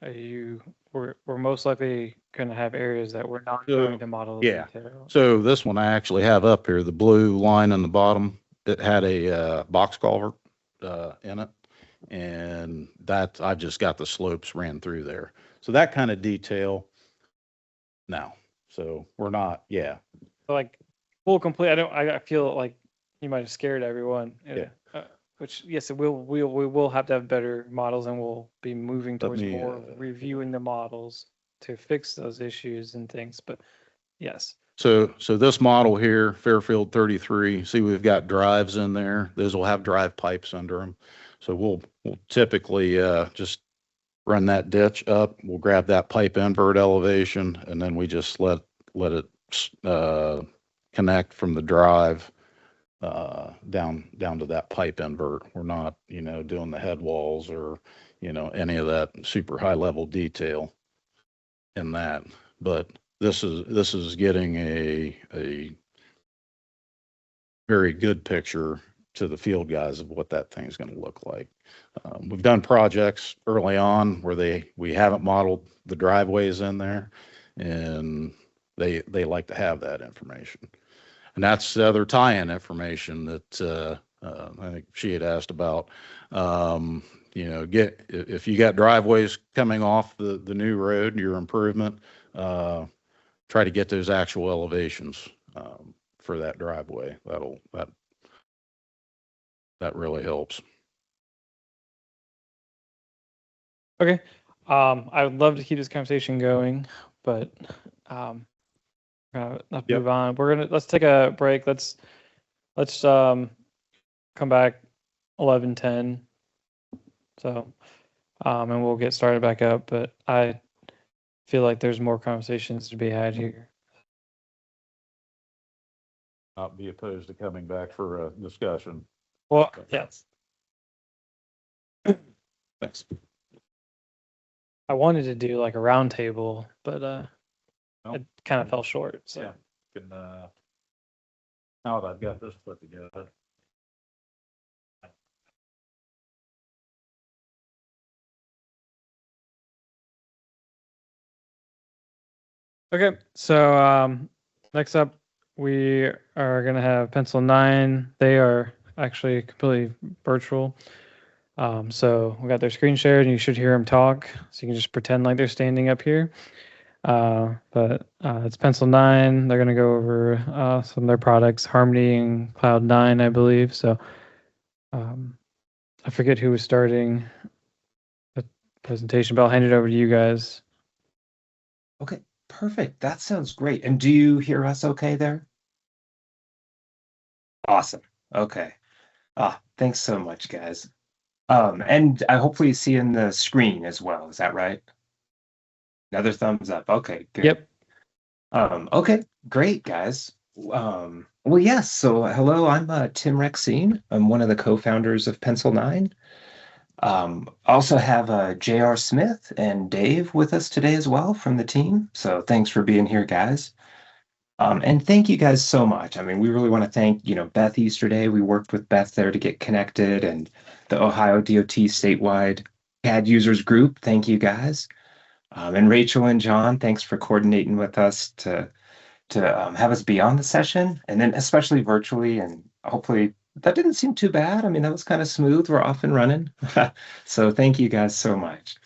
S1: We're most likely going to have areas that we're not going to model the
S4: Yeah.
S1: detail.
S4: So this one I actually have up here, the blue line on the bottom, it had a box culvert in it. And that I just got the slopes ran through there. So that kind of detail now. So we're not, yeah.
S1: Like full complete. I feel like you might have scared everyone.
S4: Yeah.
S1: Which yes, we will have to have better models, and we'll be moving
S4: Let
S1: towards
S4: me,
S1: more reviewing the models to fix those issues and things. But yes.
S4: So this model here, Fairfield 33, see we've got drives in there. Those will have drive pipes under them. So we'll typically just run that ditch up. We'll grab that pipe invert elevation, and then we just let it connect from the drive down to that pipe invert. We're not, doing the head walls or, any of that super high level detail in that. But this is getting a very good picture to the field guys of what that thing's going to look like. We've done projects early on where we haven't modeled the driveways in there, and they like to have that information. And that's the other tie-in information that I think she had asked about. If you got driveways coming off the new road, your improvement, try to get those actual elevations for that driveway. That really helps.
S1: Okay. I would love to keep this conversation going, but let's move on. Let's take a break. Let's come back 11:10. So and we'll get started back up, but I feel like there's more conversations to be had here.
S4: Not be opposed to coming back for a discussion.
S1: Well, yes.
S4: Thanks.
S1: I wanted to do like a round table, but
S4: Oh.
S1: it kind of fell short. So
S4: Yeah. Can, now that I've got this put together.
S1: okay. So next up, we are gonna have Pencil 9. They are actually completely virtual. So we got their screen shared, and you should hear them talk. So you can just pretend like they're standing up here. But it's Pencil 9. They're gonna go over some of their products, Harmony and Cloud 9, I believe. So I forget who was starting the presentation, but I'll hand it over to you guys.
S10: Okay, perfect. That sounds great. And do you hear us okay there? Awesome. Okay. Thanks so much, guys. And I hopefully see in the screen as well. Is that right? Another thumbs up. Okay, good.
S1: Yep.
S10: Okay, great, guys. Well, yes. So, hello, I'm Tim Rexine. I'm one of the co-founders of Pencil 9. Also have J.R. Smith and Dave with us today as well from the team. So, thanks for being here, guys. And thank you guys so much. I mean, we really want to thank, Beth Easterday. We worked with Beth there to get connected, and the Ohio DOT statewide CAD users group. Thank you guys. And Rachel and John, thanks for coordinating with us to have us be on the session, and then especially virtually. And hopefully that didn't seem too bad. I mean, that was kind of smooth. We're off and running. So thank you guys so much.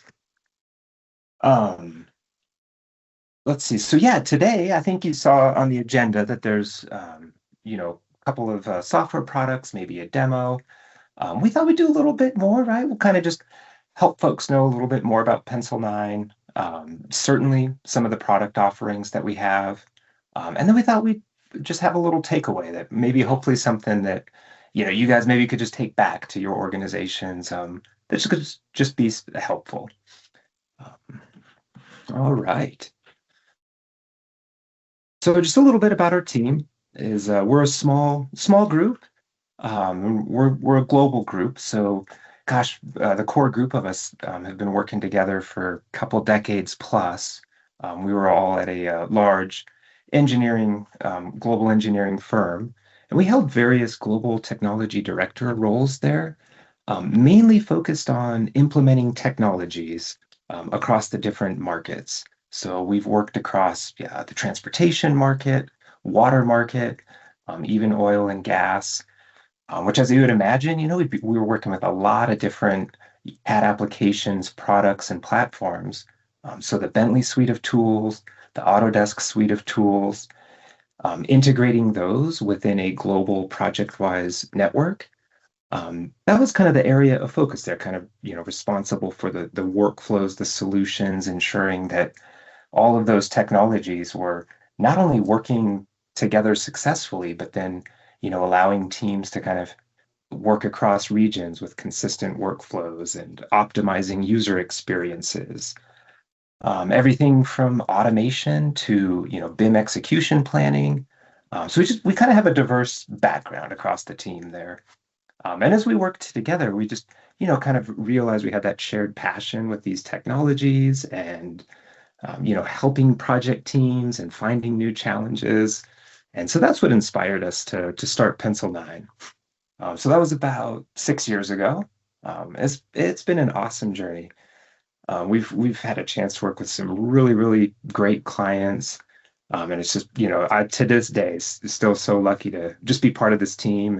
S10: Let's see. So yeah, today I think you saw on the agenda that there's a couple of software products, maybe a demo. We thought we'd do a little bit more, right? We'll kind of just help folks know a little bit more about Pencil 9. Certainly some of the product offerings that we have. And then we thought we'd just have a little takeaway that maybe hopefully something that, you guys maybe could just take back to your organizations that could just be helpful. All right. So just a little bit about our team is we're a small group. We're a global group. So, gosh, the core group of us have been working together for a couple decades plus. We were all at a large global engineering firm, and we held various global technology director roles there, mainly focused on implementing technologies across the different markets. So we've worked across the transportation market, water market, even oil and gas, which, as you would imagine, we were working with a lot of different CAD applications, products, and platforms. So the Bentley suite of tools, the Autodesk suite of tools, integrating those within a global ProjectWise network. That was kind of the area of focus there, kind of, responsible for the workflows, the solutions, ensuring that all of those technologies were not only working together successfully, but then, allowing teams to kind of work across regions with consistent workflows and optimizing user experiences. Everything from automation to, BIM execution planning. So we kind of have a diverse background across the team there. And as we worked together, we just, kind of realized we had that shared passion with these technologies and, helping project teams and finding new challenges. And so that's what inspired us to start Pencil 9. So that was about 6 years ago. It's been an awesome journey. We've had a chance to work with some really, really great clients. And it's just, I to this day still so lucky to just be part of this team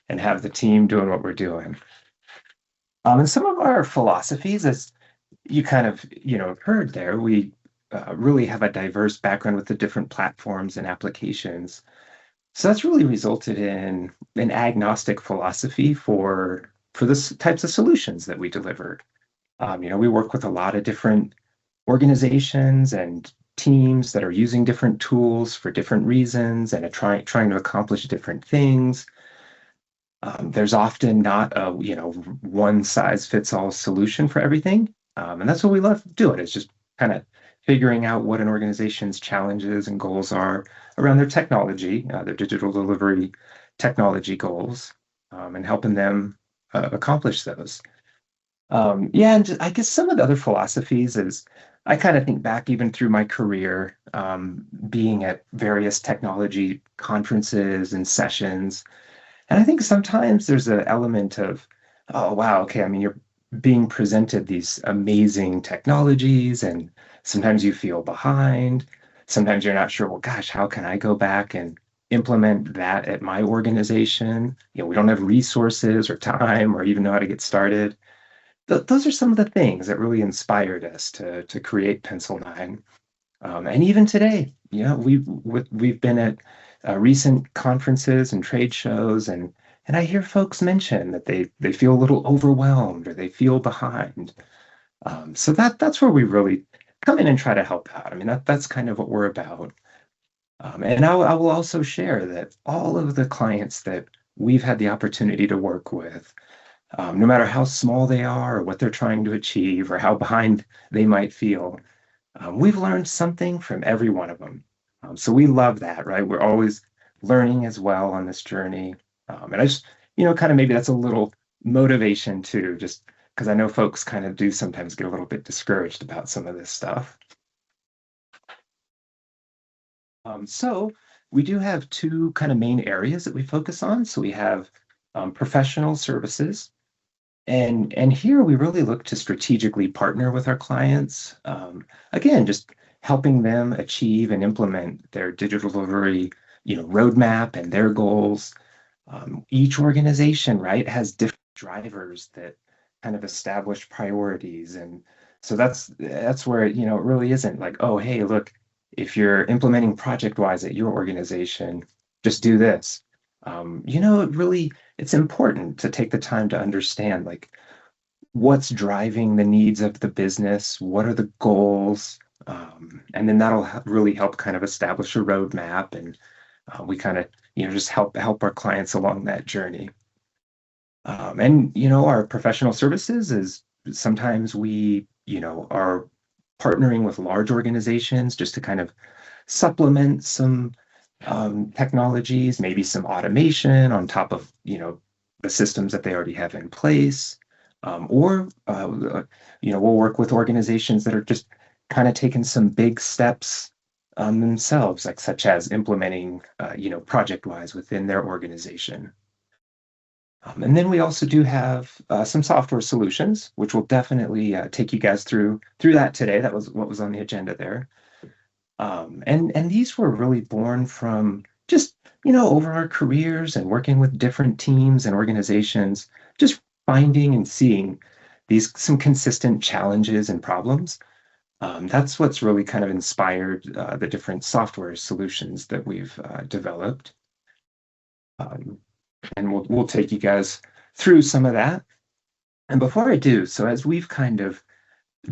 S10: and have the team doing what we're doing. And some of our philosophies, as you kind of, heard there, we really have a diverse background with the different platforms and applications. So that's really resulted in an agnostic philosophy for the types of solutions that we delivered. We work with a lot of different organizations and teams that are using different tools for different reasons and are trying to accomplish different things. There's often not a one size fits all solution for everything, and that's what we love doing. Is just kind of figuring out what an organization's challenges and goals are around their technology, their digital delivery technology goals. and helping them accomplish those. Yeah, and I guess some of the other philosophies is I kind of think back even through my career, being at various technology conferences and sessions. And I think sometimes there's an element of, oh, wow, okay, I mean, you're being presented these amazing technologies, and sometimes you feel behind. Sometimes you're not sure, well, gosh, how can I go back and implement that at my organization? We don't have resources or time or even know how to get started. Those are some of the things that really inspired us to create Pencil 9. And even today, we've been at recent conferences and trade shows, and I hear folks mention that they feel a little overwhelmed or they feel behind. So that's where we really come in and try to help out. I mean, that's kind of what we're about. And I will also share that all of the clients that we've had the opportunity to work with, no matter how small they are or what they're trying to achieve or how behind they might feel, we've learned something from every one of them. So we love that, right? We're always learning as well on this journey. And I just, kind of maybe that's a little motivation too, just because I know folks kind of do sometimes get a little bit discouraged about some of this stuff. So we do have two kind of main areas that we focus on. So we have professional services. And here we really look to strategically partner with our clients. Again, just helping them achieve and implement their digital delivery, roadmap and their goals. Each organization, right, has different drivers that kind of establish priorities. And so that's where, it really isn't like, oh, hey, look, if you're implementing ProjectWise at your organization, just do this. It's important to take the time to understand like what's driving the needs of the business, what are the goals, and then that'll really help kind of establish a roadmap, and we kind of just help our clients along that journey. And our professional services is sometimes we are partnering with large organizations just to kind of supplement some technologies, maybe some automation on top of the systems that they already have in place, or we'll work with organizations that are just kind of taking some big steps themselves, like such as implementing ProjectWise within their organization. And then we also do have some software solutions, which will definitely take you guys through that today. That was what was on the agenda there. And these were really born from just, over our careers and working with different teams and organizations, just finding and seeing some consistent challenges and problems. That's what's really kind of inspired the different software solutions that we've developed. And we'll take you guys through some of that. And before I do, so as we've kind of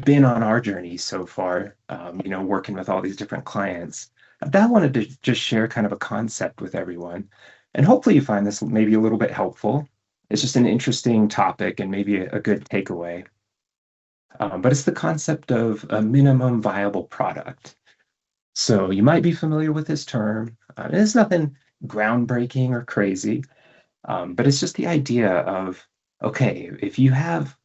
S10: been on our journey so far, working with all these different clients, I wanted to just share kind of a concept with everyone. And hopefully you find this maybe a little bit helpful. It's just an interesting topic and maybe a good takeaway. But it's the concept of a minimum viable product. So you might be familiar with this term. It's nothing groundbreaking or crazy, but it's just the idea of, okay, if you have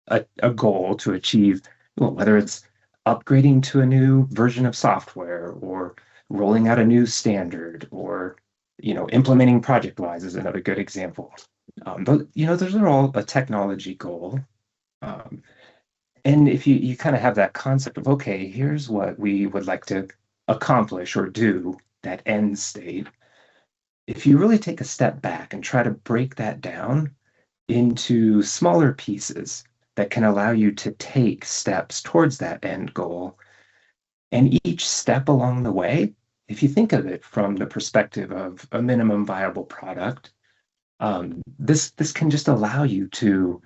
S10: a goal to achieve, whether it's upgrading to a new version of software or rolling out a new standard or implementing ProjectWise is another good example. But those are all a technology goal. And if you kind of have that concept of, okay, here's what we would like to accomplish or do, that end state. If you really take a step back and try to break that down into smaller pieces that can allow you to take steps towards that end goal, and each step along the way, if you think of it from the perspective of a minimum viable product, this can just allow you to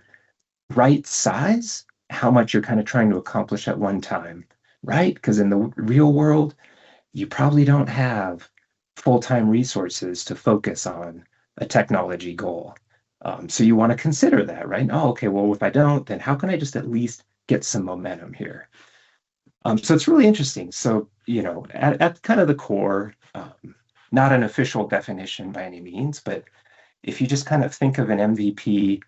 S10: right size how much you're kind of trying to accomplish at one time, right? Because in the real world, you probably don't have full-time resources to focus on a technology goal. So you want to consider that, right? Oh, okay, well, if I don't, then how can I just at least get some momentum here? So it's really interesting. So, at kind of the core, not an official definition by any means, but if you just kind of think of an MVP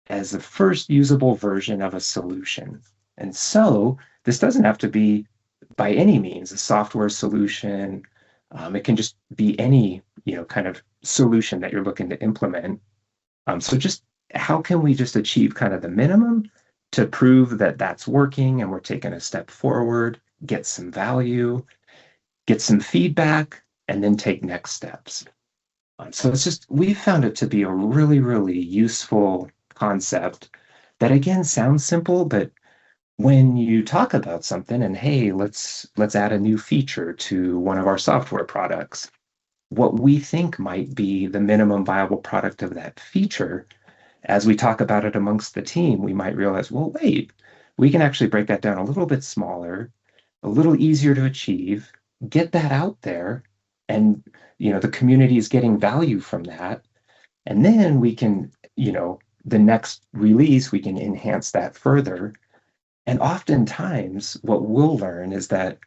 S10: as the first usable version of a solution. And so this doesn't have to be by any means a software solution. It can just be any, kind of solution that you're looking to implement. So just how can we just achieve kind of the minimum to prove that that's working and we're taking a step forward, get some value, get some feedback, and then take next steps. So it's just, we found it to be a really, really useful concept that again sounds simple, but when you talk about something and hey, let's add a new feature to one of our software products, what we think might be the minimum viable product of that feature, as we talk about it amongst the team, we might realize, well, wait, we can actually break that down a little bit smaller, a little easier to achieve, get that out there, and the community is getting value from that. And then we can, the next release, we can enhance that further. And oftentimes what we'll learn is that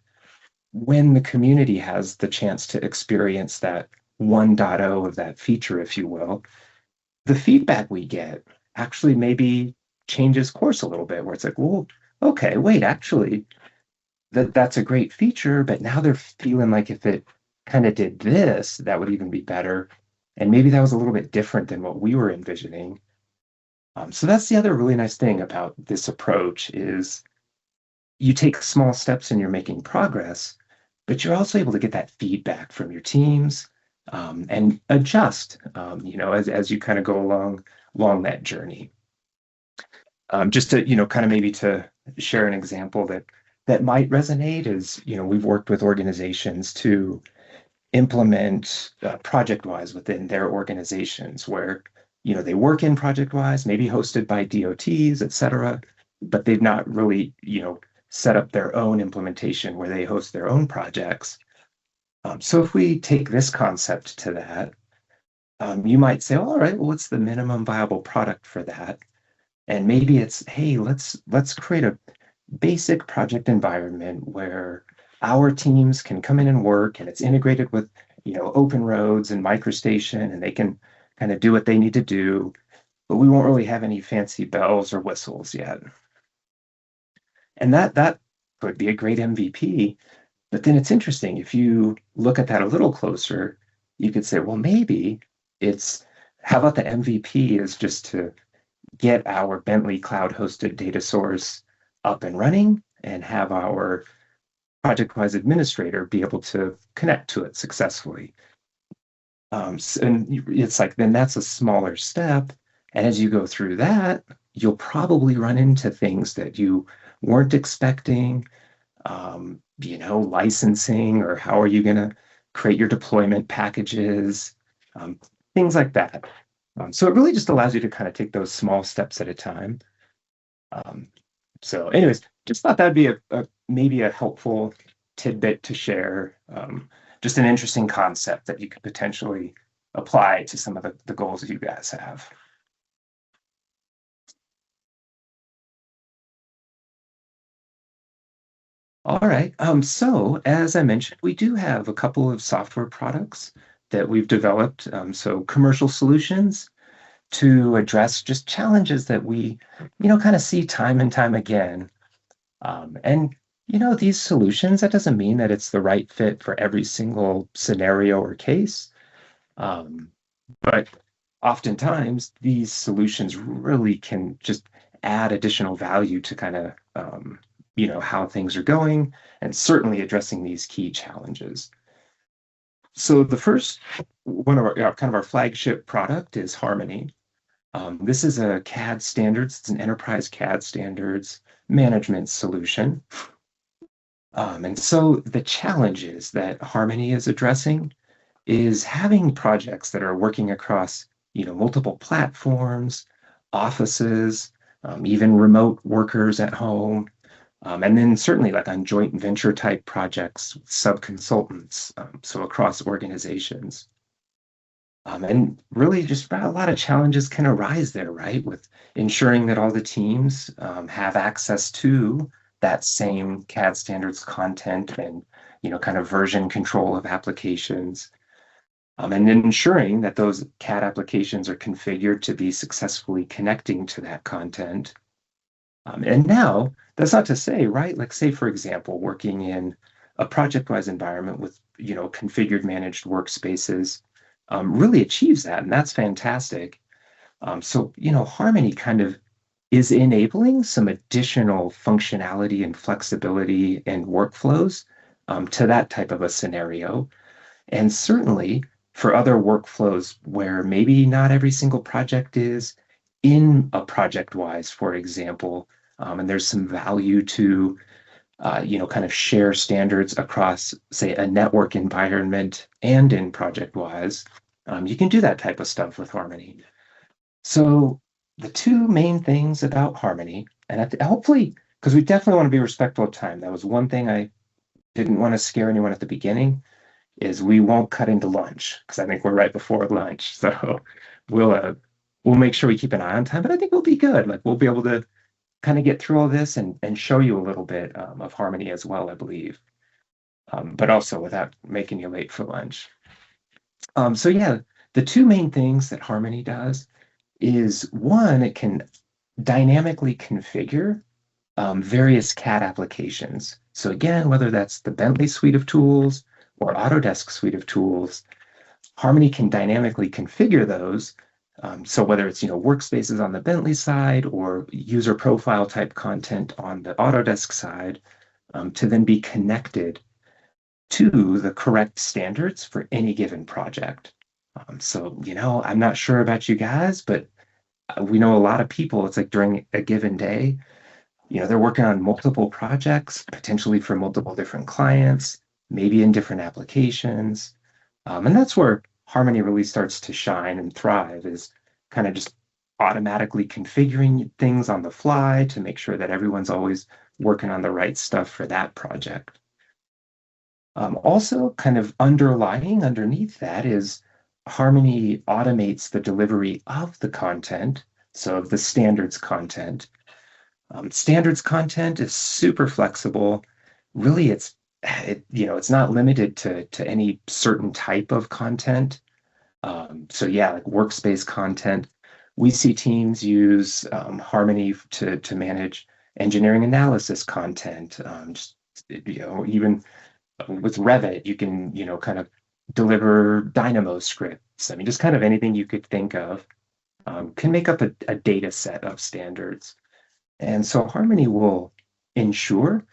S10: when the community has the chance to experience that 1.0 of that feature, if you will, the feedback we get actually maybe changes course a little bit, where it's like, well, okay, wait, actually, that's a great feature, but now they're feeling like if it kind of did this, that would even be better. And maybe that was a little bit different than what we were envisioning. So that's the other really nice thing about this approach is you take small steps and you're making progress, but you're also able to get that feedback from your teams and adjust, as you kind of go along that journey. Just to, kind of maybe to share an example that might resonate is, we've worked with organizations to implement ProjectWise within their organizations where, they work in ProjectWise, maybe hosted by DOTs, et cetera, but they've not really, set up their own implementation where they host their own projects. So if we take this concept to that, you might say, all right, well, what's the minimum viable product for that? And maybe it's, hey, let's create a basic project environment where our teams can come in and work and it's integrated with, open roads and MicroStation, and they can kind of do what they need to do, but we won't really have any fancy bells or whistles yet. And that could be a great MVP. But then it's interesting, if you look at that a little closer, you could say, well, maybe how about the MVP is just to get our Bentley cloud hosted data source up and running and have our ProjectWise administrator be able to connect to it successfully. And it's like, then that's a smaller step. And as you go through that, you'll probably run into things that you weren't expecting, licensing, or how are you going to create your deployment packages, things like that. So it really just allows you to kind of take those small steps at a time. So anyways, just thought that'd be maybe a helpful tidbit to share. Just an interesting concept that you could potentially apply to some of the goals that you guys have. All right. So as I mentioned, we do have a couple of software products that we've developed. So commercial solutions to address just challenges that we, kind of see time and time again. And these solutions, that doesn't mean that it's the right fit for every single scenario or case. But oftentimes these solutions really can just add additional value to kind of, how things are going, and certainly addressing these key challenges. So the first one of our flagship product is Harmony. This is a CAD standards. It's an enterprise CAD standards management solution. And so the challenges that Harmony is addressing is having projects that are working across, multiple platforms, offices, even remote workers at home, and then certainly like on joint venture type projects, sub-consultants, so across organizations. And really just a lot of challenges can arise there, right? With ensuring that all the teams have access to that same CAD standards content and, kind of version control of applications. and ensuring that those CAD applications are configured to be successfully connecting to that content. And now, that's not to say, right? Like say, for example, working in a ProjectWise environment with, configured managed workspaces really achieves that, and that's fantastic. So, Harmony kind of is enabling some additional functionality and flexibility and workflows to that type of a scenario. And certainly for other workflows where maybe not every single project is in a ProjectWise, for example, and there's some value to, kind of share standards across, say, a network environment and in ProjectWise, you can do that type of stuff with Harmony. So the two main things about Harmony, and hopefully, because we definitely want to be respectful of time. That was one thing I didn't want to scare anyone at the beginning, is we won't cut into lunch because I think we're right before lunch. So we'll make sure we keep an eye on time, but I think we'll be good. Like we'll be able to kind of get through all this and show you a little bit of Harmony as well, I believe, but also without making you late for lunch. So yeah, the two main things that Harmony does is one, it can dynamically configure various CAD applications. So again, whether that's the Bentley suite of tools or Autodesk suite of tools, Harmony can dynamically configure those. So whether it's workspaces on the Bentley side or user profile type content on the Autodesk side, to then be connected to the correct standards for any given project. So I'm not sure about you guys, but we know a lot of people, it's like during a given day, they're working on multiple projects, potentially for multiple different clients, maybe in different applications. And that's where Harmony really starts to shine and thrive, is kind of just automatically configuring things on the fly to make sure that everyone's always working on the right stuff for that project. Also, kind of underneath that is Harmony automates the delivery of the content, so of the standards content. Standards content is super flexible. Really, it's not limited to any certain type of content. So yeah, like workspace content. We see teams use Harmony to manage engineering analysis content. Even with Revit, you can kind of deliver Dynamo scripts. I mean, just kind of anything you could think of can make up a data set of standards. And so Harmony will ensure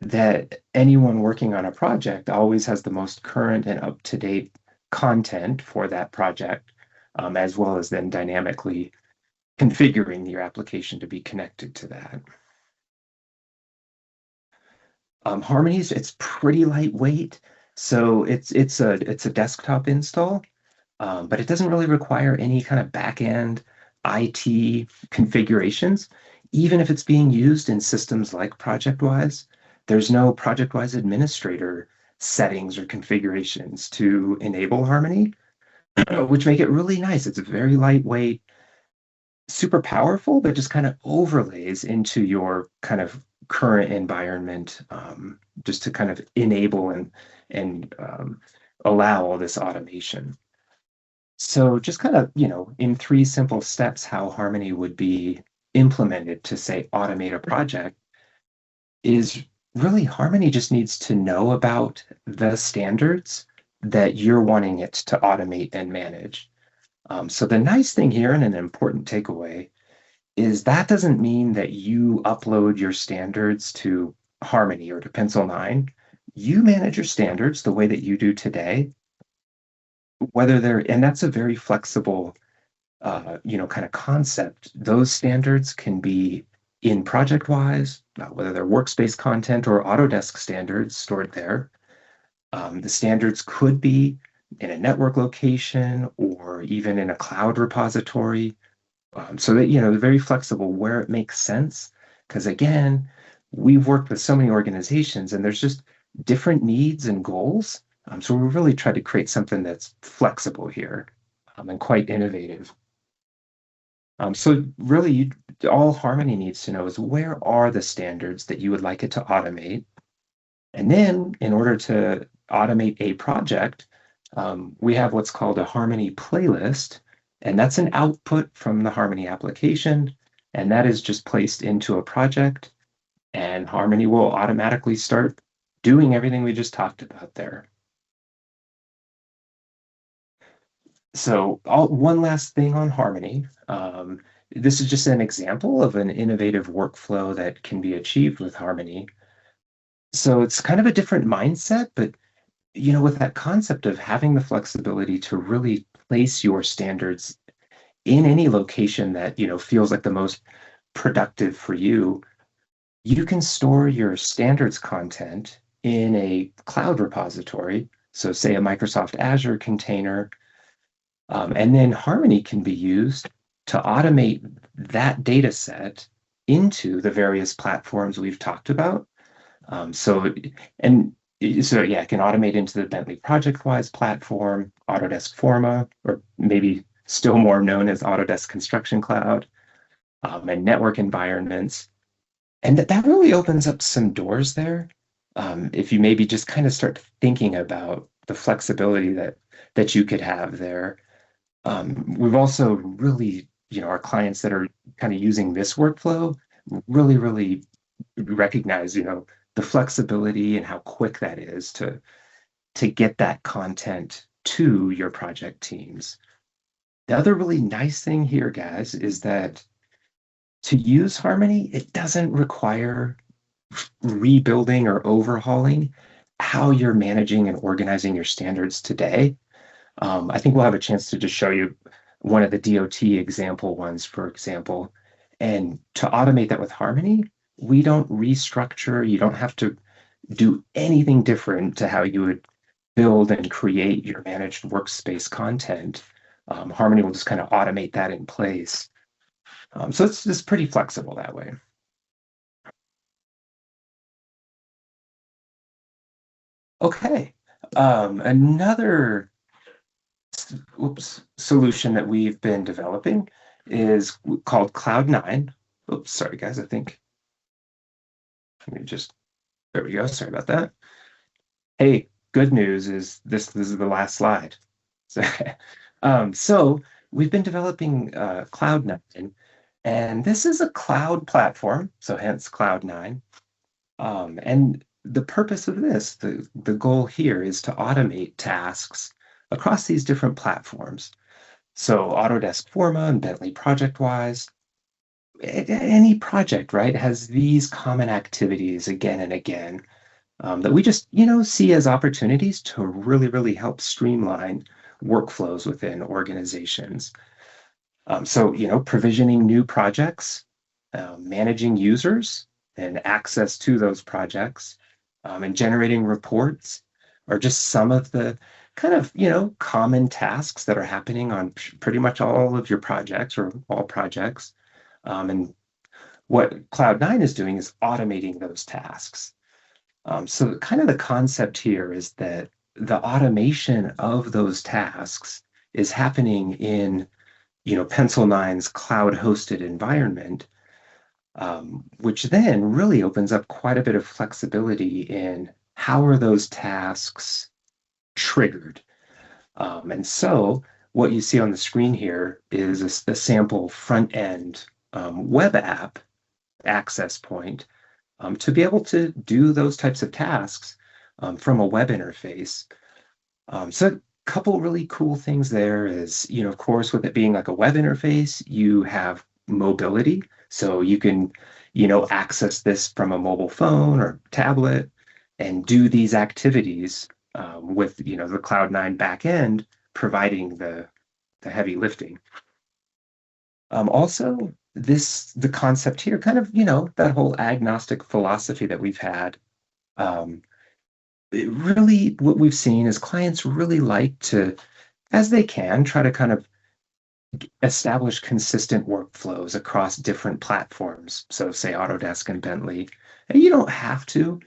S10: that anyone working on a project always has the most current and up-to-date content for that project, as well as then dynamically configuring your application to be connected to that. Harmony's, it's pretty lightweight, so it's a desktop install, but it doesn't really require any kind of back-end IT configurations. Even if it's being used in systems like ProjectWise, there's no ProjectWise administrator settings or configurations to enable Harmony, which make it really nice. It's very lightweight, super powerful, but just kind of overlays into your kind of current environment, just to kind of enable and allow all this automation. So just kind of, in 3 simple steps, how Harmony would be implemented to, say, automate a project is really Harmony just needs to know about the standards that you're wanting it to automate and manage. So the nice thing here, and an important takeaway, is that doesn't mean that you upload your standards to Harmony or to Pencil 9. You manage your standards the way that you do today, and that's a very flexible kind of concept. Those standards can be in ProjectWise, whether they're workspace content or Autodesk standards stored there. The standards could be in a network location or even in a cloud repository. So that, they're very flexible where it makes sense. Because again, we've worked with so many organizations and there's just different needs and goals. So we really try to create something that's flexible here and quite innovative. So really, all Harmony needs to know is where are the standards that you would like it to automate? And then in order to automate a project, We have what's called a Harmony playlist, and that's an output from the Harmony application, and that is just placed into a project, and Harmony will automatically start doing everything we just talked about there. So one last thing on Harmony. This is just an example of an innovative workflow that can be achieved with Harmony. So it's kind of a different mindset, but with that concept of having the flexibility to really place your standards in any location that, feels like the most productive for you, you can store your standards content in a cloud repository. So say a Microsoft Azure container, and then Harmony can be used to automate that data set into the various platforms we've talked about. So yeah, it can automate into the Bentley ProjectWise platform, Autodesk Forma, or maybe still more known as Autodesk Construction Cloud, and network environments. And that really opens up some doors there. If you maybe just kind of start thinking about the flexibility that you could have there. We've also really, our clients that are kind of using this workflow really, really recognize, the flexibility and how quick that is to get that content to your project teams. The other really nice thing here, guys, is that to use Harmony, it doesn't require rebuilding or overhauling how you're managing and organizing your standards today. I think we'll have a chance to just show you one of the DOT example ones, for example. And to automate that with Harmony, we don't restructure. You don't have to do anything different to how you would build and create your managed workspace content. Harmony will just kind of automate that in place. So it's just pretty flexible that way. Okay, another solution that we've been developing is called Cloud9. Oops, sorry guys, I think. Let me just, there we go, sorry about that. Hey, good news is this is the last slide. So we've been developing Cloud9, and this is a cloud platform, so hence Cloud9. And the purpose of this, the goal here is to automate tasks across these different platforms. So Autodesk Forma and Bentley ProjectWise, any project, right, has these common activities again and again that we just, see as opportunities to really, really help streamline workflows within organizations. So, provisioning new projects, managing users and access to those projects, and generating reports are just some of the kind of, common tasks that are happening on pretty much all of your projects or all projects. And what Cloud9 is doing is automating those tasks. So kind of the concept here is that the automation of those tasks is happening in, Pencil9's cloud-hosted environment, which then really opens up quite a bit of flexibility in how are those tasks triggered. And so what you see on the screen here is a sample front-end web app access point to be able to do those types of tasks from a web interface. So a couple really cool things there is, of course, with it being like a web interface, you have mobility. So you can, access this from a mobile phone or tablet and do these activities with, the Cloud9 backend providing the heavy lifting. Also, the concept here, kind of, that whole agnostic philosophy that we've had, it really, what we've seen is clients really like to, as they can, try to kind of establish consistent workflows across different platforms. So say Autodesk and Bentley. And you don't have to.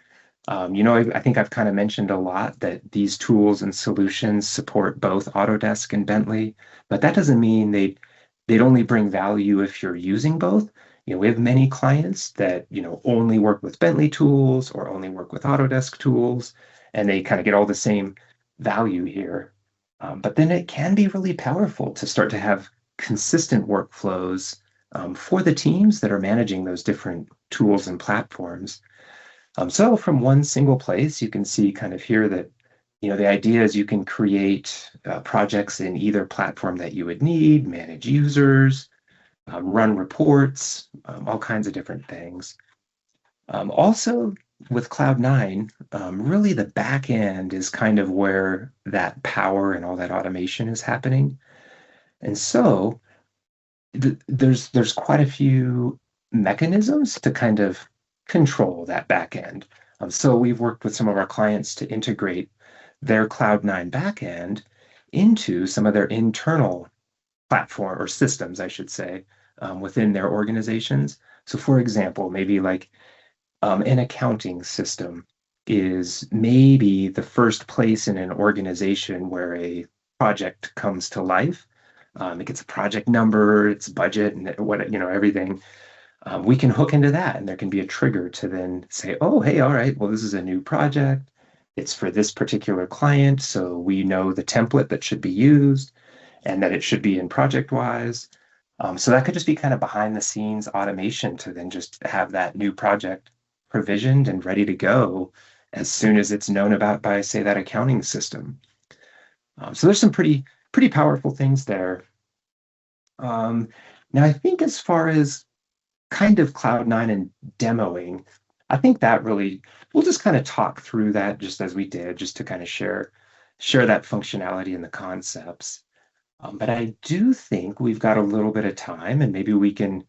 S10: I think I've kind of mentioned a lot that these tools and solutions support both Autodesk and Bentley, but that doesn't mean they'd only bring value if you're using both. We have many clients that, only work with Bentley tools or only work with Autodesk tools, and they kind of get all the same value here. But then it can be really powerful to start to have consistent workflows for the teams that are managing those different tools and platforms. So from one single place, you can see kind of here that, the idea is you can create projects in either platform that you would need, manage users, run reports, all kinds of different things. Also, with Cloud9, really the back end is kind of where that power and all that automation is happening. And so there's quite a few mechanisms to kind of control that back end. So we've worked with some of our clients to integrate their Cloud9 backend into some of their internal platform or systems, I should say, within their organizations. So for example, maybe like an accounting system is maybe the first place in an organization where a project comes to life. It gets a project number, its budget, and everything. We can hook into that, and there can be a trigger to then say, oh, hey, all right, well, this is a new project. It's for this particular client, so we know the template that should be used and that it should be in ProjectWise. So that could just be kind of behind the scenes automation to then just have that new project provisioned and ready to go as soon as it's known about by, say, that accounting system. So there's some pretty powerful things there. Now, I think as far as kind of Cloud9 and demoing, I think that really, we'll just kind of talk through that just as we did, just to kind of share that functionality and the concepts. But I do think we've got a little bit of time, and maybe we can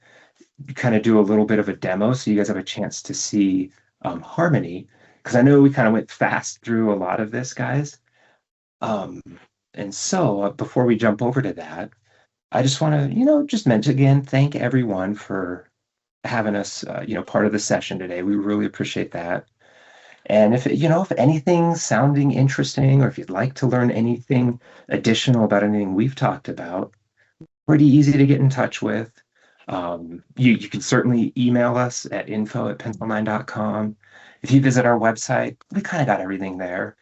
S10: kind of do a little bit of a demo so you guys have a chance to see Harmony, because I know we kind of went fast through a lot of this, guys. And so before we jump over to that, I just want to, just mention again, thank everyone for having us, part of the session today. We really appreciate that. And if anything's sounding interesting, or if you'd like to learn anything additional about anything we've talked about, pretty easy to get in touch with. You can certainly email us at info@pencil9.com. If you visit our website, we kind of got everything there.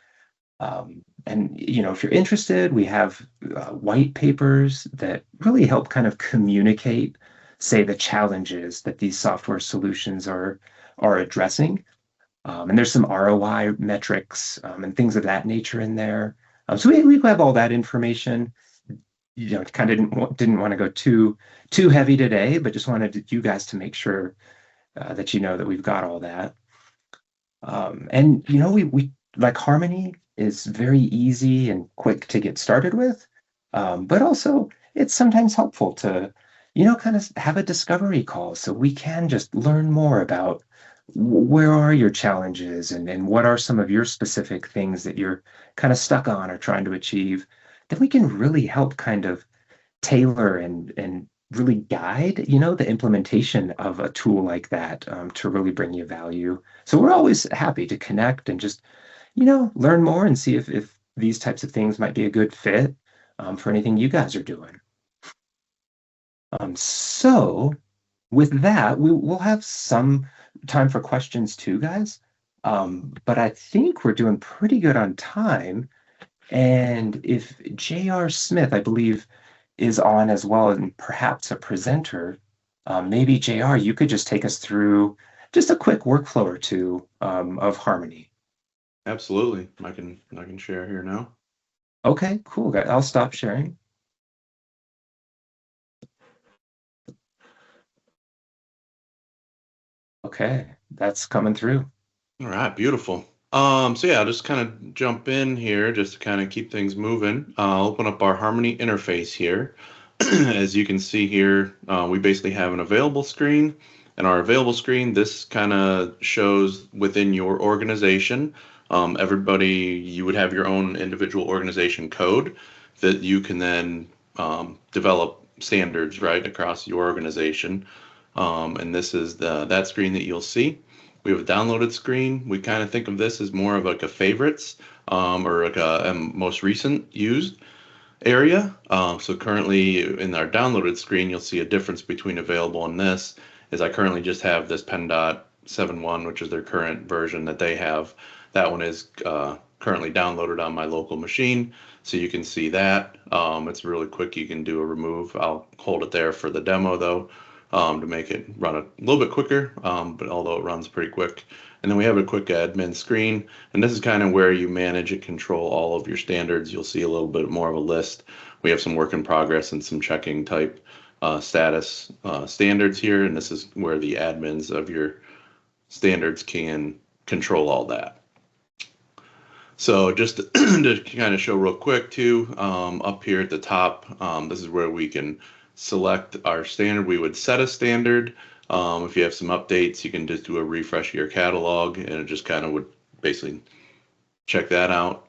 S10: And if you're interested, we have white papers that really help kind of communicate, say, the challenges that these software solutions are addressing. And there's some ROI metrics and things of that nature in there. So we have all that information. Kind of didn't want to go too heavy today, but just wanted you guys to make sure that that we've got all that. And we like Harmony is very easy and quick to get started with, but also it's sometimes helpful to kind of have a discovery call so we can just learn more about where are your challenges and what are some of your specific things that you're kind of stuck on or trying to achieve. Then we can really help kind of tailor and really guide, the implementation of a tool like that to really bring you value. So we're always happy to connect and just, learn more and see if these types of things might be a good fit for anything you guys are doing. So with that, we'll have some time for questions too, guys. But I think we're doing pretty good on time. And if J.R. Smith, I believe, is on as well, and perhaps a presenter, maybe J.R., you could just take us through just a quick workflow or two of Harmony.
S11: Absolutely. I can share here now.
S10: Okay, cool, guys. I'll stop sharing. Okay, that's coming through.
S11: All right, beautiful. So yeah, I'll just kind of jump in here just to kind of keep things moving. I'll open up our Harmony interface here. As you can see here, we basically have an available screen. And our available screen, this kind of shows within your organization. Everybody, you would have your own individual organization code that you can then develop standards right across your organization. And this is that screen that you'll see. We have a downloaded screen. We kind of think of this as more of like a favorites or like a most recent used area. So currently in our downloaded screen, you'll see a difference between available and this is I currently just have this PennDOT 7.1, which is their current version that they have. That one is currently downloaded on my local machine. So you can see that. It's really quick. You can do a remove. I'll hold it there for the demo though, to make it run a little bit quicker, but although it runs pretty quick. And then we have a quick admin screen, and this is kind of where you manage and control all of your standards. You'll see a little bit more of a list. We have some work in progress and some checking type status standards here, and this is where the admins of your standards can control all that. So just to kind of show real quick too, up here at the top, this is where we can select our standard. We would set a standard. If you have some updates, you can just do a refresh of your catalog, and it just kind of would basically check that out.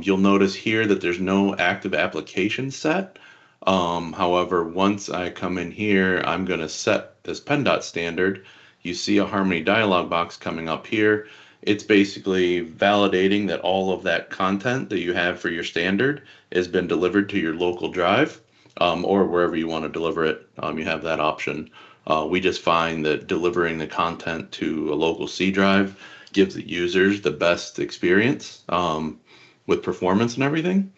S11: You'll notice here that there's no active application set. However, once I come in here, I'm going to set this PennDOT standard. You see a Harmony dialog box coming up here. It's basically validating that all of that content that you have for your standard has been delivered to your local drive, or wherever you want to deliver it. You have that option. We just find that delivering the content to a local C drive gives the users the best experience with performance and everything.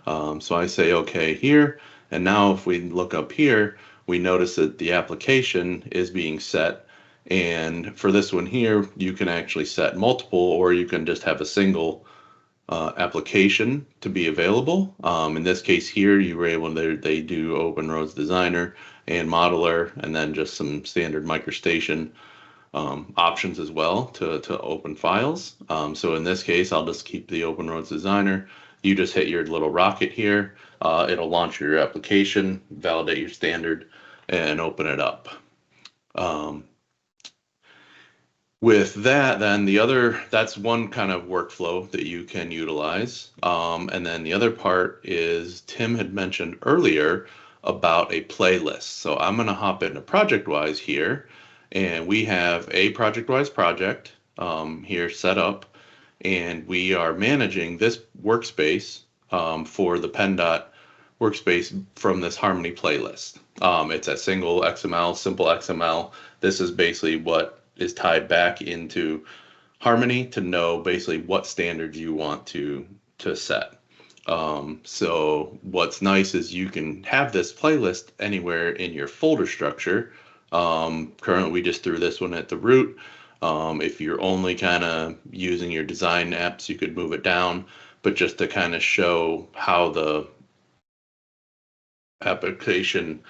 S11: So I say okay here, and now if we look up here, we notice that the application is being set. And for this one here, you can actually set multiple, or you can just have a single application to be available. In this case here, you were able to, they do Open Roads Designer and Modeler, and then just some standard MicroStation options as well to open files. So in this case, I'll just keep the Open Roads Designer. You just hit your little rocket here. It'll launch your application, validate your standard, and open it up. With that, then that's one kind of workflow that you can utilize. And then the other part is Tim had mentioned earlier about a playlist. So I'm going to hop into ProjectWise here, and we have a ProjectWise project here set up, and we are managing this workspace for the PennDOT workspace from this Harmony playlist. It's a single XML, simple XML. This is basically what is tied back into Harmony to know basically what standards you want to set. So what's nice is you can have this playlist anywhere in your folder structure. Currently, we just threw this one at the root. If you're only kind of using your design apps, you could move it down, but just to kind of show how the application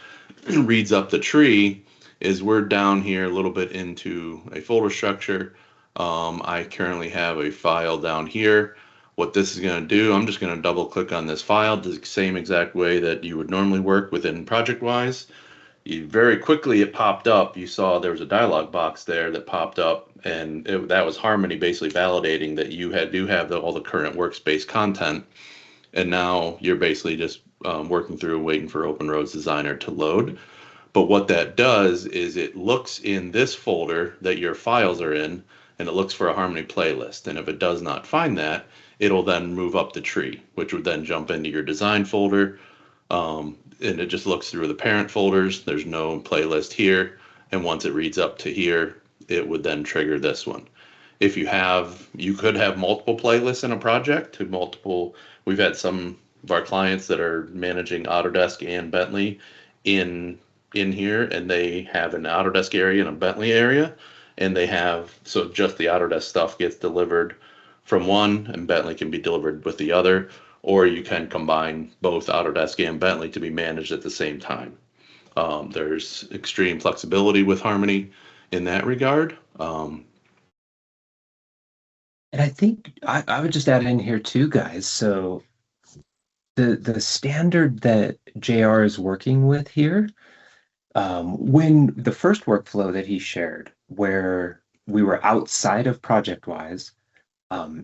S11: reads up the tree is we're down here a little bit into a folder structure. I currently have a file down here. What this is going to do, I'm just going to double click on this file the same exact way that you would normally work within ProjectWise. Very quickly it popped up. You saw there was a dialog box there that popped up, and that was Harmony basically validating that you do have all the current workspace content. And now you're basically just working through waiting for Open Roads Designer to load. But what that does is it looks in this folder that your files are in, and it looks for a Harmony playlist. And if it does not find that, it'll then move up the tree, which would then jump into your design folder. And it just looks through the parent folders. There's no playlist here. And once it reads up to here, it would then trigger this one. If you could have multiple playlists in a project, we've had some of our clients that are managing Autodesk and Bentley in here, and they have an Autodesk area and a Bentley area, and so just the Autodesk stuff gets delivered from one, and Bentley can be delivered with the other, or you can combine both Autodesk and Bentley to be managed at the same time. There's extreme flexibility with Harmony in that regard.
S10: And I think I would just add in here too, guys. So the standard that JR is working with here, when the first workflow that he shared, where we were outside of ProjectWise,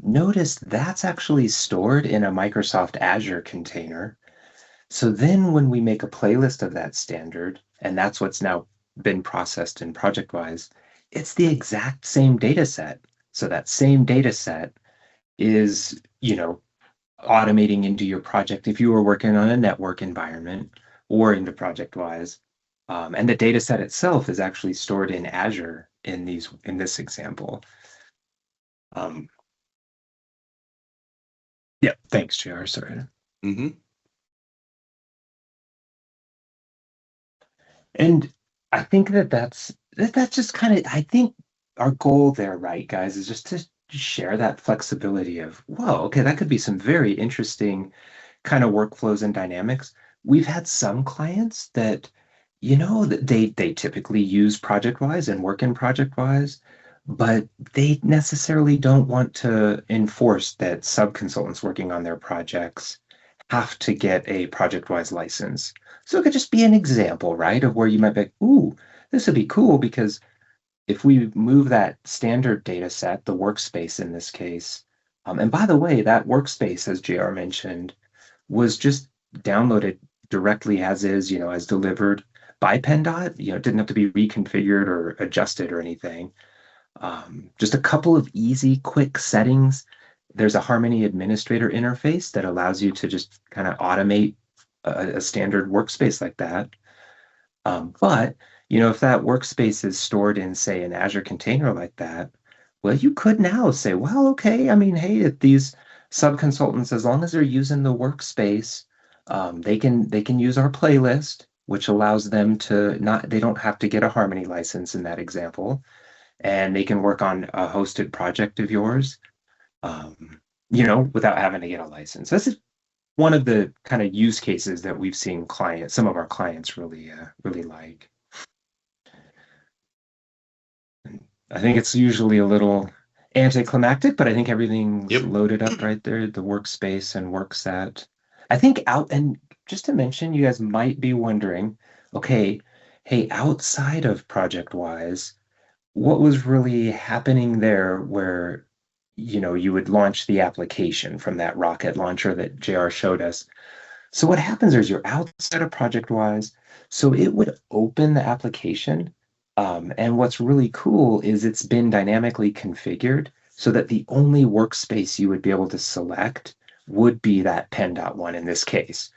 S10: notice that's actually stored in a Microsoft Azure container. So then when we make a playlist of that standard, and that's what's now been processed in ProjectWise, it's the exact same data set. So that same data set is, automating into your project if you were working on a network environment or into ProjectWise. And the data set itself is actually stored in Azure in this example. Yeah, thanks, JR. Sorry.
S11: Mm-hmm.
S10: And I think that's just kind of, I think our goal there, right, guys, is just to share that flexibility of, whoa, okay, that could be some very interesting kind of workflows and dynamics. We've had some clients that, that they typically use ProjectWise and work in ProjectWise, but they necessarily don't want to enforce that sub-consultants working on their projects have to get a ProjectWise license. So it could just be an example, right, of where you might be, ooh, this would be cool because if we move that standard data set, the workspace in this case, and by the way, that workspace, as JR mentioned, was just downloaded directly as is, as delivered by PennDOT. It didn't have to be reconfigured or adjusted or anything. Just a couple of easy, quick settings. There's a Harmony administrator interface that allows you to just kind of automate a standard workspace like that. But if that workspace is stored in, say, an Azure container like that, well, you could now say, well, okay, I mean, hey, if these sub-consultants, as long as they're using the workspace, they can use our playlist, which allows them to not, they don't have to get a Harmony license in that example, and they can work on a hosted project of yours, without having to get a license. This is one of the kind of use cases that we've seen some of our clients really like. I think it's usually a little anticlimactic, but I think everything's loaded up right there, the workspace and workset. I think and just to mention, you guys might be wondering, okay, hey, outside of ProjectWise, what was really happening there where, you would launch the application from that rocket launcher that JR showed us. So what happens is you're outside of ProjectWise, so it would open the application. And what's really cool is it's been dynamically configured so that the only workspace you would be able to select would be that PennDOT one in this case,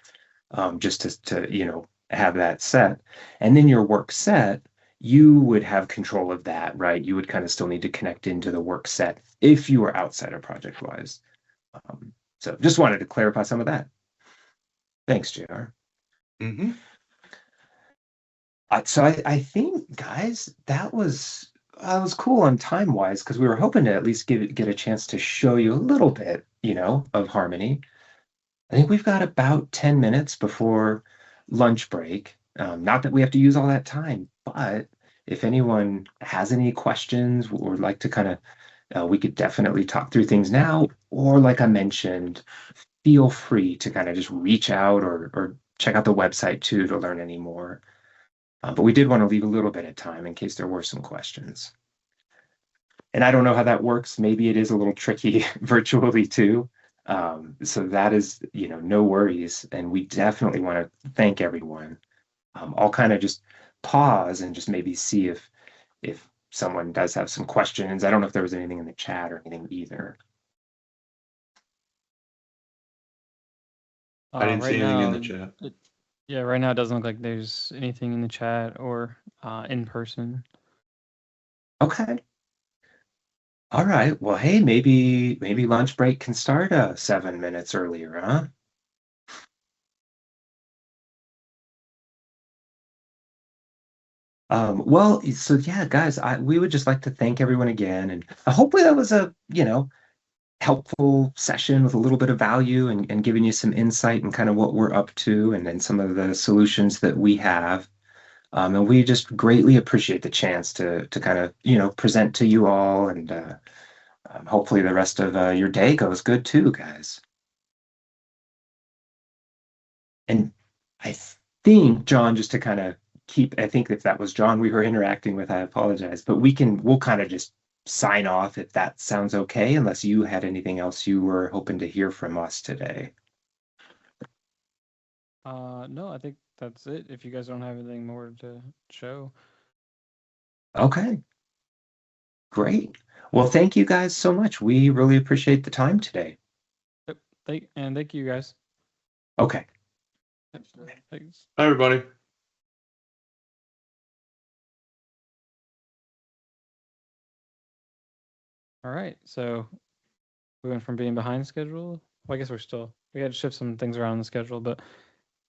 S10: just to have that set. And then your work set, you would have control of that, right? You would kind of still need to connect into the work set if you were outside of ProjectWise. So just wanted to clarify some of that. Thanks, JR.
S11: Mm-hmm.
S10: So I think, guys, that was cool on time wise because we were hoping to at least get a chance to show you a little bit, of Harmony. I think we've got about 10 minutes before lunch break. Not that we have to use all that time, but if anyone has any questions or would like to kind of, we could definitely talk through things now. Or like I mentioned, feel free to kind of just reach out or check out the website too to learn any more. But we did want to leave a little bit of time in case there were some questions. And I don't know how that works. Maybe it is a little tricky virtually too. So that is, no worries. And we definitely want to thank everyone. I'll kind of just pause and just maybe see if someone does have some questions. I don't know if there was anything in the chat or anything either.
S11: I didn't
S1: Right
S11: see anything in
S1: now,
S11: the chat.
S1: yeah, right now it doesn't look like there's anything in the chat or in person.
S10: Okay. All right. Well, hey, maybe lunch break can start 7 minutes earlier, huh? Well, so yeah, guys, we would just like to thank everyone again, and hopefully that was a helpful session with a little bit of value and giving you some insight and kind of what we're up to, and then some of the solutions that we have. And we just greatly appreciate the chance to kind of present to you all, and hopefully the rest of your day goes good too, guys. And I think, John, just to kind of I think if that was John we were interacting with, I apologize, but we'll kind of just sign off if that sounds okay, unless you had anything else you were hoping to hear from us today.
S1: No, I think that's it. If you guys don't have anything more to show.
S10: Okay. Great. Well, thank you guys so much. We really appreciate the time today.
S1: Yep. Thank you guys.
S10: Okay.
S1: Yep. Thanks.
S11: Hi, everybody.
S1: All right. So we went from being behind schedule well, I guess we had to shift some things around the schedule, but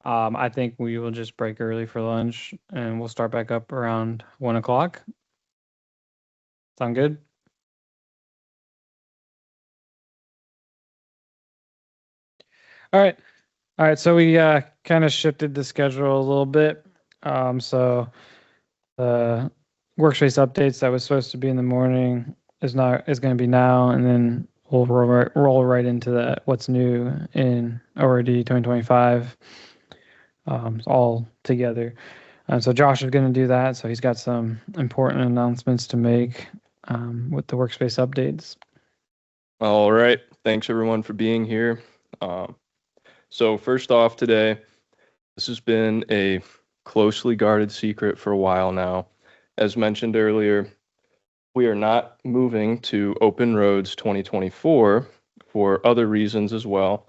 S1: I think we will just break early for lunch and we'll start back up around 1 o'clock. Sound good? All right. All right. So we kind of shifted the schedule a little bit. So the workspace updates that was supposed to be in the morning is going to be now, and then we'll roll right into that what's new in ORD 2025, all together. So Josh is going to do that. So he's got some important announcements to make with the workspace updates.
S12: All right. Thanks everyone for being here. So first off today, this has been a closely guarded secret for a while now. As mentioned earlier, we are not moving to Open Roads 2024 for other reasons as well.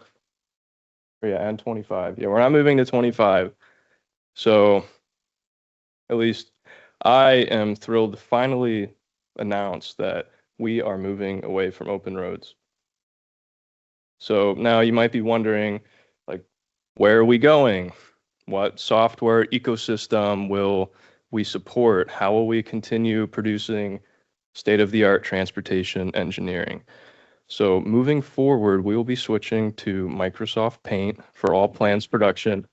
S12: Yeah, and 25. Yeah, we're not moving to 25. So at least I am thrilled to finally announce that we are moving away from Open Roads. So now you might be wondering, like, where are we going? What software ecosystem will we support? How will we continue producing state-of-the-art transportation engineering? So moving forward, we will be switching to Microsoft Paint for all plans production.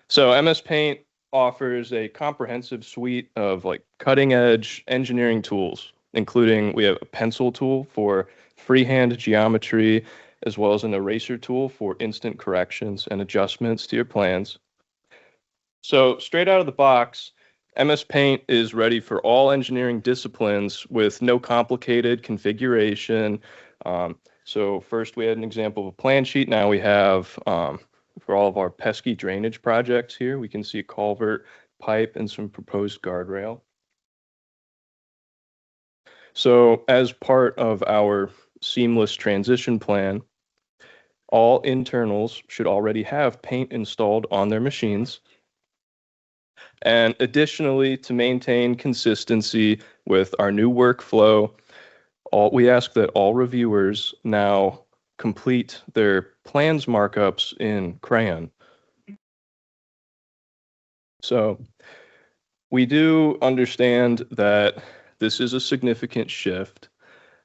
S12: So MS Paint offers a comprehensive suite of like cutting-edge engineering tools, including we have a pencil tool for freehand geometry, as well as an eraser tool for instant corrections and adjustments to your plans. So straight out of the box, MS Paint is ready for all engineering disciplines with no complicated configuration. So first we had an example of a plan sheet. Now we have, for all of our pesky drainage projects here, we can see a culvert, pipe, and some proposed guardrail. So as part of our seamless transition plan, all internals should already have Paint installed on their machines. And additionally, to maintain consistency with our new workflow, we ask that all reviewers now complete their plans markups in Crayon. So we do understand that this is a significant shift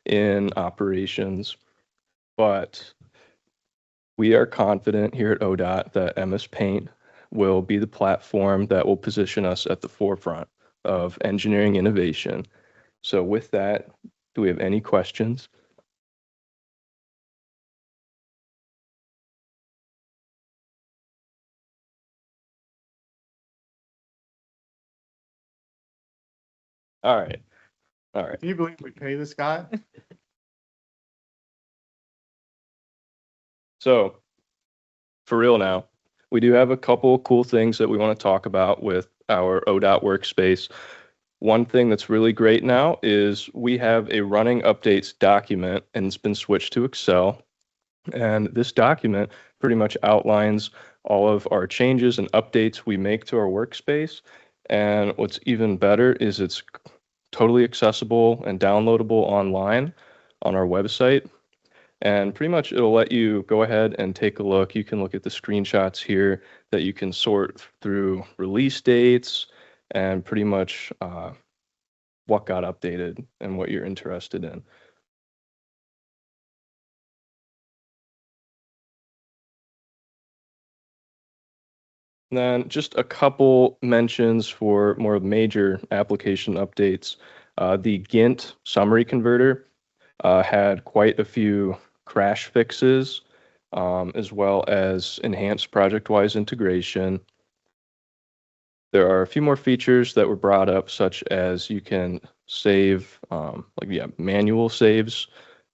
S12: in operations, but we are confident here at ODOT that MS Paint will be the platform that will position us at the forefront of engineering innovation. So with that, do we have any questions? All right. All right.
S5: Can you believe we pay this guy?
S12: So for real now, we do have a couple cool things that we want to talk about with our ODOT workspace. One thing that's really great now is we have a running updates document, and it's been switched to Excel. And this document pretty much outlines all of our changes and updates we make to our workspace. And what's even better is it's totally accessible and downloadable online on our website. And pretty much it'll let you go ahead and take a look. You can look at the screenshots here that you can sort through release dates and pretty much what got updated and what you're interested in. And then just a couple mentions for more major application updates. The GINT summary converter had quite a few crash fixes, as well as enhanced ProjectWise integration. There are a few more features that were brought up, such as you can save, manual saves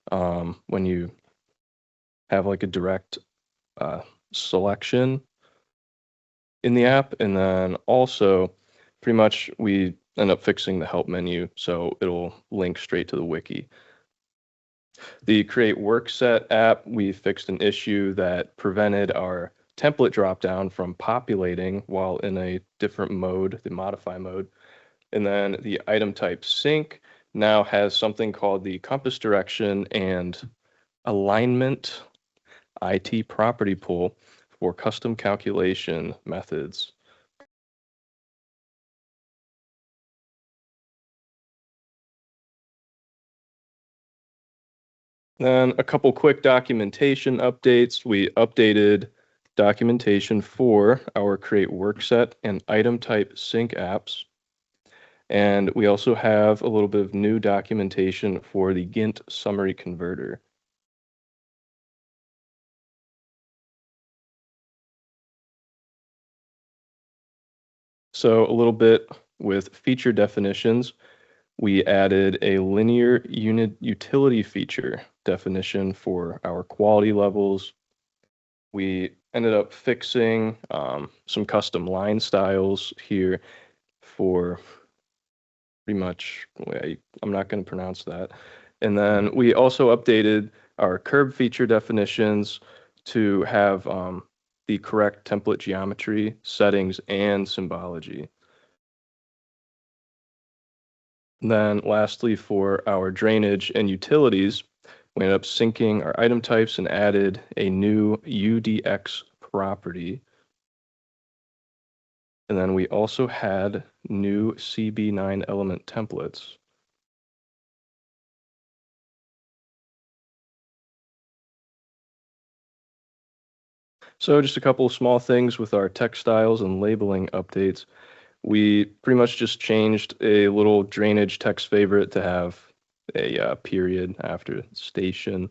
S12: when you have like a direct selection in the app. And then also pretty much we end up fixing the help menu, so it'll link straight to the wiki. The Create Workset app, we fixed an issue that prevented our template dropdown from populating while in a different mode, the modify mode. And then the item type sync now has something called the compass direction and alignment IT property pool for custom calculation methods. Then a couple quick documentation updates. We updated documentation for our Create Workset and Item Type Sync apps. And we also have a little bit of new documentation for the GINT Summary Converter. So a little bit with feature definitions, we added a linear unit utility feature definition for our quality levels. We ended up fixing some custom line styles here for pretty much, I'm not going to pronounce that. And then we also updated our curb feature definitions to have the correct template geometry, settings, and symbology. And then lastly, for our drainage and utilities, we ended up syncing our item types and added a new UDX property. And then we also had new CB9 element templates. So just a couple of small things with our text styles and labeling updates. We pretty much just changed a little drainage text favorite to have a period after station.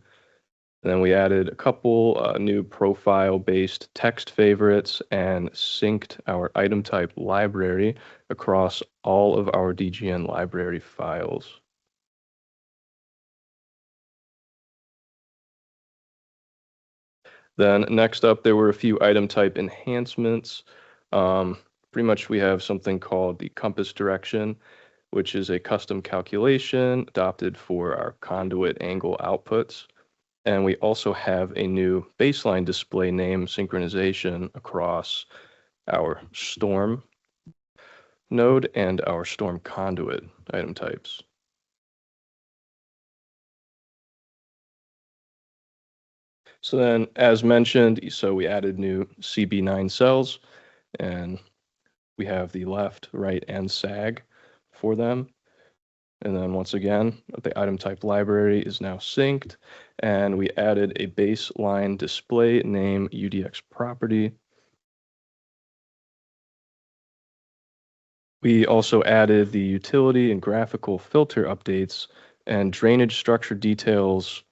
S12: And then we added a couple new profile-based text favorites and synced our item type library across all of our DGN library files. Then next up, there were a few item type enhancements. Pretty much we have something called the compass direction, which is a custom calculation adopted for our conduit angle outputs. And we also have a new baseline display name synchronization across our storm node and our storm conduit item types. So then, as mentioned, so we added new CB9 cells, and we have the left, right, and sag for them. And then once again, the item type library is now synced, and we added a baseline display name UDX property. We also added the utility and graphical filter updates, and drainage structure details,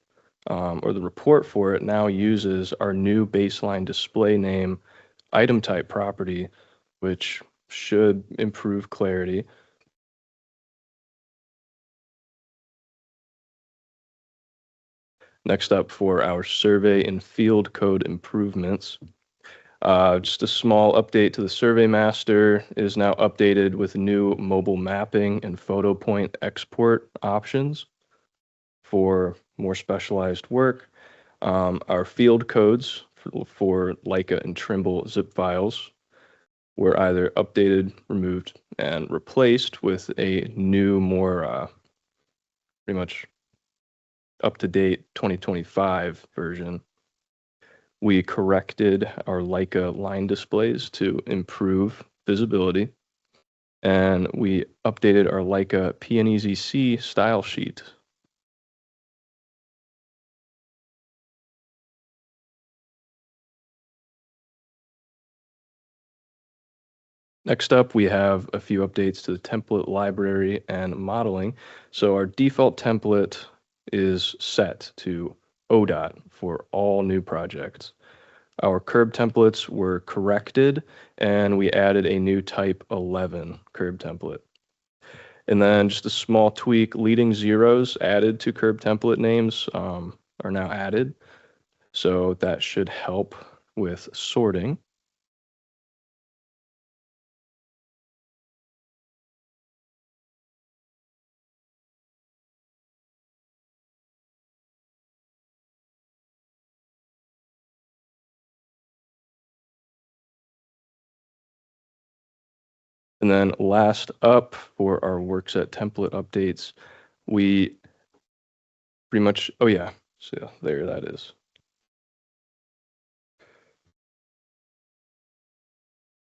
S12: or the report for it now uses our new baseline display name item type property, which should improve clarity. Next up for our survey and field code improvements. Just a small update to the survey master is now updated with new mobile mapping and photo point export options for more specialized work. Our field codes for Leica and Trimble zip files were either updated, removed, and replaced with a new, more pretty much up-to-date 2025 version. We corrected our Leica line displays to improve visibility, and we updated our Leica PNEZ-C style sheet. Next up, we have a few updates to the template library and modeling. So our default template is set to OhioDOT for all new projects. Our curb templates were corrected, and we added a new type 11 curb template. And then just a small tweak, leading zeros added to curb template names are now added. So that should help with sorting. And then last up for our workset template updates, we pretty much, oh yeah, so there that is.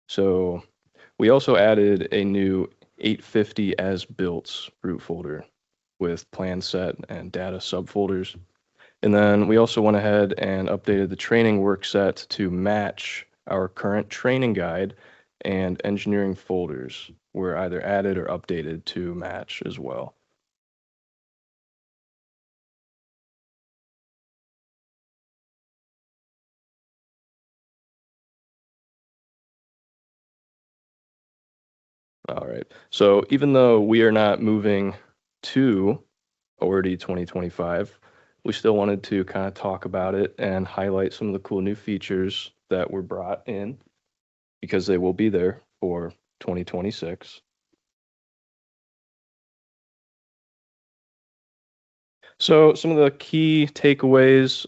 S12: So we also added a new 850 as built root folder with plan set and data subfolders. And then we also went ahead and updated the training work set to match our current training guide, and engineering folders were either added or updated to match as well. All right. So even though we are not moving to OhioDOT 2025, we still wanted to kind of talk about it and highlight some of the cool new features that were brought in because they will be there for 2026. So some of the key takeaways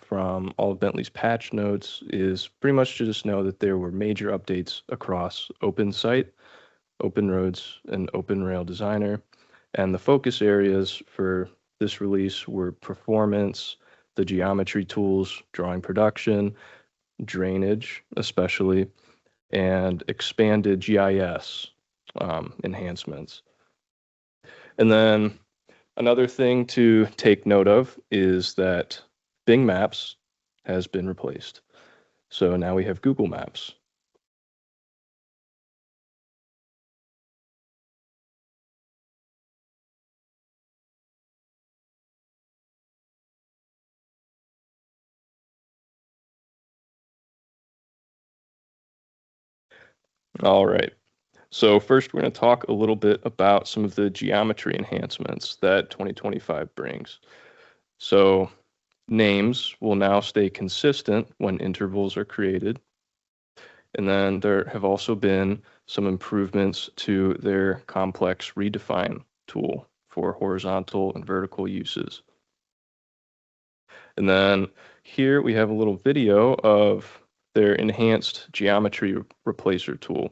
S12: from all of Bentley's patch notes is pretty much to just know that there were major updates across OpenSite, OpenRoads, and OpenRail Designer. And the focus areas for this release were performance, the geometry tools, drawing production, drainage especially, and expanded GIS enhancements. And then another thing to take note of is that Bing Maps has been replaced. So now we have Google Maps. All right. So first, we're going to talk a little bit about some of the geometry enhancements that 2025 brings. So names will now stay consistent when intervals are created. And then there have also been some improvements to their complex redefine tool for horizontal and vertical uses. And then here we have a little video of their enhanced geometry replacer tool.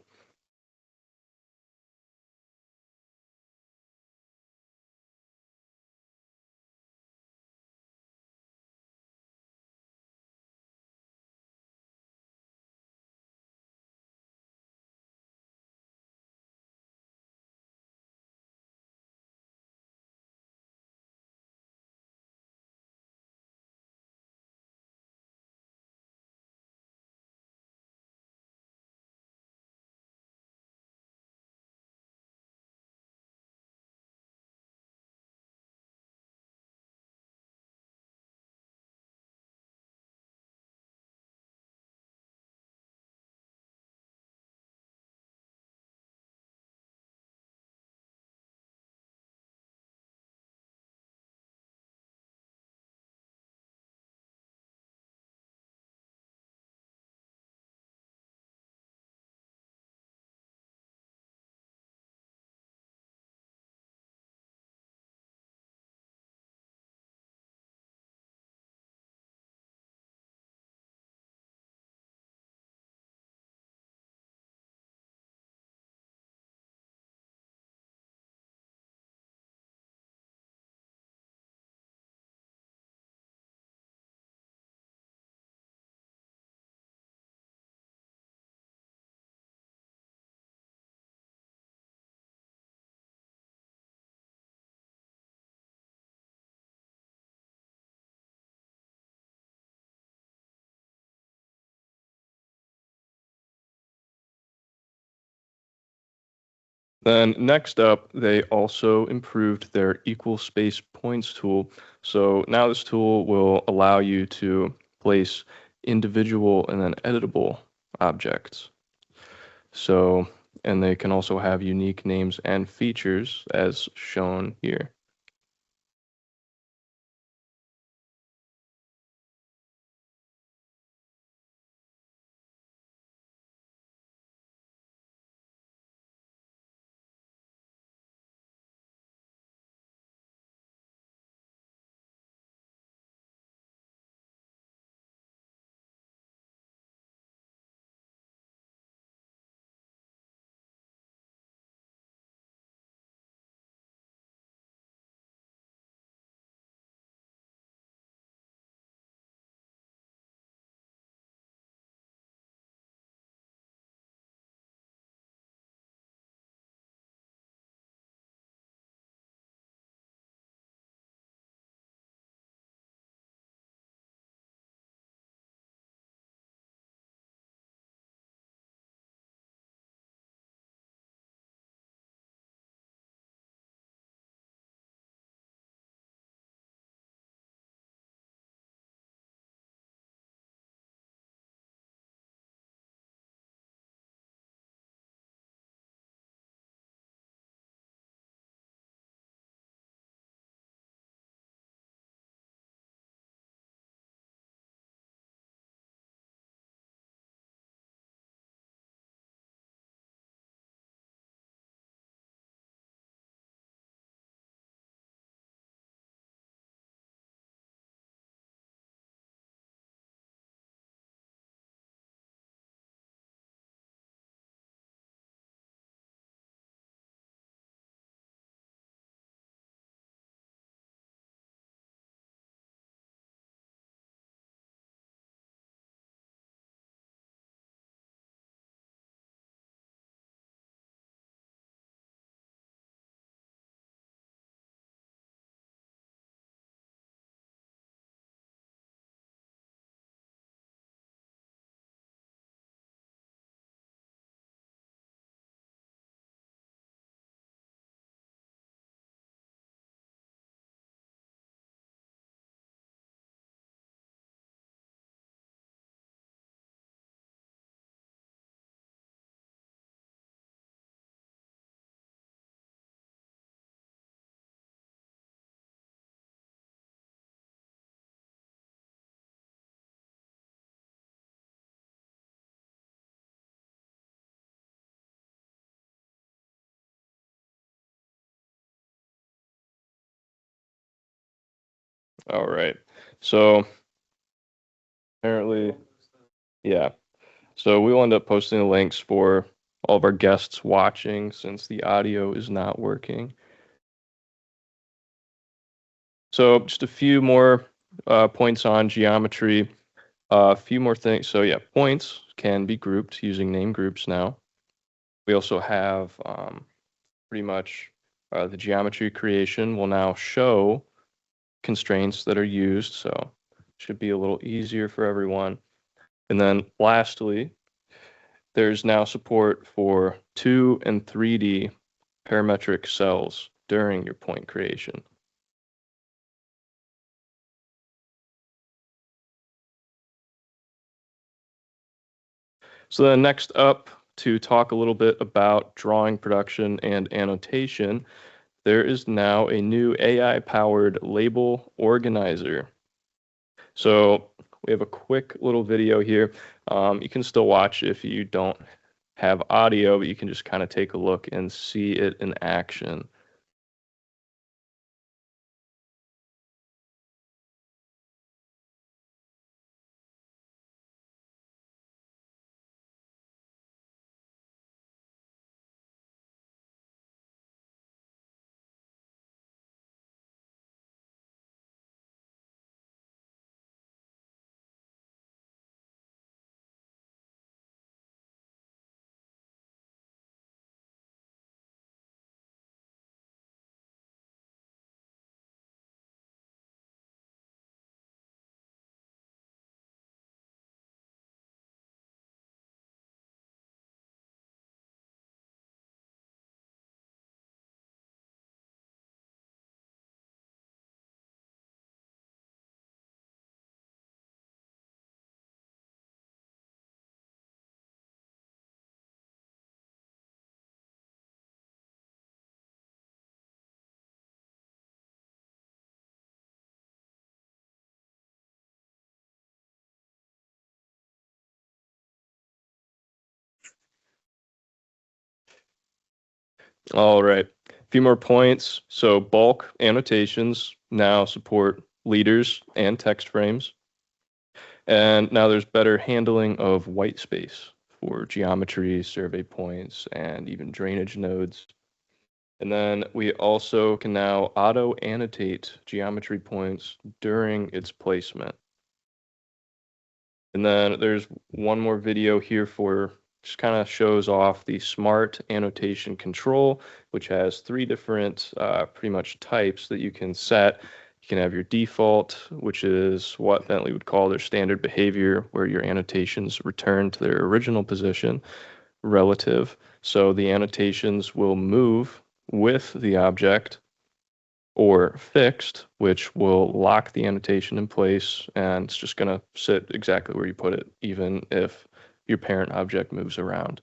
S12: Then next up, they also improved their equal space points tool. So now this tool will allow you to place individual and then editable objects. So, and they can also have unique names and features as shown here. All right. So apparently, yeah. So we'll end up posting the links for all of our guests watching since the audio is not working. So just a few more points on geometry. A few more things. So yeah, points can be grouped using name groups now. We also have pretty much the geometry creation will now show constraints that are used. So should be a little easier for everyone. And then lastly, there's now support for 2 and 3D parametric cells during your point creation. So then next up, to talk a little bit about drawing production and annotation, there is now a new AI-powered label organizer. So we have a quick little video here. You can still watch if you don't have audio, but you can just kind of take a look and see it in action. All right, a few more points. So bulk annotations now support leaders and text frames. And now there's better handling of white space for geometry, survey points, and even drainage nodes. And then we also can now auto annotate geometry points during its placement. And then there's one more video here for just kind of shows off the smart annotation control, which has 3 different pretty much types that you can set. You can have your default, which is what Bentley would call their standard behavior, where your annotations return to their original position. Relative, so the annotations will move with the object, or fixed, which will lock the annotation in place, and it's just going to sit exactly where you put it, even if your parent object moves around.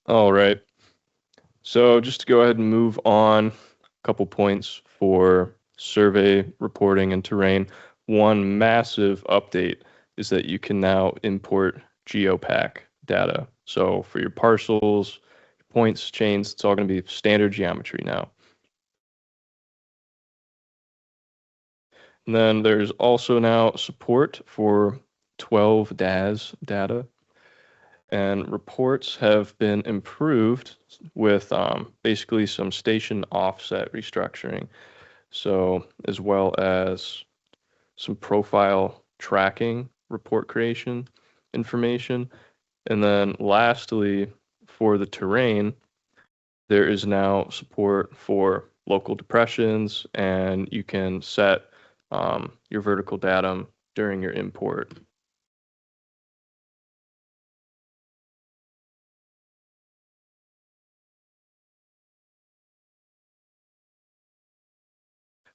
S12: All right. So just to go ahead and move on, a couple points for survey reporting and terrain. One massive update is that you can now import GeoPack data. So for your parcels, points, chains, it's all going to be standard geometry now. And then there's also now support for 12 DAS data. And reports have been improved with basically some station offset restructuring. So as well as some profile tracking, report creation information. And then lastly, for the terrain, there is now support for local depressions, and you can set your vertical datum during your import.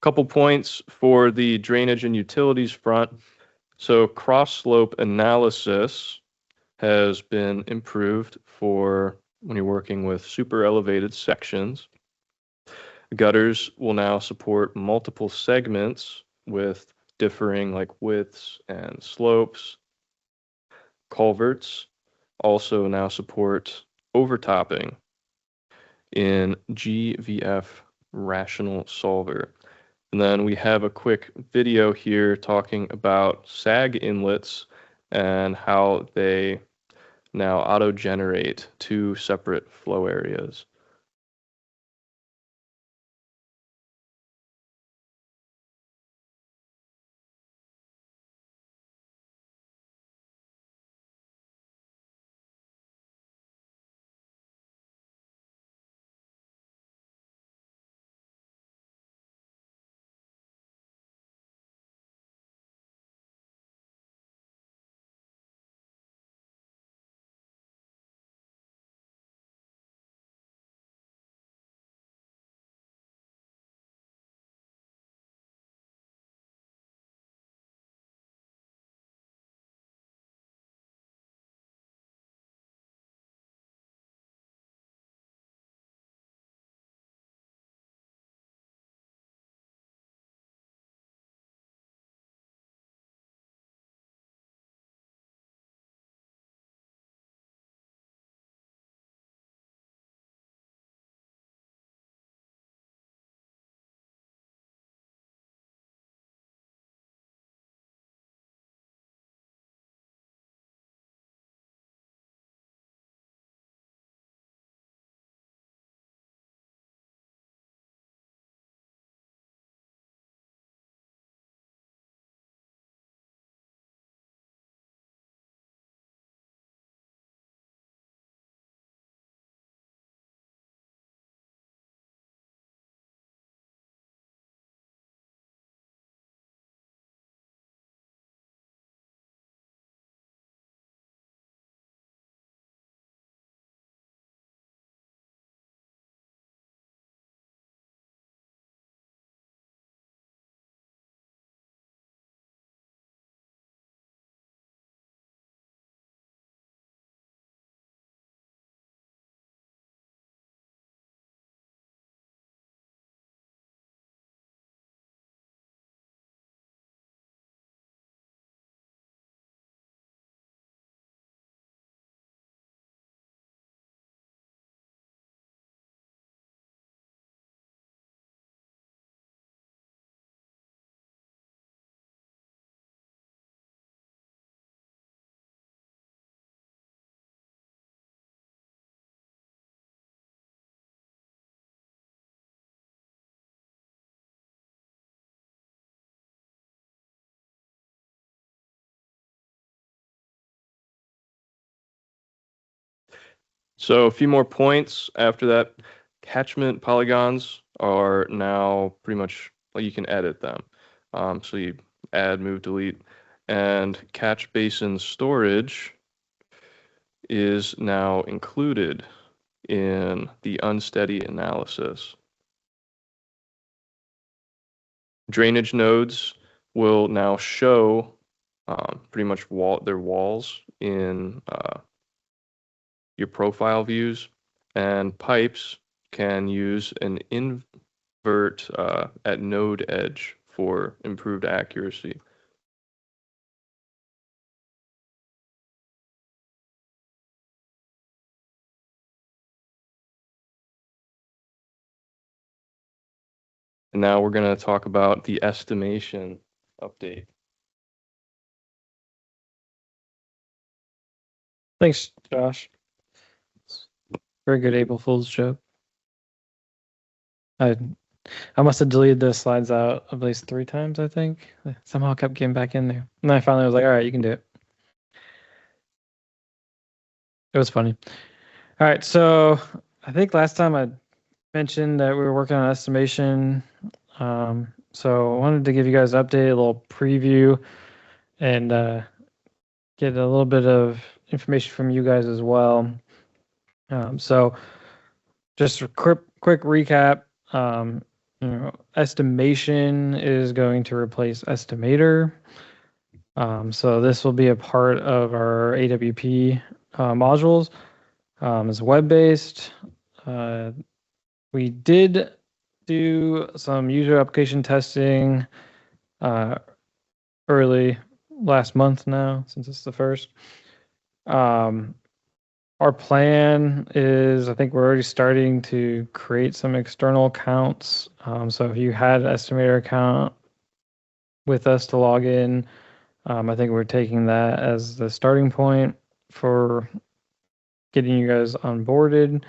S12: Couple points for the drainage and utilities front. So cross slope analysis has been improved for when you're working with super elevated sections. Gutters will now support multiple segments with differing like widths and slopes. Culverts also now support overtopping in GVF rational solver. And then we have a quick video here talking about sag inlets and how they now auto-generate 2 separate flow areas. So a few more points after that. Catchment polygons are now pretty much, like, you can edit them. So you add, move, delete, and catch basin storage is now included in the unsteady analysis. Drainage nodes will now show pretty much their walls in your profile views. and pipes can use an invert at node edge for improved accuracy. And now we're going to talk about the estimation update.
S1: Thanks, Josh. Very good April Fool's joke. I must have deleted those slides out at least 3 times, I think. I somehow kept getting back in there. And then I finally was like, all right, you can do it. It was funny. All right, so I think last time I mentioned that we were working on estimation. So I wanted to give you guys an update, a little preview, and get a little bit of information from you guys as well. So just a quick recap. Estimation is going to replace estimator. So this will be a part of our AWP modules. It's web-based. We did do some user application testing early last month now, since it's the first. Our plan is, I think we're already starting to create some external accounts. So if you had an estimator account with us to log in, I think we're taking that as the starting point for getting you guys onboarded.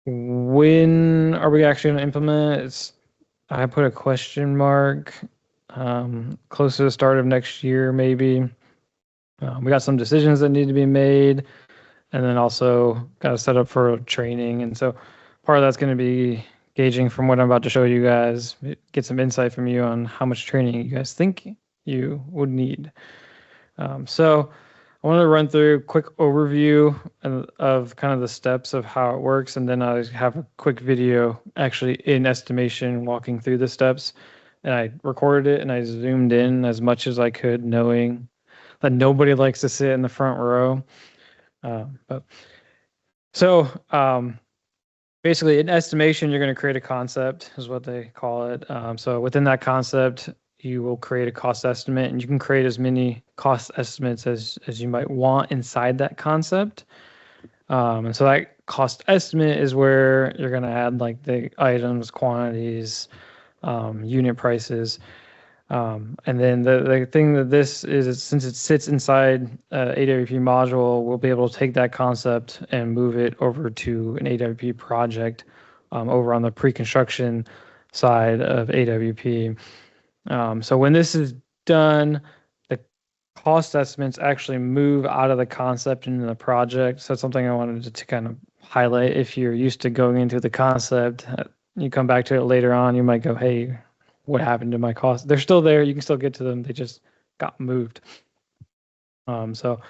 S1: When are we actually going to implement? I put a question mark, close to the start of next year, maybe. We got some decisions that need to be made, and then also got to set up for training. And so part of that's going to be gauging from what I'm about to show you guys, get some insight from you on how much training you guys think you would need. So I want to run through a quick overview of kind of the steps of how it works, and then I have a quick video actually in estimation walking through the steps. And I recorded it and I zoomed in as much as I could, knowing that nobody likes to sit in the front row. Basically, in estimation, you're going to create a concept, is what they call it. So within that concept, you will create a cost estimate, and you can create as many cost estimates as you might want inside that concept. And so that cost estimate is where you're going to add like the items, quantities, unit prices. And then the thing that this is since it sits inside AWP module, we'll be able to take that concept and move it over to an AWP project over on the pre-construction side of AWP. So when this is done, the cost estimates actually move out of the concept into the project. So that's something I wanted to kind of highlight. If you're used to going into the concept, you come back to it later on, you might go, hey, what happened to my costs? They're still there. You can still get to them. They just got moved. So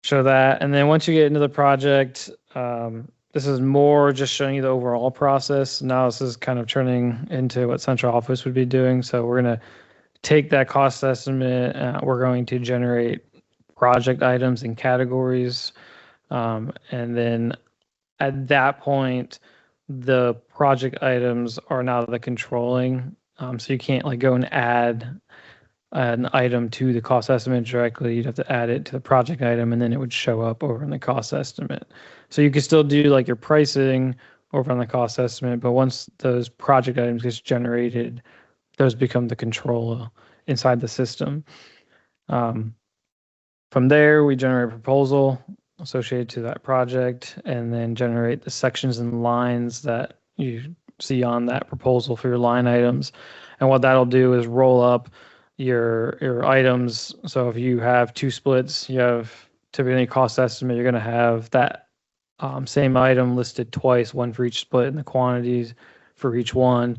S1: show that. And then once you get into the project, this is more just showing you the overall process. Now this is kind of turning into what central office would be doing. So we're going to take that cost estimate. We're going to generate project items and categories. And then at that point, the project items are now the controlling. So you can't like go and add an item to the cost estimate directly. You'd have to add it to the project item, and then it would show up over in the cost estimate. So you could still do like your pricing over on the cost estimate, but once those project items gets generated, those become the control inside the system. From there, we generate a proposal associated to that project, and then generate the sections and lines that you see on that proposal for your line items. And what that'll do is roll up your items. So if you have 2 splits, you have typically cost estimate, you're going to have that same item listed twice, one for each split, and the quantities for each one.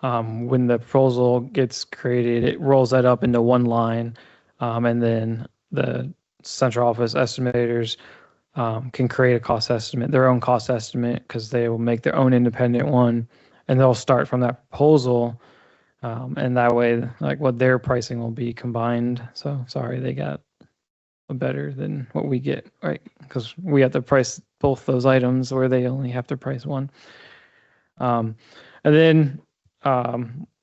S1: When the proposal gets created, it rolls that up into one line, and then the central office estimators can create a cost estimate, their own cost estimate, because they will make their own independent one, and they'll start from that proposal, and that way, like what their pricing will be combined. So sorry, they got better than what we get, right? Because we have to price both those items where they only have to price one. And then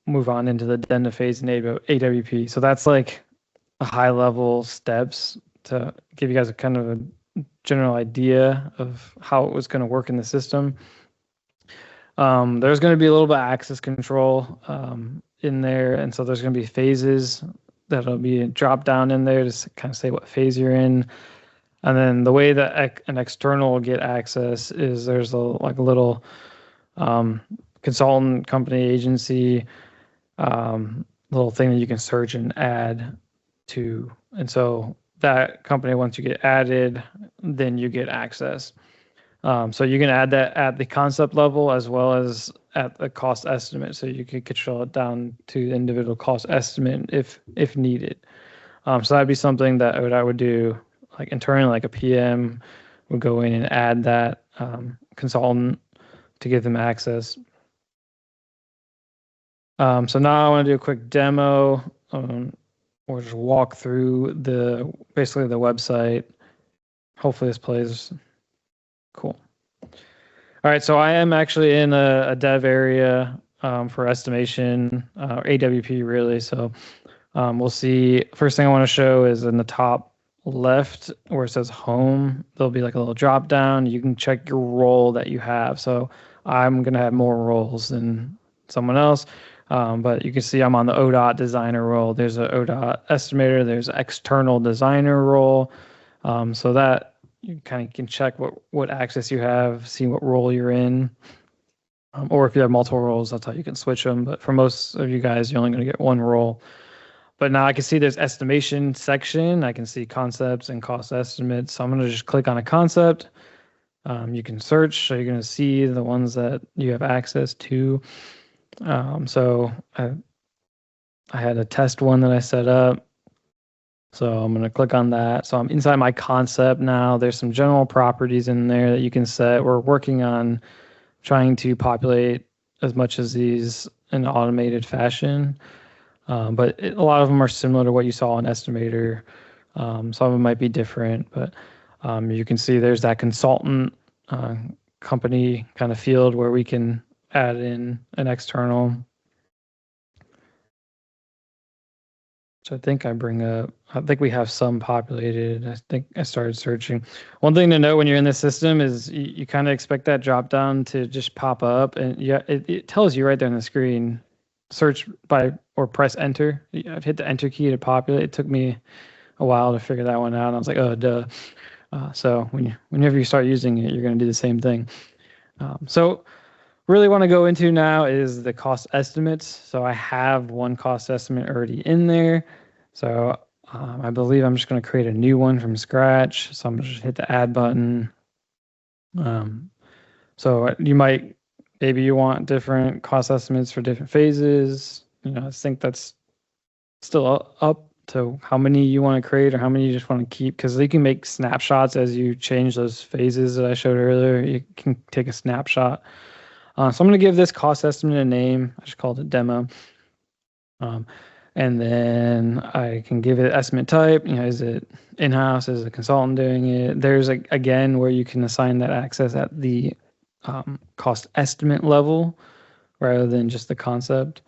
S1: move on into the addenda phase in AWP. So that's like a high level steps to give you guys a kind of a general idea of how it was going to work in the system. There's going to be a little bit of access control in there, and so there's going to be phases that'll be drop down in there to kind of say what phase you're in. And then the way that an external will get access is there's a little consultant company agency little thing that you can search and add to. And so that company, once you get added, then you get access. So you can add that at the concept level as well as at the cost estimate. So you could control it down to the individual cost estimate if needed. So that'd be something that I would do like internally, like a PM would go in and add that consultant to give them access. So now I want to do a quick demo or just walk through basically the website. Hopefully this plays. Cool. All right, so I am actually in a dev area for estimation, AWP really. So we'll see. First thing I want to show is in the top left where it says home, there'll be like a little drop down. You can check your role that you have. So I'm going to have more roles than someone else. But you can see I'm on the OhioDOT designer role. There's an OhioDOT estimator. There's an external designer role. So that you kind of can check what access you have, see what role you're in. Or if you have multiple roles, that's how you can switch them. But for most of you guys, you're only going to get one role. But now I can see there's estimation section. I can see concepts and cost estimates. So I'm going to just click on a concept. You can search. So you're going to see the ones that you have access to. So I had a test one that I set up. So I'm going to click on that. So I'm inside my concept now. There's some general properties in there that you can set. We're working on trying to populate as much as these in an automated fashion. But a lot of them are similar to what you saw in Estimator. Some of them might be different, but you can see there's that consultant company kind of field where we can add in an external. So I think I think we have some populated. I think I started searching. One thing to note when you're in this system is you kind of expect that drop down to just pop up, and yeah, it tells you right there on the screen, search by or press enter. I've hit the enter key to populate. It took me a while to figure that one out. And I was like, oh, duh. So whenever you start using it, you're going to do the same thing. So really want to go into now is the cost estimates. So I have one cost estimate already in there. So I believe I'm just going to create a new one from scratch. So I'm going to just hit the add button. So maybe you want different cost estimates for different phases. I think that's still up to how many you want to create or how many you just want to keep, because you can make snapshots as you change those phases that I showed earlier. You can take a snapshot. So I'm going to give this cost estimate a name. I just called it demo. And then I can give it estimate type. Is it in-house? Is a consultant doing it? There's again where you can assign that access at the cost estimate level rather than just the concept.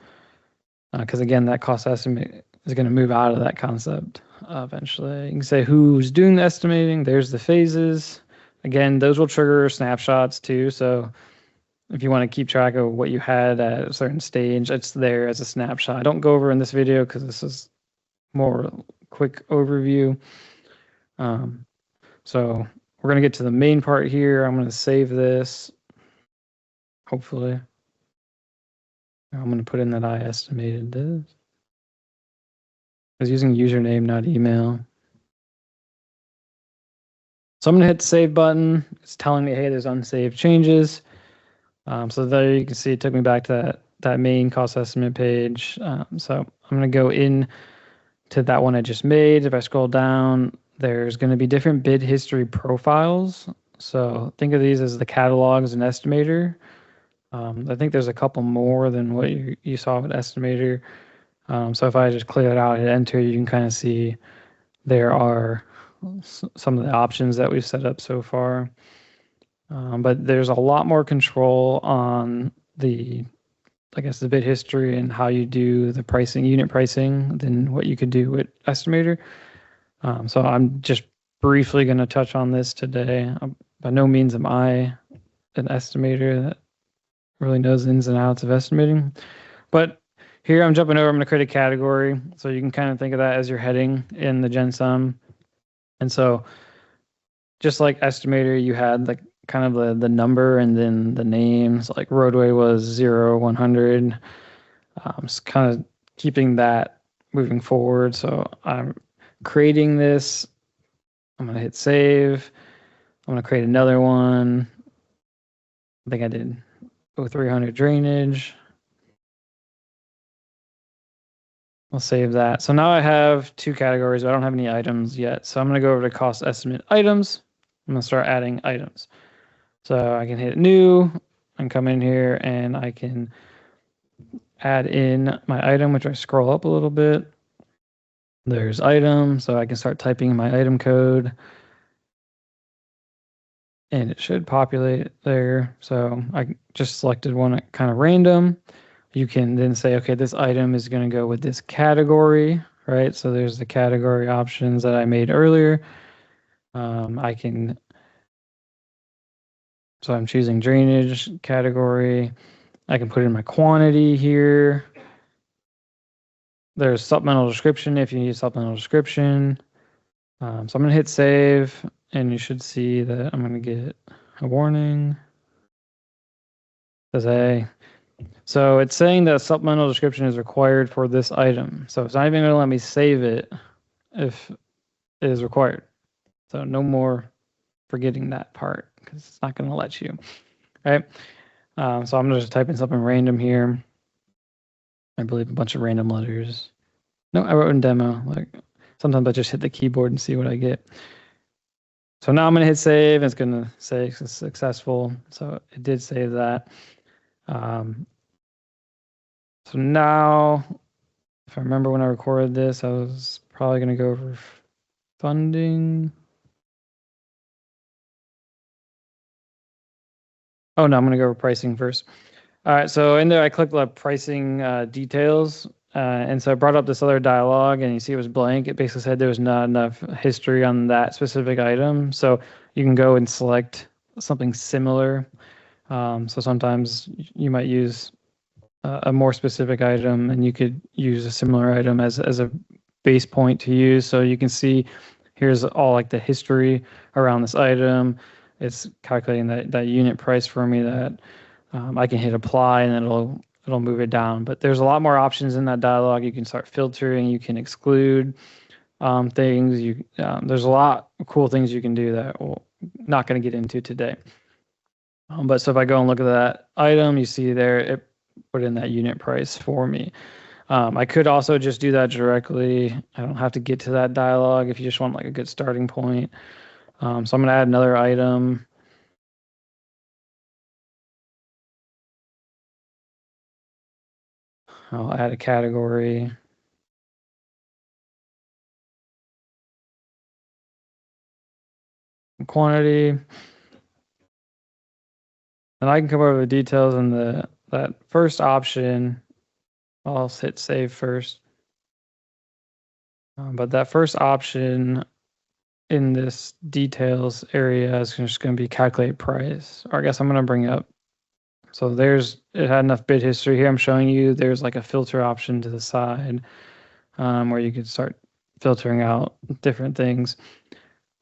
S1: Because again, that cost estimate is going to move out of that concept eventually. You can say who's doing the estimating. There's the phases. Again, those will trigger snapshots too. So if you want to keep track of what you had at a certain stage, it's there as a snapshot. I don't go over in this video because this is more quick overview. So we're going to get to the main part here. I'm going to save this. Hopefully. I'm going to put in that I estimated this. I was using username, not email. So I'm going to hit the save button. It's telling me, hey, there's unsaved changes. So there you can see it took me back to that main cost estimate page. So I'm going to go in to that one I just made. If I scroll down, there's going to be different bid history profiles. So think of these as the catalogs and estimator. I think there's a couple more than what you saw with estimator. So if I just clear it out, hit enter, you can kind of see there are some of the options that we've set up so far. But there's a lot more control on the, I guess, the bid history and how you do the pricing, unit pricing, than what you could do with Estimator. So I'm just briefly going to touch on this today. By no means am I an estimator that really knows the ins and outs of estimating. But here I'm jumping over, I'm going to create a category. So you can kind of think of that as your heading in the GenSum. And so just like Estimator, you had like kind of the number and then the names, like roadway was 0, 100. Just kind of keeping that moving forward. So I'm creating this. I'm going to hit save. I'm going to create another one. I think I did 0300 drainage. I'll save that. So now I have 2 categories. But I don't have any items yet. So I'm going to go over to cost estimate items. I'm going to start adding items. So I can hit new and come in here and I can add in my item, which I scroll up a little bit. There's item. So I can start typing my item code. And it should populate there. So I just selected one kind of random. You can then say, okay, this item is going to go with this category, right? So there's the category options that I made earlier. So I'm choosing drainage category. I can put in my quantity here. There's supplemental description if you need supplemental description. So I'm going to hit save, and you should see that I'm going to get a warning. Says A. So it's saying that a supplemental description is required for this item. So it's not even going to let me save it if it is required. So no more forgetting that part because it's not going to let you. Right. So I'm just typing something random here. I believe a bunch of random letters. No, I wrote in demo. Like sometimes I just hit the keyboard and see what I get. So now I'm going to hit save. It's going to say successful. So it did save that. So now, if I remember when I recorded this, I was probably going to go over funding. Oh, no, I'm going to go over pricing first. All right, so in there, I clicked the pricing details. And so I brought up this other dialog, and you see it was blank. It basically said there was not enough history on that specific item. So you can go and select something similar. So sometimes you might use a more specific item, and you could use a similar item as a base point to use. So you can see here's all like the history around this item. It's calculating that unit price for me that I can hit apply, and then it'll move it down. But there's a lot more options in that dialog. You can start filtering. You can exclude things. There's a lot of cool things you can do that we're not going to get into today. But so if I go and look at that item, you see there it put in that unit price for me. I could also just do that directly. I don't have to get to that dialog if you just want like a good starting point. So I'm going to add another item. I'll add a category. Quantity. And I can come over the details in that first option. I'll hit save first. But that first option in this details area is just going to be calculate price. Or I guess I'm going to bring up. So it had enough bid history here. I'm showing you there's like a filter option to the side where you could start filtering out different things.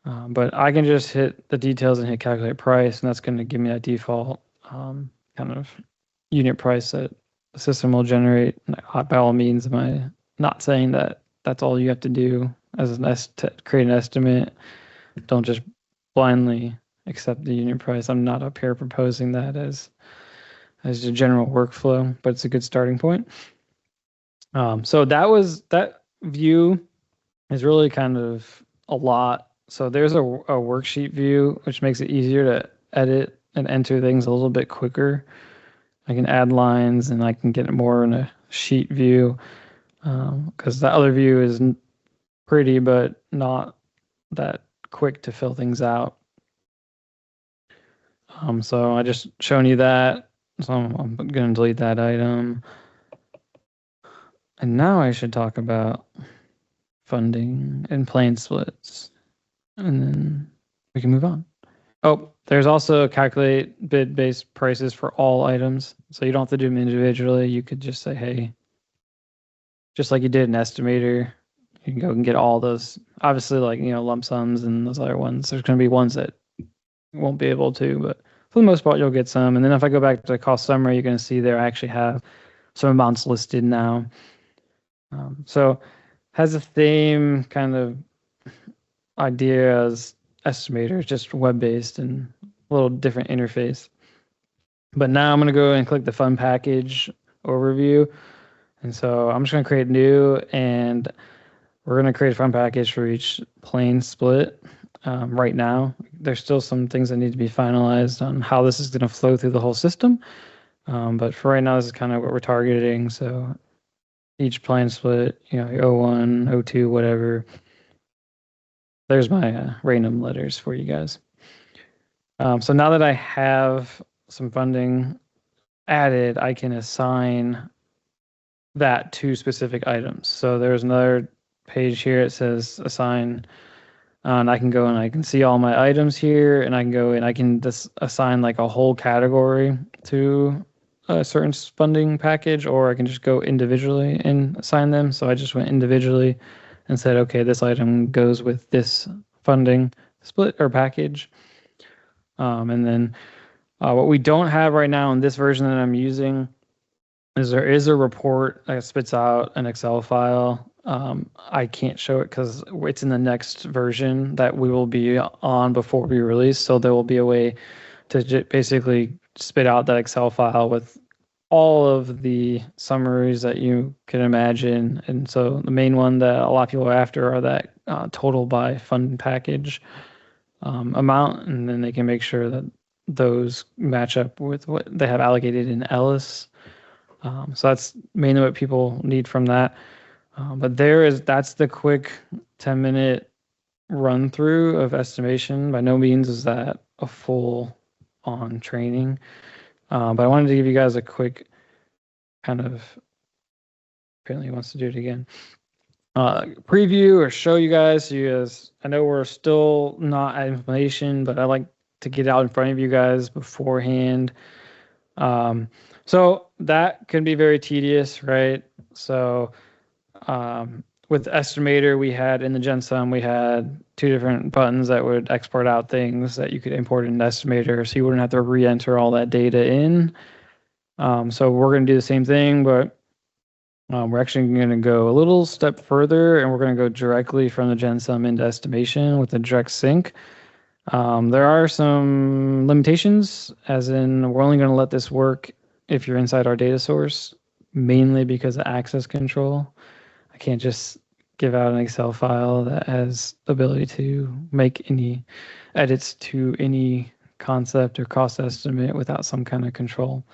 S1: But I can just hit the details and hit calculate price, and that's going to give me that default kind of unit price that the system will generate. By all means, am I not saying that that's all you have to do as to create an estimate? Don't just blindly accept the unit price. I'm not up here proposing that as a general workflow, but it's a good starting point. So that view is really kind of a lot. So there's a worksheet view, which makes it easier to edit and enter things a little bit quicker. I can add lines and I can get it more in a sheet view because the other view is pretty, but not that quick to fill things out. So I just shown you that. So I'm going to delete that item. And now I should talk about funding and plane splits. And then we can move on. Oh, there's also calculate bid-based prices for all items. So you don't have to do them individually. You could just say, hey, just like you did an estimator, you can go and get all those. Obviously, like, lump sums and those other ones. There's going to be ones that you won't be able to, but for the most part, you'll get some. And then if I go back to the cost summary, you're going to see there I actually have some amounts listed now. So has the same kind of idea as estimator, just web-based and a little different interface. But now I'm going to go and click the fund package overview. And so I'm just going to create new, and we're going to create a fund package for each plane split. Right now, there's still some things that need to be finalized on how this is going to flow through the whole system. But for right now, this is kind of what we're targeting. So each plane split, your O1, O2, whatever. There's my random letters for you guys. So now that I have some funding added, I can assign that to specific items. So there's another page here. It says assign, and I can go and I can see all my items here, and I can go and I can just assign like a whole category to a certain funding package, or I can just go individually and assign them. So I just went individually and said, okay, this item goes with this funding split or package. And then what we don't have right now in this version that I'm using is there is a report that spits out an Excel file. I can't show it because it's in the next version that we will be on before we release. So there will be a way to basically spit out that Excel file with all of the summaries that you can imagine. And so the main one that a lot of people are after are that total by fund package amount. And then they can make sure that those match up with what they have allocated in Ellis. So that's mainly what people need from that. But that's the quick 10-minute run through of estimation. By no means is that a full on training. But I wanted to give you guys a quick kind of, apparently he wants to do it again, preview or show you guys. So you guys, I know we're still not at implementation, but I like to get out in front of you guys beforehand. So that can be very tedious, right? So with Estimator, we had in the GenSum, we had 2 different buttons that would export out things that you could import in Estimator, so you wouldn't have to re-enter all that data in. So we're going to do the same thing, but we're actually going to go a little step further, and we're going to go directly from the GenSum into estimation with the direct sync. There are some limitations, as in we're only going to let this work if you're inside our data source, mainly because of access control. I can't just give out an Excel file that has the ability to make any edits to any concept or cost estimate without some kind of control.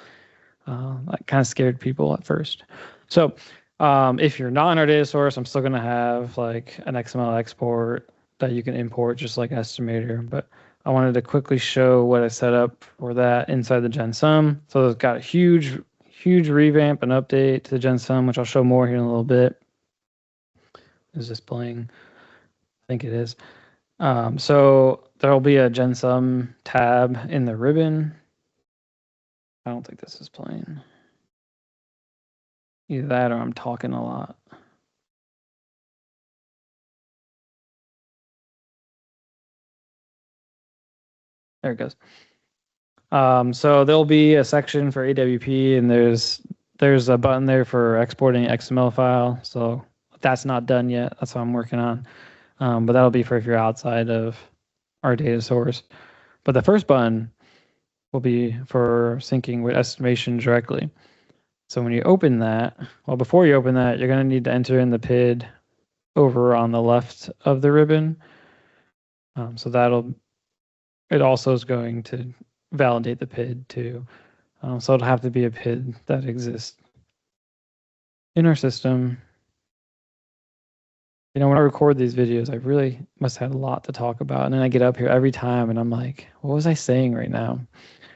S1: That kind of scared people at first. So if you're not in our data source, I'm still going to have like an XML export that you can import just like Estimator. But I wanted to quickly show what I set up for that inside the GenSum. So it's got a huge revamp and update to the GenSum, which I'll show more here in a little bit. Is this playing? I think it is. So there'll be a GenSum tab in the ribbon. I don't think this is playing. Either that or I'm talking a lot. There it goes. So there'll be a section for AWP, and there's a button there for exporting XML file. So that's not done yet. That's what I'm working on. But that'll be for if you're outside of our data source. But the first button will be for syncing with estimation directly. So when you open that, well, before you open that, you're going to need to enter in the PID over on the left of the ribbon. So it also is going to validate the PID too. So it'll have to be a PID that exists in our system You know, when I record these videos, I really must have had a lot to talk about. And then I get up here every time and I'm like, what was I saying right now?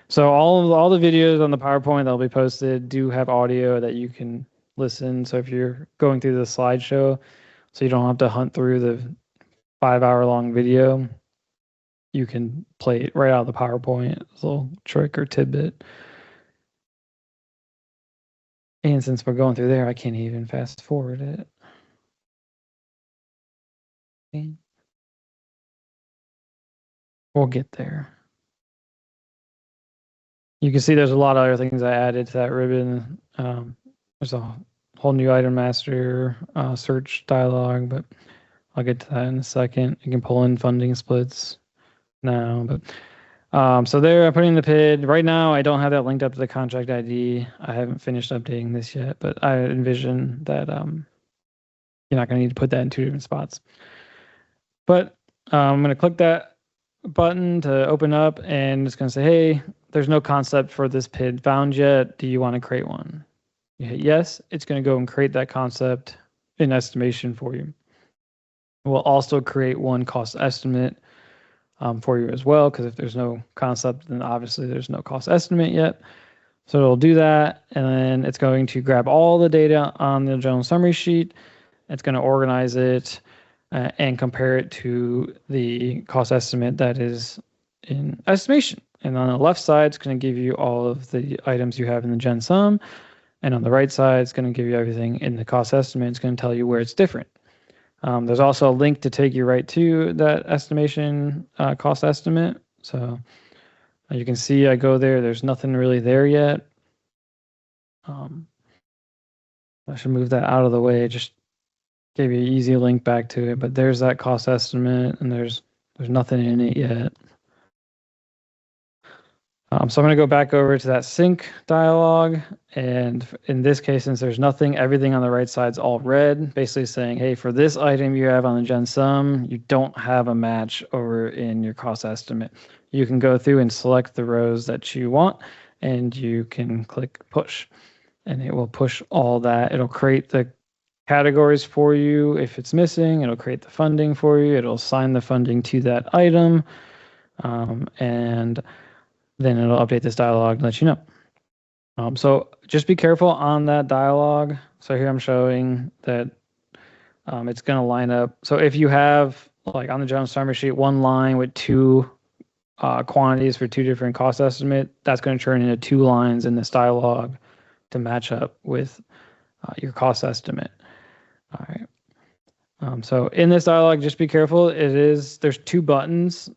S1: So all the videos on the PowerPoint that'll be posted do have audio that you can listen. So if you're going through the slideshow, so you don't have to hunt through the 5-hour long video, you can play it right out of the PowerPoint. It's a little trick or tidbit. And since we're going through there, I can't even fast forward it. Okay. We'll get there. You can see there's a lot of other things I added to that ribbon. There's a whole new item master search dialog, but I'll get to that in a second. You can pull in funding splits now, but so there I'm putting the PID. Right now, I don't have that linked up to the contract ID. I haven't finished updating this yet, but I envision that you're not going to need to put that in 2 different spots. But I'm going to click that button to open up, and it's going to say, hey, there's no concept for this PID found yet. Do you want to create one? You hit yes, it's going to go and create that concept in estimation for you. It will also create one cost estimate for you as well, because if there's no concept, then obviously there's no cost estimate yet. So it'll do that, and then it's going to grab all the data on the general summary sheet. It's going to organize it and compare it to the cost estimate that is in estimation. And on the left side, it's going to give you all of the items you have in the GenSum. And on the right side, it's going to give you everything in the cost estimate. It's going to tell you where it's different. There's also a link to take you right to that estimation cost estimate. So you can see I go there. There's nothing really there yet. I should move that out of the way. Just gave you an easy link back to it. But there's that cost estimate, and there's nothing in it yet. So I'm going to go back over to that sync dialog. And in this case, since there's nothing, everything on the right side is all red, basically saying, hey, for this item you have on the GenSum, you don't have a match over in your cost estimate. You can go through and select the rows that you want, and you can click push. And it will push all that. It'll create the categories for you if it's missing. It'll create the funding for you. It'll assign the funding to that item. And then it'll update this dialog and let you know. So just be careful on that dialog. So here I'm showing that it's going to line up. So if you have, like on the general summary sheet, one line with 2 quantities for 2 different cost estimate, that's going to turn into 2 lines in this dialog to match up with your cost estimate. All right. So in this dialog, just be careful. There's 2 buttons.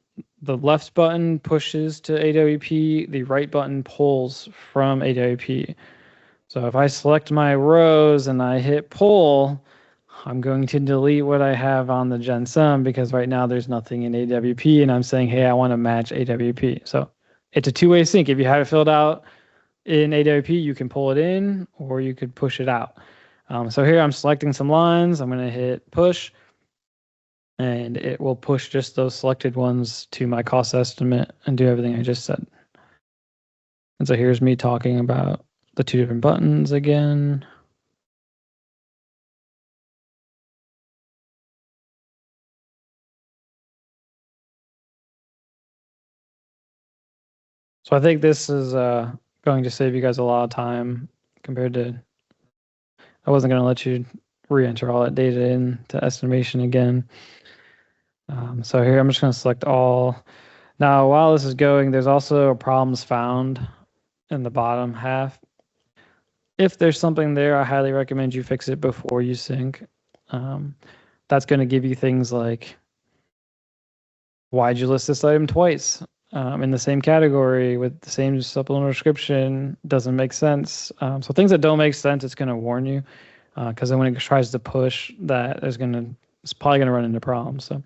S1: The left button pushes to AWP, the right button pulls from AWP. So if I select my rows and I hit pull, I'm going to delete what I have on the GenSum because right now there's nothing in AWP, and I'm saying, hey, I want to match AWP. So it's a 2-way sync. If you have it filled out in AWP, you can pull it in or you could push it out. So here I'm selecting some lines. I'm going to hit push. And it will push just those selected ones to my cost estimate and do everything I just said. And so here's me talking about the 2 different buttons again. So I think this is going to save you guys a lot of time compared to, I wasn't going to let you re-enter all that data into estimation again. So here I'm just going to select all. Now, while this is going, there's also problems found in the bottom half. If there's something there, I highly recommend you fix it before you sync. That's going to give you things like, why'd you list this item twice in the same category with the same supplemental description? Doesn't make sense. So things that don't make sense, it's going to warn you, because then when it tries to push that, it's probably going to run into problems. So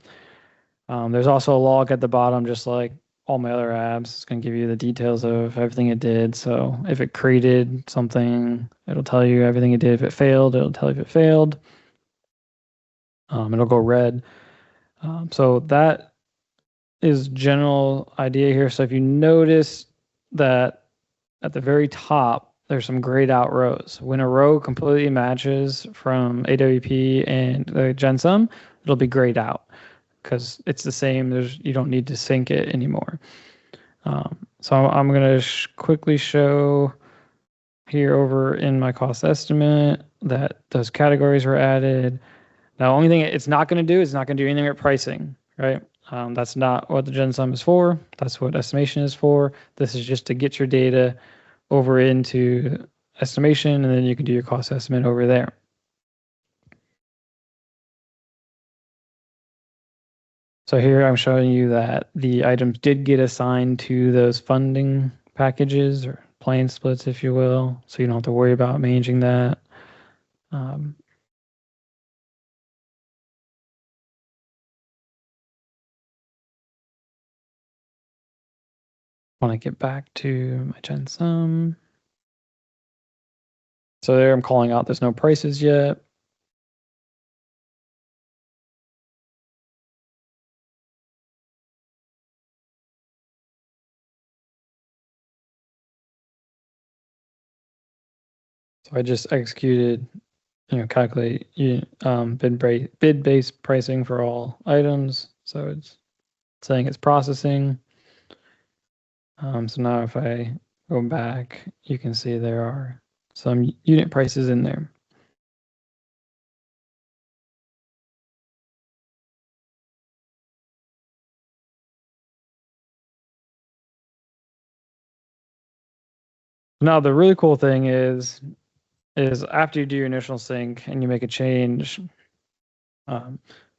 S1: there's also a log at the bottom, just like all my other apps. It's going to give you the details of everything it did. So if it created something, it'll tell you everything it did. If it failed, it'll tell you if it failed. It'll go red. So that is general idea here. So if you notice that at the very top, there's some grayed out rows. When a row completely matches from AWP and the GenSum, it'll be grayed out because it's the same. You don't need to sync it anymore. So I'm going to quickly show here over in my cost estimate that those categories were added. Now, the only thing it's not going to do is not going to do anything with pricing, right? That's not what the GenSum is for. That's what estimation is for. This is just to get your data over into estimation, and then you can do your cost estimate over there. So here I'm showing you that the items did get assigned to those funding packages or plane splits, if you will, so you don't have to worry about managing that. Want to get back to my GenSum. So there I'm calling out there's no prices yet. So I just executed, calculate bid-based pricing for all items. So it's saying it's processing. So now if I go back, you can see there are some unit prices in there. Now the really cool thing is after you do your initial sync and you make a change,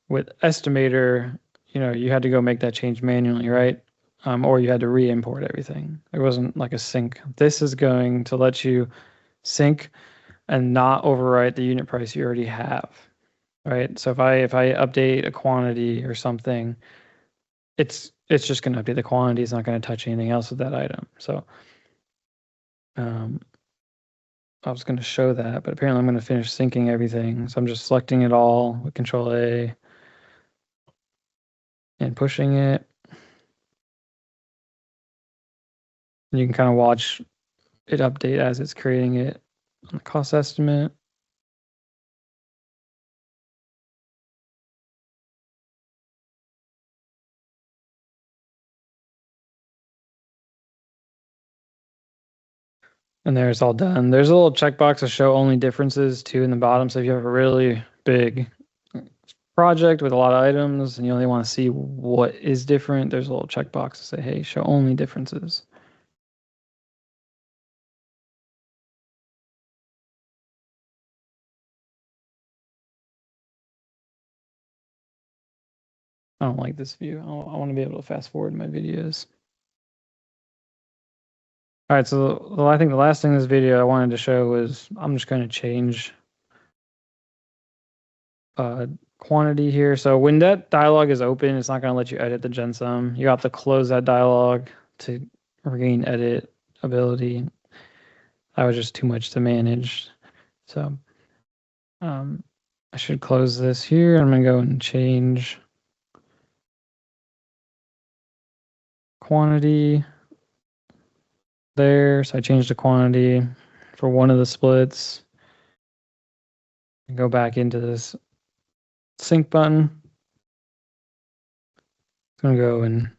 S1: with Estimator, you had to go make that change manually, right? Or you had to re-import everything. It wasn't like a sync. This is going to let you sync and not overwrite the unit price you already have, right? So if I update a quantity or something, it's just going to update the quantity. It's not going to touch anything else with that item. So I was going to show that, but apparently I'm going to finish syncing everything. So I'm just selecting it all with Control A and pushing it. And you can kind of watch it update as it's creating it on the cost estimate. And there it's all done. There's a little checkbox to show only differences too in the bottom. So if you have a really big project with a lot of items and you only want to see what is different, there's a little checkbox to say, hey, show only differences. I don't like this view. I want to be able to fast forward my videos. All right, so I think the last thing in this video I wanted to show was I'm just going to change quantity here. So when that dialog is open, it's not going to let you edit the GenSum. You have to close that dialog to regain edit ability. That was just too much to manage. So I should close this here. I'm going to go and change quantity there. So I changed the quantity for one of the splits. And go back into this sync button. I'm going to go and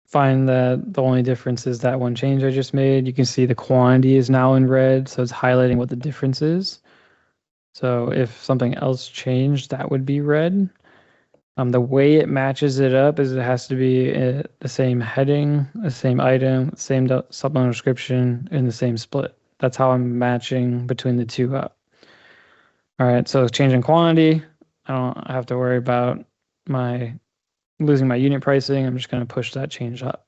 S1: find that the only difference is that one change I just made. You can see the quantity is now in red, so it's highlighting what the difference is. So if something else changed, that would be red. The way it matches it up is it has to be the same heading, the same item, same supplemental description, and the same split. That's how I'm matching between the two up. All right, so changing quantity, I don't have to worry about losing my unit pricing. I'm just going to push that change up.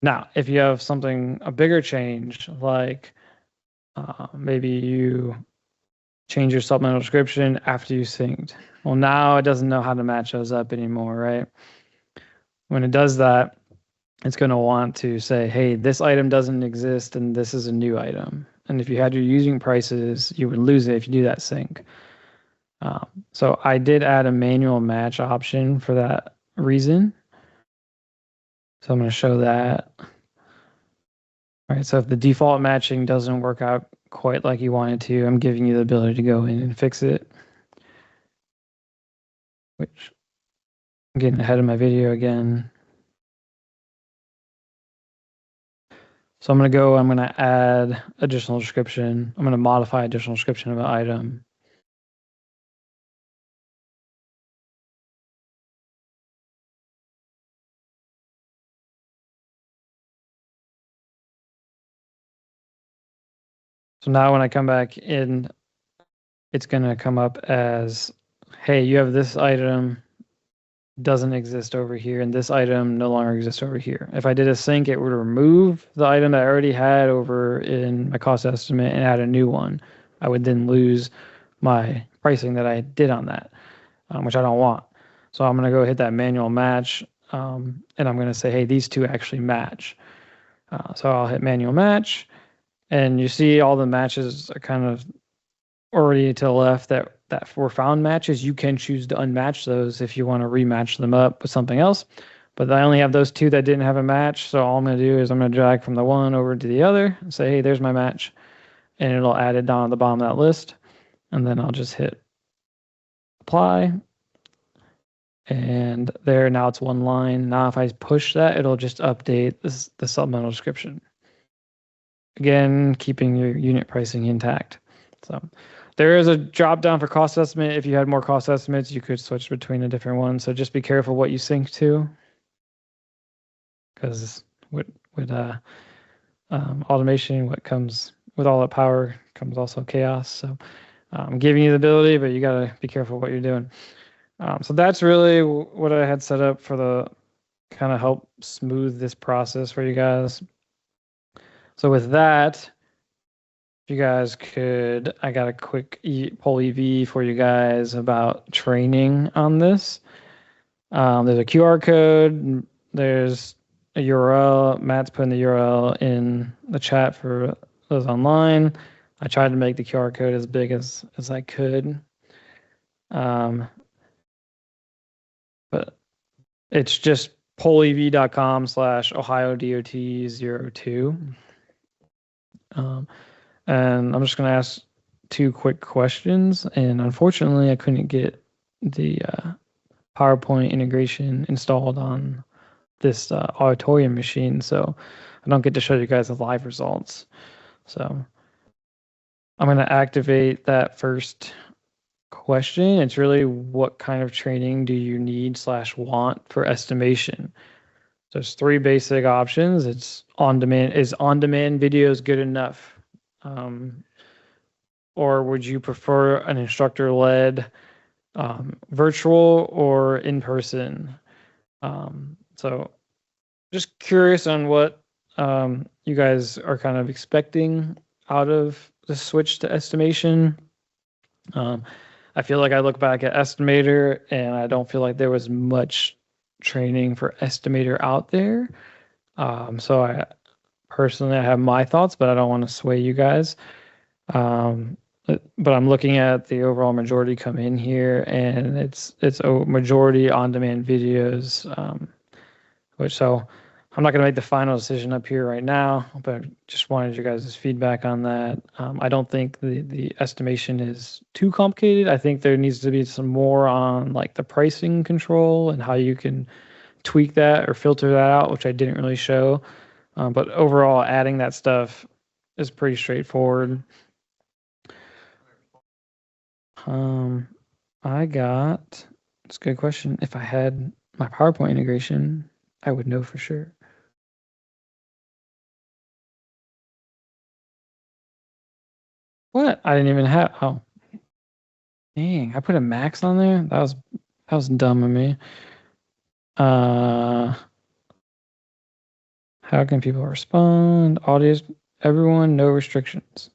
S1: Now, if you have a bigger change, like maybe you change your supplemental description after you synced. Well, now it doesn't know how to match those up anymore, right? When it does that, it's going to want to say, hey, this item doesn't exist and this is a new item. And if you had your using prices, you would lose it if you do that sync. So I did add a manual match option for that reason. So I'm going to show that. All right, so if the default matching doesn't work out quite like you wanted to, I'm giving you the ability to go in and fix it. Which, I'm getting ahead of my video again. So I'm going to add additional description. I'm going to modify additional description of an item. So now when I come back in, it's going to come up as, hey, you have this item doesn't exist over here, and this item no longer exists over here. If I did a sync, it would remove the item that I already had over in my cost estimate and add a new one. I would then lose my pricing that I did on that, which I don't want. So I'm going to go hit that manual match, and I'm going to say, hey, these two actually match. So I'll hit manual match, and you see all the matches are kind of already to the left that were found matches. You can choose to unmatch those if you want to rematch them up with something else. But I only have those two that didn't have a match. So all I'm going to do is I'm going to drag from the one over to the other and say, hey, there's my match. And it'll add it down at the bottom of that list. And then I'll just hit apply. And there, now it's one line. Now if I push that, it'll just update the supplemental description. Again, keeping your unit pricing intact. So there is a drop down for cost estimate. If you had more cost estimates, you could switch between the different ones. So just be careful what you sync to, because with automation, what comes with all that power comes also chaos. So I'm giving you the ability, but you got to be careful what you're doing. So that's really what I had set up for the kind of help smooth this process for you guys. So with that, you guys could, I got a quick poll EV for you guys about training on this. There's a QR code, there's a URL. Matt's putting the URL in the chat for those online. I tried to make the QR code as big as I could. But it's just pollev.com/OhioDOT02. And I'm just going to ask 2 quick questions. And unfortunately, I couldn't get the PowerPoint integration installed on this auditorium machine. So I don't get to show you guys the live results. So I'm going to activate that first question. It's really, what kind of training do you need/want for estimation? There's 3 basic options. It's on-demand. Is on-demand videos good enough? Or would you prefer an instructor-led virtual or in-person? So just curious on what you guys are kind of expecting out of the switch to estimation. I feel like I look back at Estimator and I don't feel like there was much training for Estimator out there. So I personally, I have my thoughts, but I don't want to sway you guys. But I'm looking at the overall majority come in here, and it's a majority on-demand videos, which, so I'm not going to make the final decision up here right now, but just wanted you guys' feedback on that. I don't think the estimation is too complicated. I think there needs to be some more on like the pricing control and how you can tweak that or filter that out, which I didn't really show. But overall, adding that stuff is pretty straightforward. It's a good question. If I had my PowerPoint integration, I would know for sure. What? I didn't even have, oh. Dang, I put a max on there? That was dumb of me. How can people respond? Audience, everyone, no restrictions.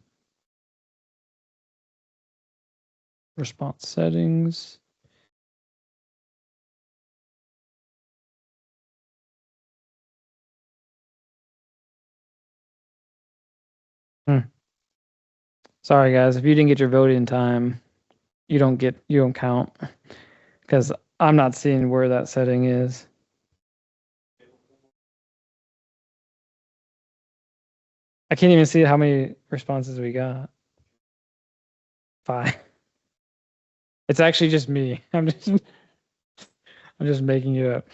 S1: Response settings. Sorry guys, if you didn't get your vote in time, you don't count, because I'm not seeing where that setting is. I can't even see how many responses we got. 5. It's actually just me. I'm just making it up.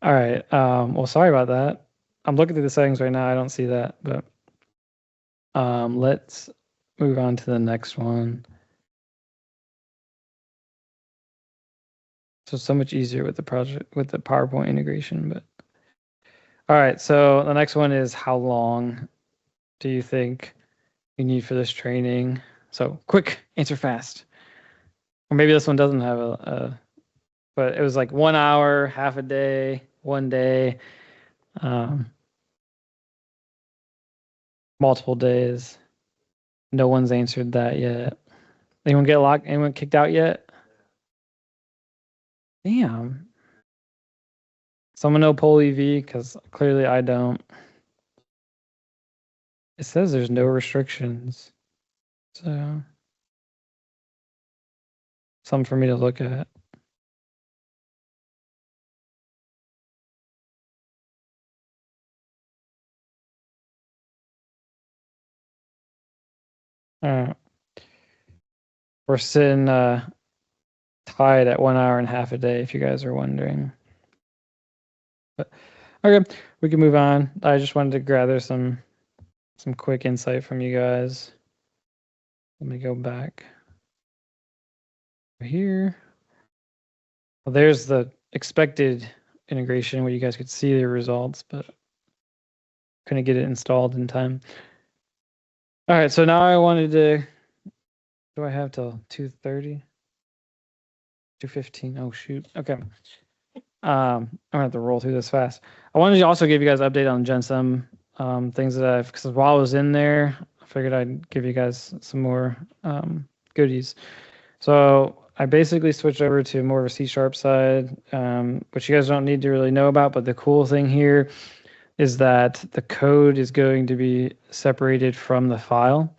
S1: All right. Well, sorry about that. I'm looking through the settings right now. I don't see that, but let's move on to the next one. So much easier with the PowerPoint integration, but all right. So the next one is, how long do you think you need for this training? So quick, answer fast. Or maybe this one doesn't have but it was like 1 hour, half a day, 1 day, multiple days. No one's answered that yet. Anyone get locked? Anyone kicked out yet? Damn. Someone know poll EV? Because clearly I don't. It says there's no restrictions. So something for me to look at. All right. We're sitting tied at 1 hour and half a day, if you guys are wondering. But okay, we can move on. I just wanted to gather some quick insight from you guys. Let me go back here. Well, there's the expected integration where you guys could see the results, but couldn't get it installed in time. All right, so now I wanted to, do I have till 2:30? 2:15, oh shoot, okay. I'm gonna have to roll through this fast. I wanted to also give you guys an update on GenSum, things that because while I was in there, I figured I'd give you guys some more goodies. So I basically switched over to more of a C# side, which you guys don't need to really know about, but the cool thing here is that the code is going to be separated from the file.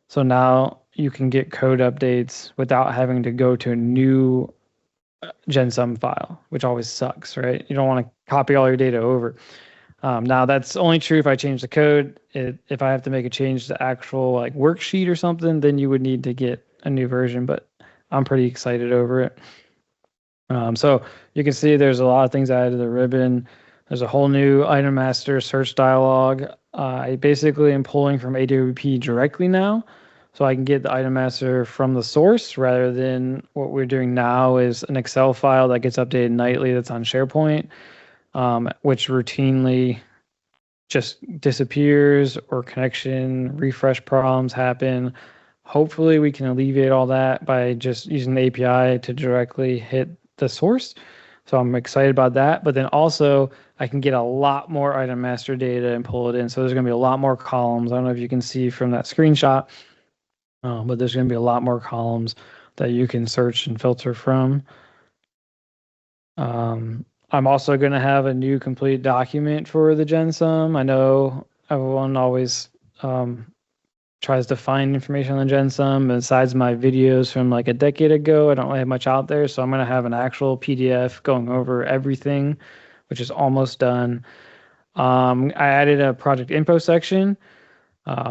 S1: So now you can get code updates without having to go to a new GenSum file, which always sucks, right? You don't want to copy all your data over. Now that's only true if I change the code. If I have to make a change to actual like worksheet or something, then you would need to get a new version, but I'm pretty excited over it. So you can see there's a lot of things added to the ribbon. There's a whole new item master search dialog. I basically am pulling from AWP directly now, so I can get the item master from the source rather than what we're doing now is an Excel file that gets updated nightly that's on SharePoint, which routinely just disappears or connection refresh problems happen. Hopefully we can alleviate all that by just using the API to directly hit the source. So I'm excited about that. But then also I can get a lot more item master data and pull it in. So there's going to be a lot more columns. I don't know if you can see from that screenshot, but there's going to be a lot more columns that you can search and filter from. I'm also going to have a new complete document for the GenSum. I know everyone always tries to find information on the GenSum. Besides my videos from like a decade ago, I don't really have much out there. So I'm going to have an actual PDF going over everything, which is almost done. I added a project info section.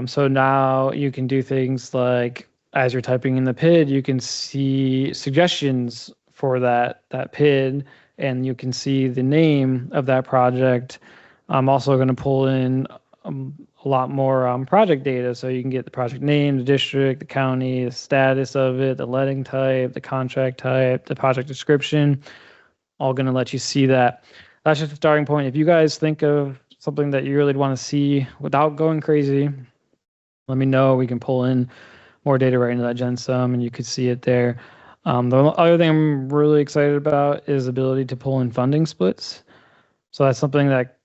S1: So now you can do things like, as you're typing in the PID, you can see suggestions for that PID, and you can see the name of that project. I'm also going to pull in a lot more project data, so you can get the project name, the district, the county, the status of it, the letting type, the contract type, the project description, all going to let you see that. That's just a starting point. If you guys think of something that you really want to see without going crazy, let me know. We can pull in more data right into that GenSum, and you could see it there. The other thing I'm really excited about is the ability to pull in funding splits. So that's something that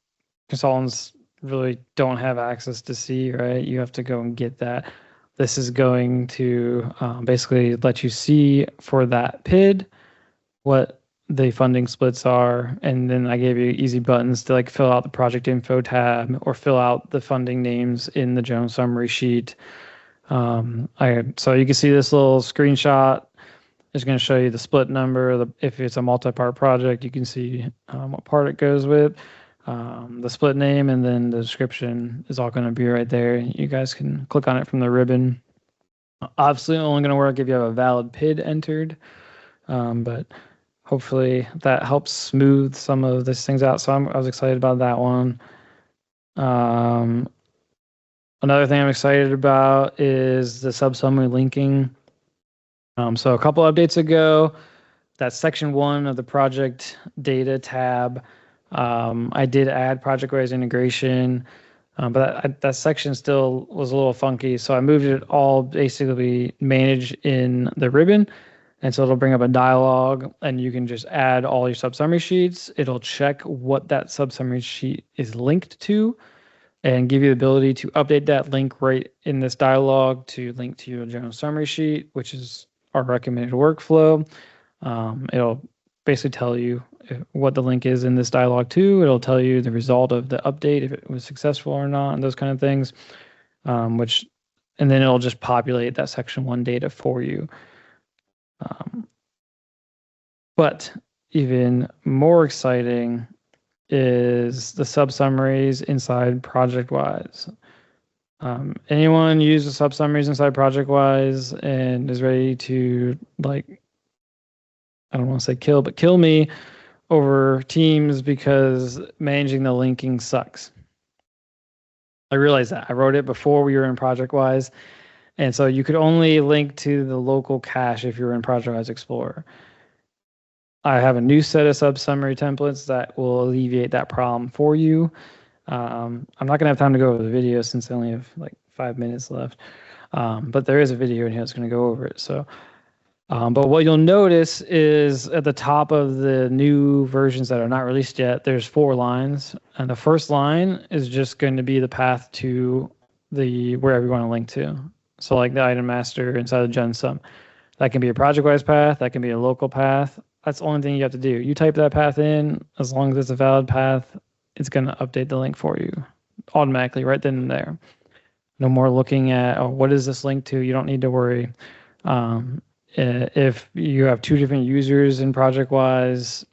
S1: consultants really don't have access to see, right? You have to go and get that. This is going to basically let you see for that PID what the funding splits are, and then I gave you easy buttons to like fill out the project info tab or fill out the funding names in the general summary sheet. So you can see this little screenshot is going to show you the split number. If it's a multi-part project, you can see what part it goes with. The split name and then the description is all going to be right there. You guys can click on it from the ribbon. Obviously, only going to work if you have a valid PID entered, but hopefully that helps smooth some of these things out. So I was excited about that one. Another thing I'm excited about is the sub-summary linking. So a couple updates ago, that section 1 of the project data tab, I did add ProjectWise integration, but that section still was a little funky. So I moved it all basically managed in the ribbon. And so it'll bring up a dialog and you can just add all your sub-summary sheets. It'll check what that sub-summary sheet is linked to and give you the ability to update that link right in this dialog to link to your general summary sheet, which is our recommended workflow. It'll basically tell you what the link is in this dialog too. It'll tell you the result of the update, if it was successful or not, and those kind of things, and then it'll just populate that section 1 data for you. But even more exciting is the sub-summaries inside ProjectWise. Anyone use the sub-summaries inside ProjectWise and is ready to, like, I don't want to say kill, but kill me over Teams because managing the linking sucks. I realized that. I wrote it before we were in ProjectWise, and so you could only link to the local cache if you're in ProjectWise Explorer. I have a new set of sub-summary templates that will alleviate that problem for you. I'm not going to have time to go over the video since I only have like 5 minutes left, but there is a video in here that's going to go over it. So, but what you'll notice is at the top of the new versions that are not released yet, there's 4 lines, and the first line is just going to be the path to wherever you want to link to. So like the item master inside of GenSum, that can be a ProjectWise path, that can be a local path. That's the only thing you have to do. You type that path in, as long as it's a valid path, it's going to update the link for you automatically right then and there. No more looking at, oh, what is this link to? You don't need to worry. If you have 2 different users in ProjectWise,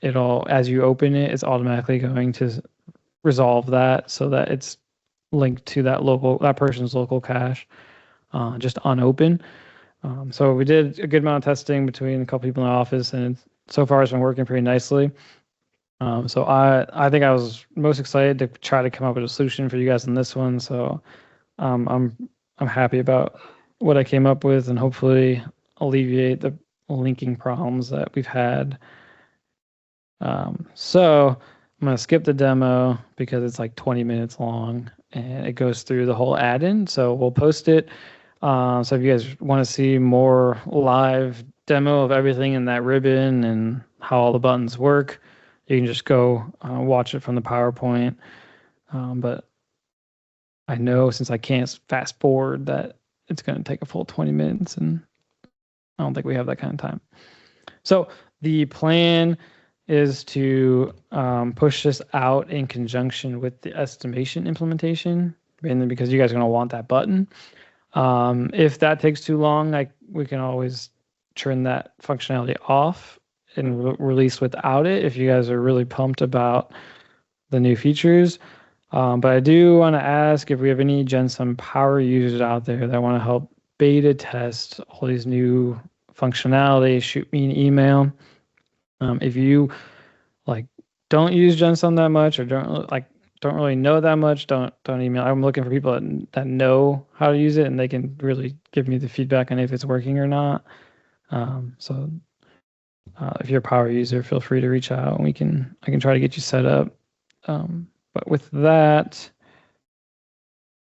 S1: it'll, as you open it, it's automatically going to resolve that so that it's linked to that person's local cache, just unopen. So we did a good amount of testing between a couple people in the office, and so far it's been working pretty nicely. So I think I was most excited to try to come up with a solution for you guys on this one. So I'm happy about what I came up with and hopefully alleviate the linking problems that we've had. So I'm going to skip the demo because it's like 20 minutes long and it goes through the whole add-in. So we'll post it. So if you guys want to see more live demo of everything in that ribbon and how all the buttons work, you can just go watch it from the PowerPoint. But I know since I can't fast forward that it's going to take a full 20 minutes, and I don't think we have that kind of time. So the plan is to push this out in conjunction with the estimation implementation, mainly because you guys are going to want that button. If that takes too long, we can always turn that functionality off and release without it if you guys are really pumped about the new features. But I do want to ask if we have any GenSum power users out there that want to help beta test all these new functionality, shoot me an email. If you don't use GenSum that much or don't really know that much, don't email. I'm looking for people that know how to use it and they can really give me the feedback on if it's working or not. So if you're a power user, feel free to reach out and I can try to get you set up. But with that,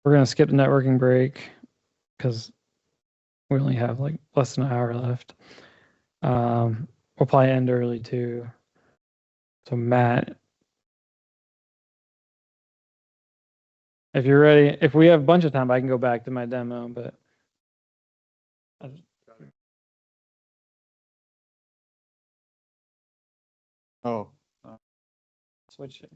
S1: we're going to skip the networking break because we only have like less than an hour left. We'll probably end early too. So Matt, if you're ready, if we have a bunch of time, I can go back to my demo, but.
S5: Oh,
S1: Switching.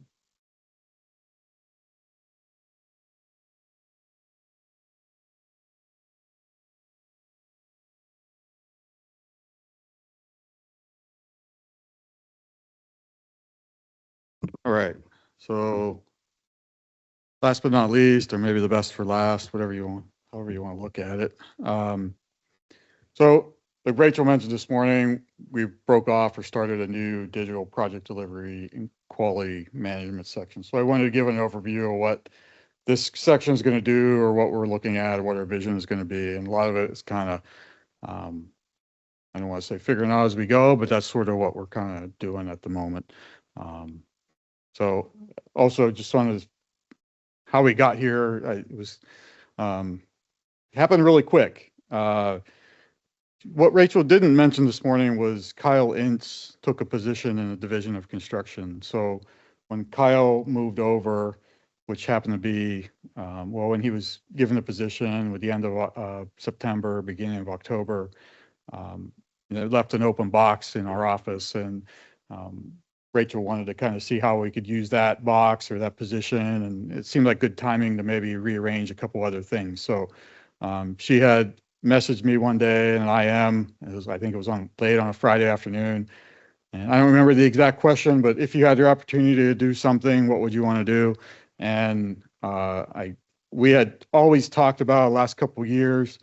S5: all right. So last but not least, or maybe the best for last, whatever you want, however you want to look at it. So like Rachel mentioned this morning, we broke off or started a new digital project delivery and quality management section. So I wanted to give an overview of what this section is going to do or what we're looking at or what our vision is going to be. And a lot of it is kind of, I don't want to say figuring out as we go, but that's sort of what we're kind of doing at the moment. So also just on how we got here, it was happened really quick. What Rachel didn't mention this morning was Kyle Ince took a position in the division of construction. So when Kyle moved over, which happened to be, well, when he was given a position with the end of September, beginning of October, it left an open box in our office, and Rachel wanted to kind of see how we could use that box or that position, and it seemed like good timing to maybe rearrange a couple other things. So she had messaged me one day in an IM. I think it was late on a Friday afternoon, and I don't remember the exact question, but if you had your opportunity to do something, what would you want to do? And we had always talked about the last couple of years.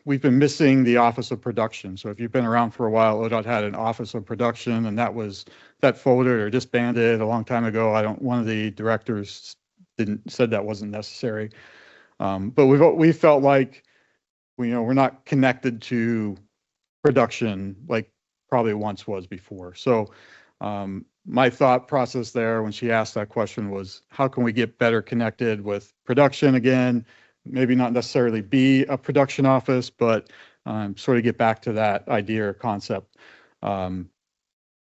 S5: We've been missing the Office of Production. So if you've been around for a while, ODOT had an Office of Production, and that folded or disbanded a long time ago. One of the directors said that wasn't necessary. But we felt like we're not connected to production like probably once was before. So my thought process there when she asked that question was, how can we get better connected with production again? Maybe not necessarily be a production office, but sort of get back to that idea or concept. So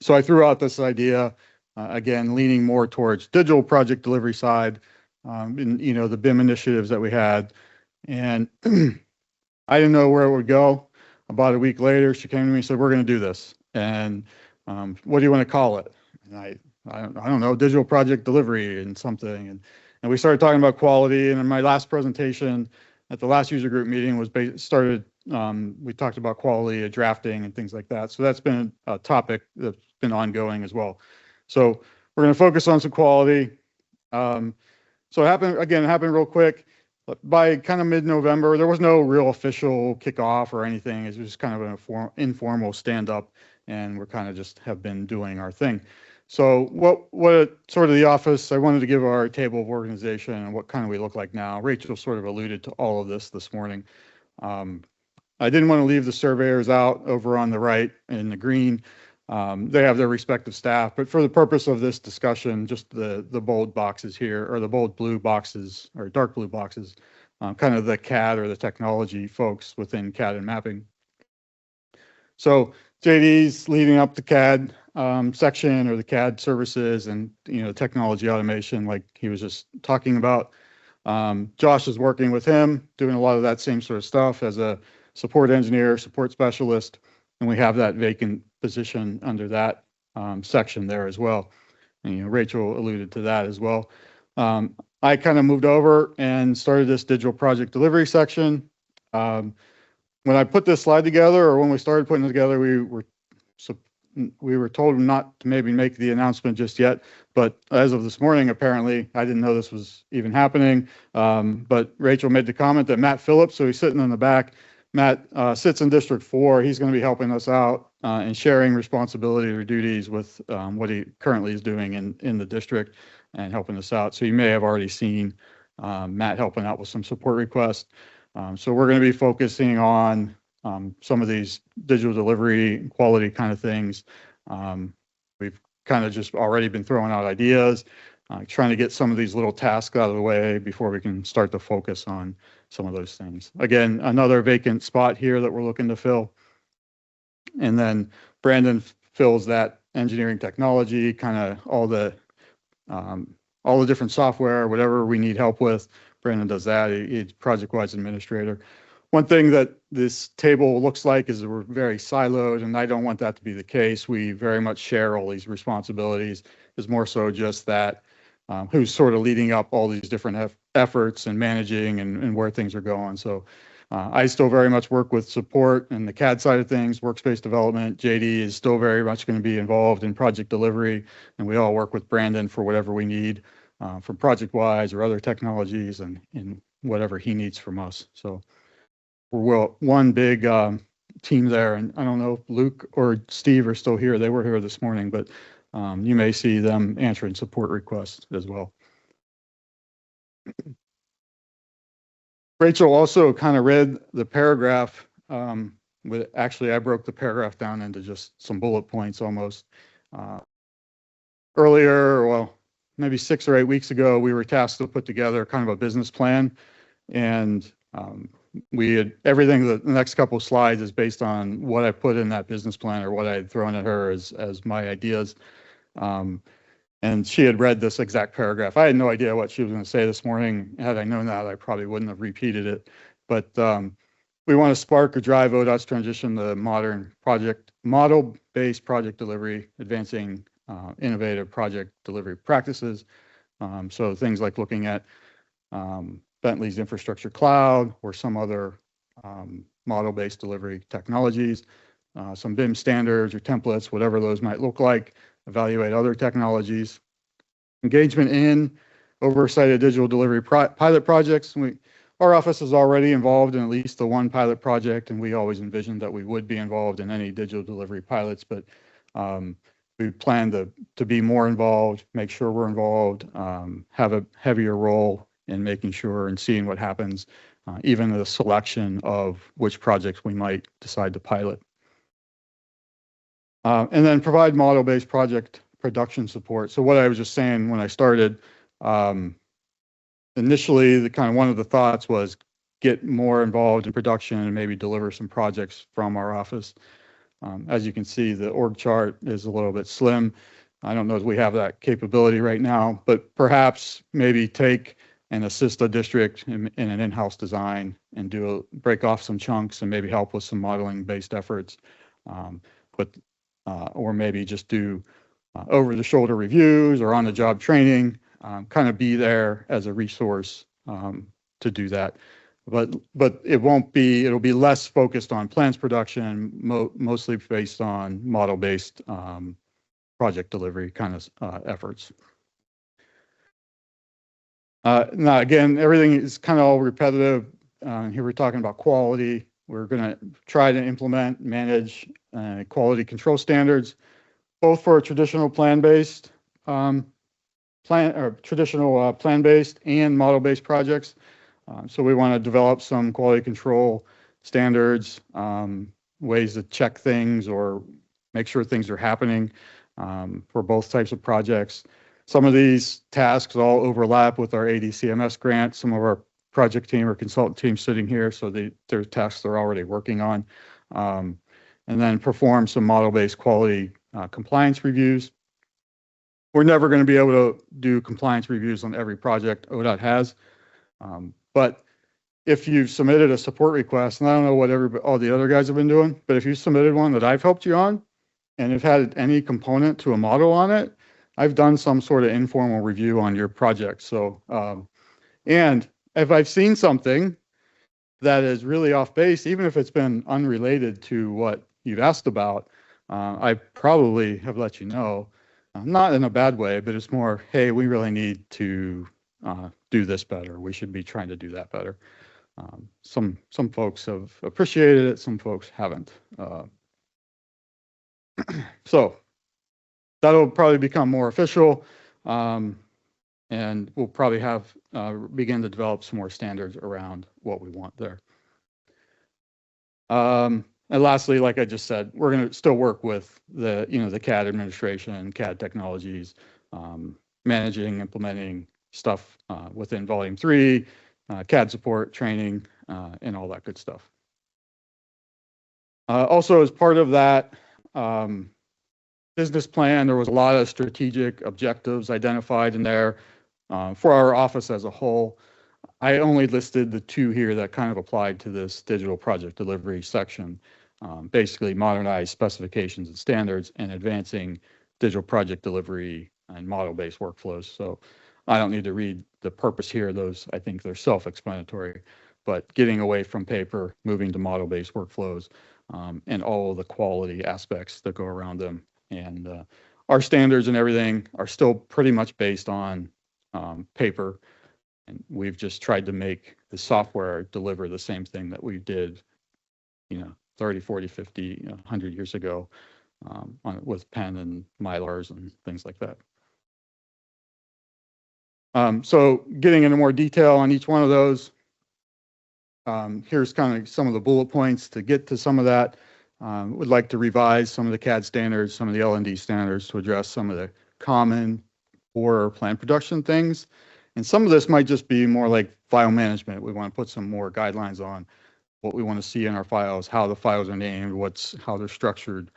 S5: I threw out this idea, again, leaning more towards digital project delivery side, in the BIM initiatives that we had. And I didn't know where it would go. About a week later, she came to me and said, we're going to do this. And what do you want to call it? And I don't know, digital project delivery and something. And we started talking about quality. And in my last presentation at the last user group meeting we talked about quality, drafting and things like that. So that's been a topic that's been ongoing as well. So we're going to focus on some quality. So it happened real quick. By kind of mid-November, there was no real official kickoff or anything. It was just kind of an informal stand-up, and we're kind of just have been doing our thing. So what sort of the office, I wanted to give our table of organization and what kind of we look like now. Rachel sort of alluded to all of this morning. I didn't want to leave the surveyors out over on the right in the green. They have their respective staff, but for the purpose of this discussion, just the bold boxes here, or the bold blue boxes, or dark blue boxes, kind of the CAD or the technology folks within CAD and mapping. So JD's leading up the CAD section, or the CAD services and technology automation, like he was just talking about. Josh is working with him, doing a lot of that same sort of stuff as a support engineer, support specialist, and we have that vacant position under that section there as well. And Rachel alluded to that as well. I kind of moved over and started this digital project delivery section. When I put this slide together, or when we started putting it together, we were told not to maybe make the announcement just yet, but as of this morning, apparently, I didn't know this was even happening. But Rachel made the comment that Matt Phillips, so he's sitting in the back, Matt sits in District 4. He's going to be helping us out and sharing responsibilities or duties with what he currently is doing in the district and helping us out. So you may have already seen Matt helping out with some support requests. So we're going to be focusing on some of these digital delivery quality kind of things. We've kind of just already been throwing out ideas, trying to get some of these little tasks out of the way before we can start to focus on some of those things. Again, another vacant spot here that we're looking to fill. And then Brandon fills that engineering technology, kind of all the different software, whatever we need help with. Brandon does that. He's ProjectWise administrator. One thing that this table looks like is that we're very siloed, and I don't want that to be the case. We very much share all these responsibilities. It's more so just that who's sort of leading up all these different efforts and managing and where things are going. So I still very much work with support and the CAD side of things, workspace development. JD is still very much going to be involved in project delivery, and we all work with Brandon for whatever we need from ProjectWise or other technologies and whatever he needs from us. So we're one big team there, and I don't know if Luke or Steve are still here. They were here this morning, but you may see them answering support requests as well. Rachel also kind of read the paragraph. Actually, I broke the paragraph down into just some bullet points almost. Earlier, well, maybe 6 or 8 weeks ago, we were tasked to put together kind of a business plan, and we had everything. The next couple of slides is based on what I put in that business plan or what I had thrown at her as my ideas. And she had read this exact paragraph. I had no idea what she was going to say this morning. Had I known that, I probably wouldn't have repeated it. But we want to spark or drive ODOT's transition to modern model-based project delivery, advancing innovative project delivery practices. So things like looking at Bentley's infrastructure cloud or some other model-based delivery technologies, some BIM standards or templates, whatever those might look like. Evaluate other technologies, engagement in oversight of digital delivery pilot projects. Our office is already involved in at least the one pilot project, and we always envisioned that we would be involved in any digital delivery pilots, but we plan to be more involved, make sure we're involved, have a heavier role in making sure and seeing what happens, even the selection of which projects we might decide to pilot. And then provide model-based project production support. So what I was just saying when I started, initially, one of the thoughts was get more involved in production and maybe deliver some projects from our office. As you can see, the org chart is a little bit slim. I don't know if we have that capability right now, but perhaps maybe take and assist a district in an in-house design and break off some chunks and maybe help with some modeling-based efforts. Or maybe just do over-the-shoulder reviews or on-the-job training, kind of be there as a resource to do that. But it'll be less focused on plans production, mostly based on model-based project delivery kind of efforts. Now, again, everything is kind of all repetitive. Here we're talking about quality. We're going to try to implement, manage quality control standards, both for traditional plan-based and model-based projects. So we want to develop some quality control standards, ways to check things or make sure things are happening for both types of projects. Some of these tasks all overlap with our ADCMS grant. Some of our project team or consultant team sitting here, so their tasks they're already working on. And then perform some model-based quality compliance reviews. We're never going to be able to do compliance reviews on every project ODOT has. But if you've submitted a support request, and I don't know what all the other guys have been doing, but if you submitted one that I've helped you on, and have had any component to a model on it, I've done some sort of informal review on your project. So, and if I've seen something that is really off base, even if it's been unrelated to what you've asked about, I probably have let you know, not in a bad way, but it's more, hey, we really need to do this better. We should be trying to do that better. Some folks have appreciated it, some folks haven't. So that'll probably become more official, and we'll probably have begin to develop some more standards around what we want there. And lastly, like I just said, we're going to still work with the CAD administration and CAD technologies, managing, implementing stuff within Volume 3, CAD support, training, and all that good stuff. Also, as part of that business plan, there was a lot of strategic objectives identified in there for our office as a whole. I only listed the 2 here that kind of applied to this digital project delivery section. Basically modernize specifications and standards and advancing digital project delivery and model-based workflows. So I don't need to read the purpose here. Those, I think they're self-explanatory. but getting away from paper, moving to model-based workflows, and all of the quality aspects that go around them. And our standards and everything are still pretty much based on paper. And we've just tried to make the software deliver the same thing that we did, 30, 40, 50, 100 years ago with pen and Mylars and things like that. So getting into more detail on each one of those, here's kind of some of the bullet points to get to some of that. Would like to revise some of the CAD standards, some of the L&D standards to address some of the common or plan production things. And some of this might just be more like file management. We want to put some more guidelines on what we want to see in our files, how the files are named, how they're structured,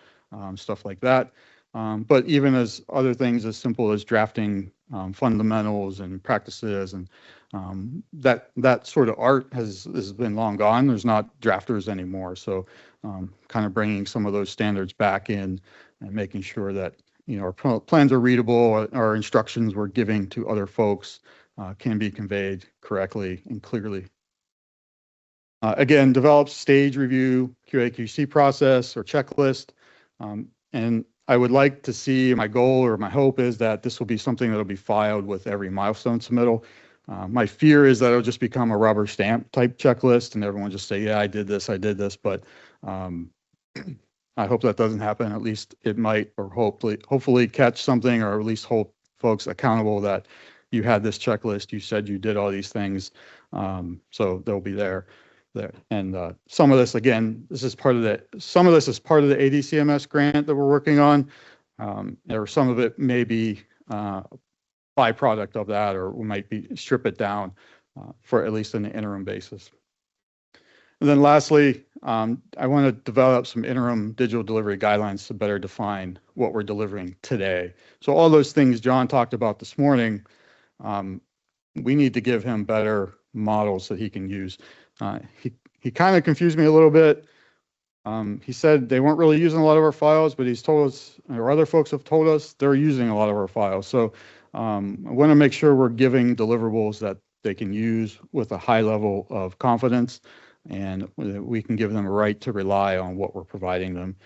S5: stuff like that. But even as other things as simple as drafting fundamentals and practices, and that sort of art has been long gone. There's not drafters anymore. So kind of bringing some of those standards back in and making sure that our plans are readable, our instructions we're giving to other folks can be conveyed correctly and clearly. Again, develop stage review, QA/QC process or checklist. And I would like to see, my goal or my hope is that this will be something that will be filed with every milestone submittal. My fear is that it'll just become a rubber stamp type checklist and everyone just say, yeah, I did this. But I hope that doesn't happen. At least it might, or hopefully catch something, or at least hold folks accountable that you had this checklist, you said you did all these things. So they'll be there. And some of this, again, some of this is part of the ADCMS grant that we're working on. Or some of it may be byproduct of that, or we might strip it down for at least an interim basis. And then lastly, I want to develop some interim digital delivery guidelines to better define what we're delivering today. So all those things John talked about this morning, we need to give him better models that he can use. He kind of confused me a little bit. He said they weren't really using a lot of our files, but he's told us, or other folks have told us, they're using a lot of our files. So I want to make sure we're giving deliverables that they can use with a high level of confidence, and we can give them a right to rely on what we're providing them.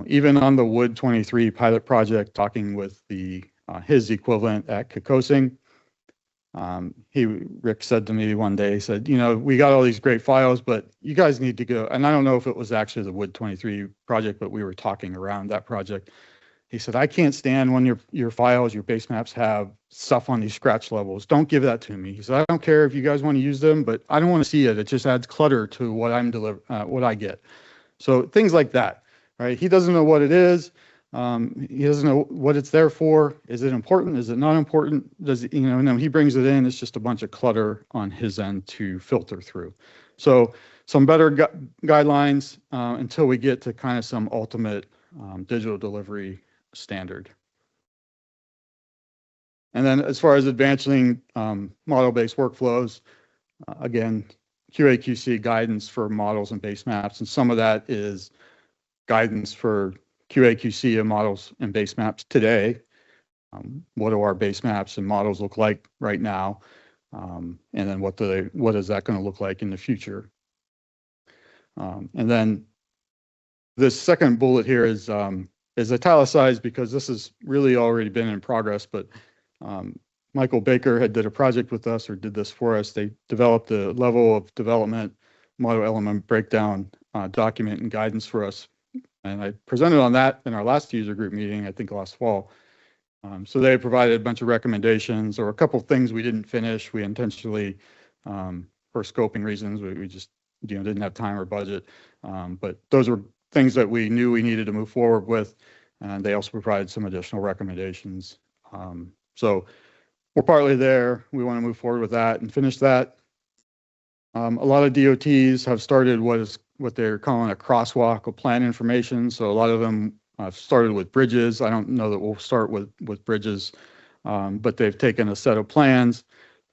S5: Even on the Wood 23 pilot project, talking with his equivalent at Kokosing, Rick said to me one day, he said, we got all these great files, but you guys need to go. And I don't know if it was actually the Wood 23 project, but we were talking around that project. He said, I can't stand when your files, your base maps have stuff on these scratch levels. Don't give that to me. He said, I don't care if you guys want to use them, but I don't want to see it. It just adds clutter to what what I get. So things like that, right? He doesn't know what it is. He doesn't know what it's there for. Is it important? Is it not important? No, he brings it in. It's just a bunch of clutter on his end to filter through. So some better guidelines until we get to kind of some ultimate digital delivery standard. And then as far as advancing model-based workflows, again, QA/QC guidance for models and base maps. And some of that is guidance for QA/QC of models and base maps today. What do our base maps and models look like right now? And then what is that going to look like in the future? And then this second bullet here is italicized because this has really already been in progress, but Michael Baker did a project with us, or did this for us. They developed a level of development model element breakdown document and guidance for us. And I presented on that in our last user group meeting, I think last fall. So they provided a bunch of recommendations, or a couple of things we didn't finish. We intentionally, for scoping reasons, we just didn't have time or budget. But those were things that we knew we needed to move forward with. And they also provided some additional recommendations. So we're partly there. We want to move forward with that and finish that. A lot of DOTs have started what they're calling a crosswalk of plan information. So a lot of them started with bridges. I don't know that we'll start with bridges, but they've taken a set of plans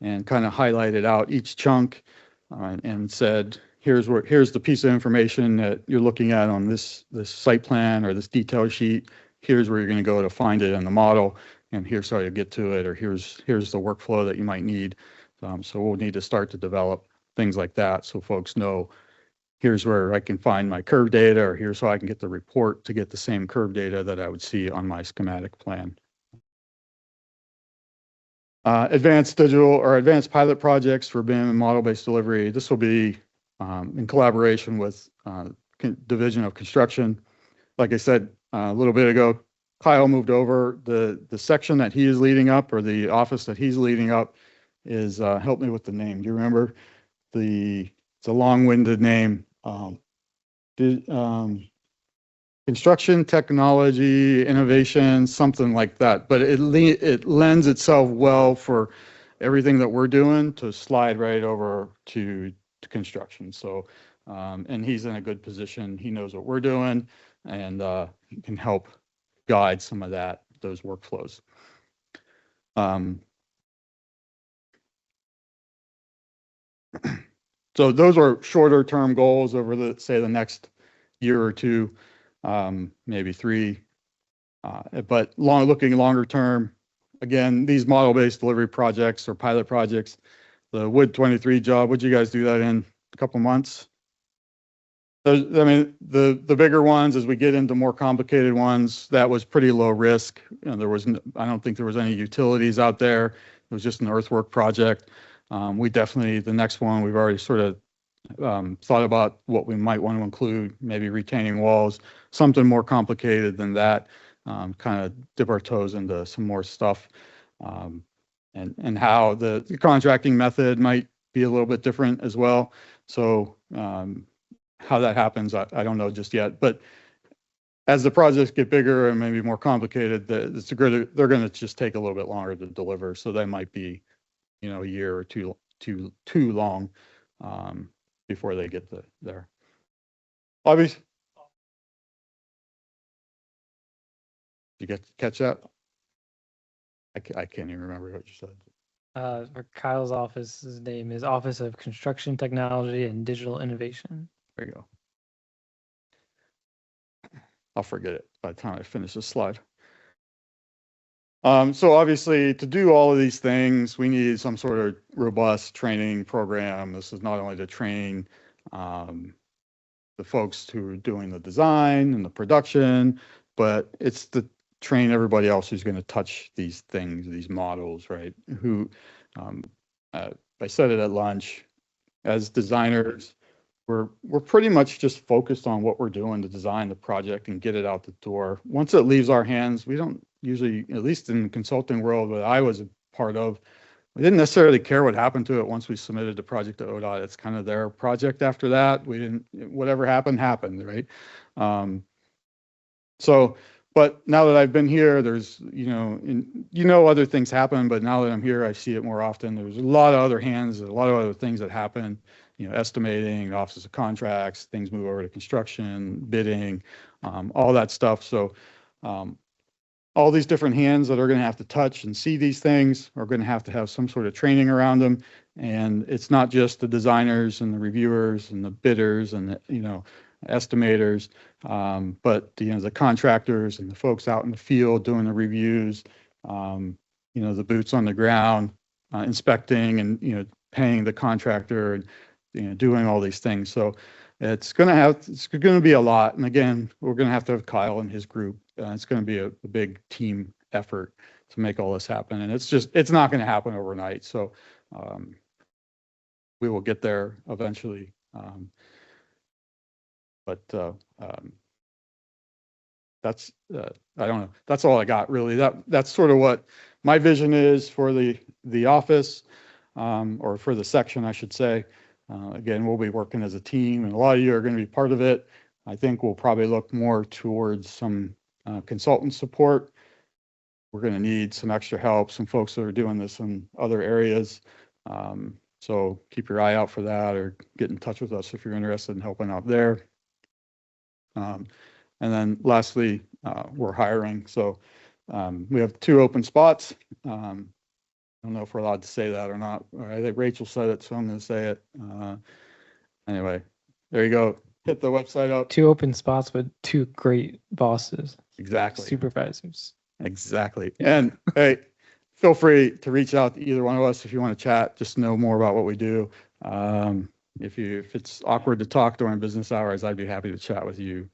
S5: and kind of highlighted out each chunk and said, here's the piece of information that you're looking at on this site plan or this detail sheet. Here's where you're going to go to find it in the model, and here's how you get to it, or here's the workflow that you might need. So we'll need to start to develop things like that. So folks know, here's where I can find my curve data, or here's how I can get the report to get the same curve data that I would see on my schematic plan. Advanced digital or advanced pilot projects for BIM and model-based delivery. This will be in collaboration with Division of Construction. Like I said a little bit ago, Kyle moved over. The section that he is leading up, or the office that he's leading up, is help me with the name. Do you remember? It's a long-winded name. Construction technology innovation, something like that. But it lends itself well for everything that we're doing to slide right over to construction. So, and he's in a good position. He knows what we're doing, and he can help guide some of those workflows. So those are shorter term goals over the next year or two, maybe 3. But looking longer term, again, these model-based delivery projects or pilot projects, the Wood 23 job, would you guys do that in a couple months? I mean, the bigger ones, as we get into more complicated ones, that was pretty low risk. You know, I don't think there was any utilities out there. It was just an earthwork project. We definitely, the next one, we've already sort of thought about what we might want to include, maybe retaining walls, something more complicated than that, kind of dip our toes into some more stuff, and how the contracting method might be a little bit different as well. So how that happens, I don't know just yet, but as the projects get bigger and maybe more complicated, they're going to just take a little bit longer to deliver. So they might be, you know, a year or too long before they get there. Obviously, did you catch that? I can't even remember what you said.
S1: For Kyle's office, his name is Office of Construction Technology and Digital Innovation.
S5: There you go. I'll forget it by the time I finish this slide. So obviously, to do all of these things, we need some sort of robust training program. This is not only to train the folks who are doing the design and the production, but it's to train everybody else who's going to touch these things, these models, right? Who, I said it at lunch, as designers, we're pretty much just focused on what we're doing to design the project and get it out the door. Once it leaves our hands, we don't usually, at least in the consulting world that I was a part of, we didn't necessarily care what happened to it once we submitted the project to ODOT. It's kind of their project after that. We didn't, whatever happened, right? So, but now that I've been here, there's, other things happen, but now that I'm here, I see it more often. There's a lot of other hands, a lot of other things that happen, estimating, offices of contracts, things move over to construction, bidding, all that stuff. So all these different hands that are going to have to touch and see these things are going to have some sort of training around them. And it's not just the designers and the reviewers and the bidders and the, estimators, but the contractors and the folks out in the field doing the reviews, the boots on the ground, inspecting and paying the contractor and doing all these things. So it's going to be a lot. And again, we're going to have Kyle and his group. It's going to be a big team effort to make all this happen. And it's not going to happen overnight. So we will get there eventually. But that's, I don't know, that's all I got really. That's sort of what my vision is for the office, or for the section, I should say. Again, we'll be working as a team, and a lot of you are going to be part of it. I think we'll probably look more towards some consultant support. We're going to need some extra help, some folks that are doing this in other areas. So keep your eye out for that, or get in touch with us if you're interested in helping out there. And then lastly, we're hiring. So we have 2 open spots. I don't know if we're allowed to say that or not. I think Rachel said it, so I'm going to say it. Anyway, there you go. Hit the website up.
S1: 2 open spots with 2 great bosses.
S5: Exactly.
S1: Supervisors.
S5: Exactly. And hey, feel free to reach out to either one of us if you want to chat, just know more about what we do. If it's awkward to talk during business hours, I'd be happy to chat with you.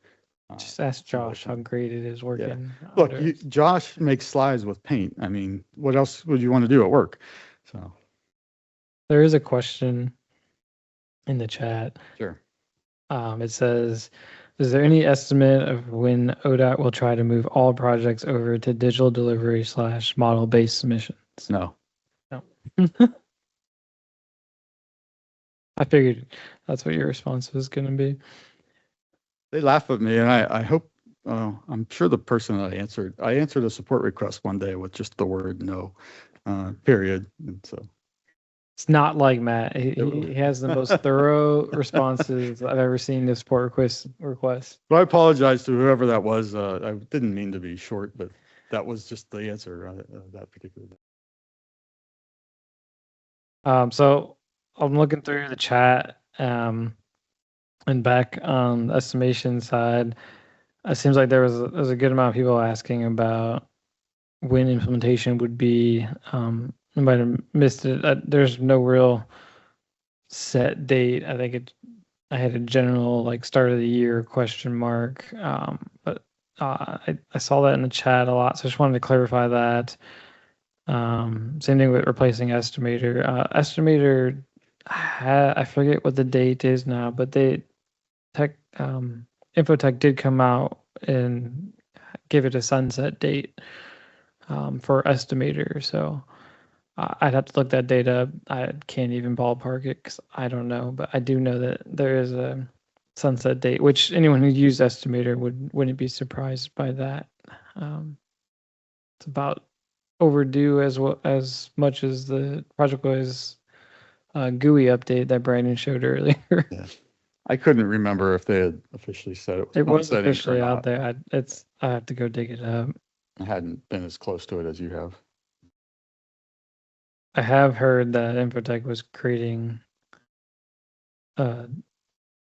S1: Just ask Josh how great it is working.
S5: Look,
S1: under-
S5: Josh makes slides with paint. I mean, what else would you want to do at work? So,
S1: There is a question in the chat.
S5: sure.
S1: It says, is there any estimate of when ODOT will try to move all projects over to digital delivery / model-based submissions?
S5: No.
S1: No. I figured that's what your response was going to be.
S5: They laugh at me, and I hope, I'm sure the person that I answered a support request one day with just the word no, period. And so
S1: It's not like Matt. He has the most thorough responses I've ever seen to support requests.
S5: Well, I apologize to whoever that was. I didn't mean to be short, but that was just the answer that particular day.
S1: So I'm looking through the chat, and back on the estimation side, it seems like there was a good amount of people asking about when implementation would be. I might have missed it. There's no real set date. I think I had a general like start of the year question mark, but I saw that in the chat a lot, so I just wanted to clarify that. Same thing with replacing estimator. Estimator, I forget what the date is now, but Infotech did come out and give it a sunset date for estimator. So I'd have to look that data up. I can't even ballpark it because I don't know, but I do know that there is a sunset date, which anyone who used estimator wouldn't be surprised by that. It's about overdue as much as the ProjectWise GUI update that Brandon showed earlier.
S5: Yeah. I couldn't remember if they had officially said it was.
S1: It was
S5: sunsetting or
S1: officially out
S5: not.
S1: there. I have to go dig it up.
S5: I hadn't been as close to it as you have.
S1: I have heard that Infotech was creating a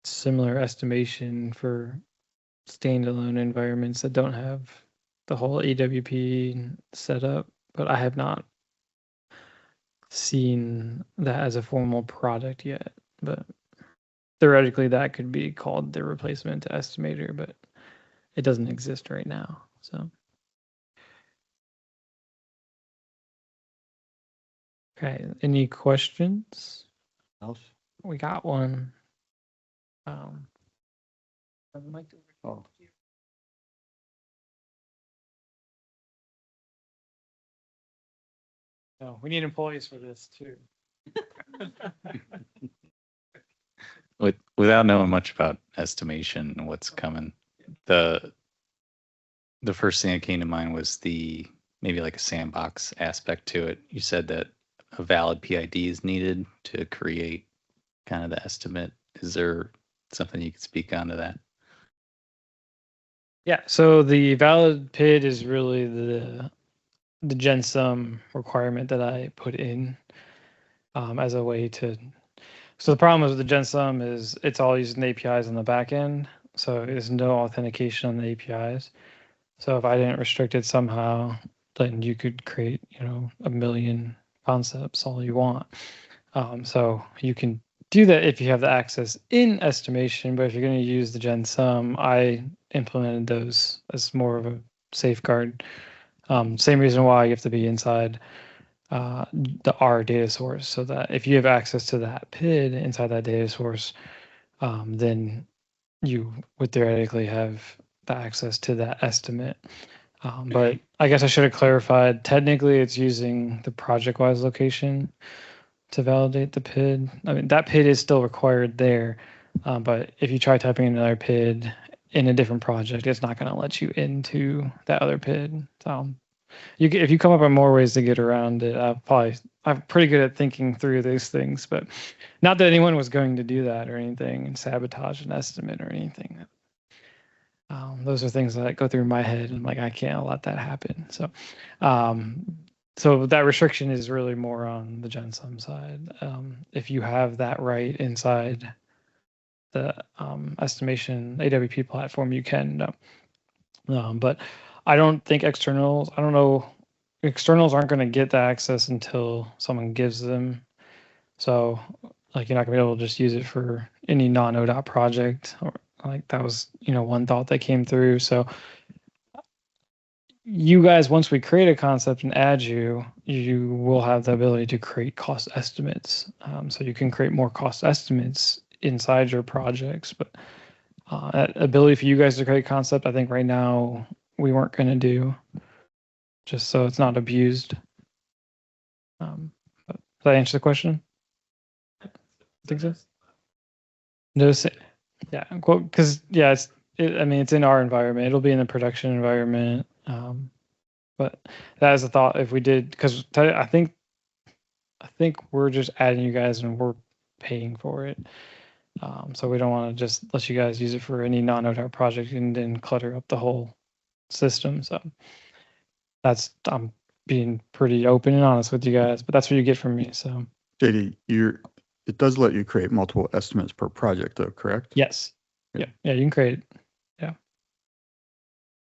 S1: similar estimation for standalone environments that don't have the whole EWP set up, but I have not seen that as a formal product yet. But theoretically, that could be called the replacement to estimator, but it doesn't exist right now. So. Okay, any questions?
S5: Else?
S1: We got one.
S5: Oh.
S1: No, we need employees for this too.
S13: Without knowing much about estimation and what's coming, the first thing that came to mind was maybe like a sandbox aspect to it. You said that a valid PID is needed to create kind of the estimate. Is there something you could speak on to that?
S1: Yeah, so the valid PID is really the GenSum requirement that I put in as a way to. So the problem with the GenSum is it's all using the APIs on the back end, so there's no authentication on the APIs. So if I didn't restrict it somehow, then you could create, a million concepts all you want. So you can do that if you have the access in estimation, but if you're going to use the GenSum, I implemented those as more of a safeguard. Same reason why you have to be inside the R data source, so that if you have access to that PID inside that data source, then you would theoretically have the access to that estimate. But I guess I should have clarified, technically it's using the ProjectWise location to validate the PID. I mean, that PID is still required there, but if you try typing in another PID in a different project, it's not going to let you into that other PID. So if you come up with more ways to get around it, I'm pretty good at thinking through these things, but not that anyone was going to do that or anything and sabotage an estimate or anything. Those are things that go through my head, and I'm like, I can't let that happen. So, so that restriction is really more on the GenSum side. If you have that right inside the estimation AWP platform, you can. But I don't think externals. I don't know. Externals aren't going to get the access until someone gives them. So like you're not gonna be able to just use it for any non-ODOT project, or like that was, one thought that came through. So you guys, once we create a concept and add you will have the ability to create cost estimates. So you can create more cost estimates inside your projects, but that ability for you guys to create concept, I think right now we weren't going to do, just so it's not abused. But does that answer the question? I think so. No, yeah, quote, because it's in our environment. It'll be in the production environment. But that is a thought if we did, because I think we're just adding you guys and we're paying for it. So we don't want to just let you guys use it for any non-ODOT project and then clutter up the whole system. So I'm being pretty open and honest with you guys, but that's what you get from me. So
S5: JD, it does let you create multiple estimates per project though, correct?
S1: yes. Yeah, you can create it. Yeah.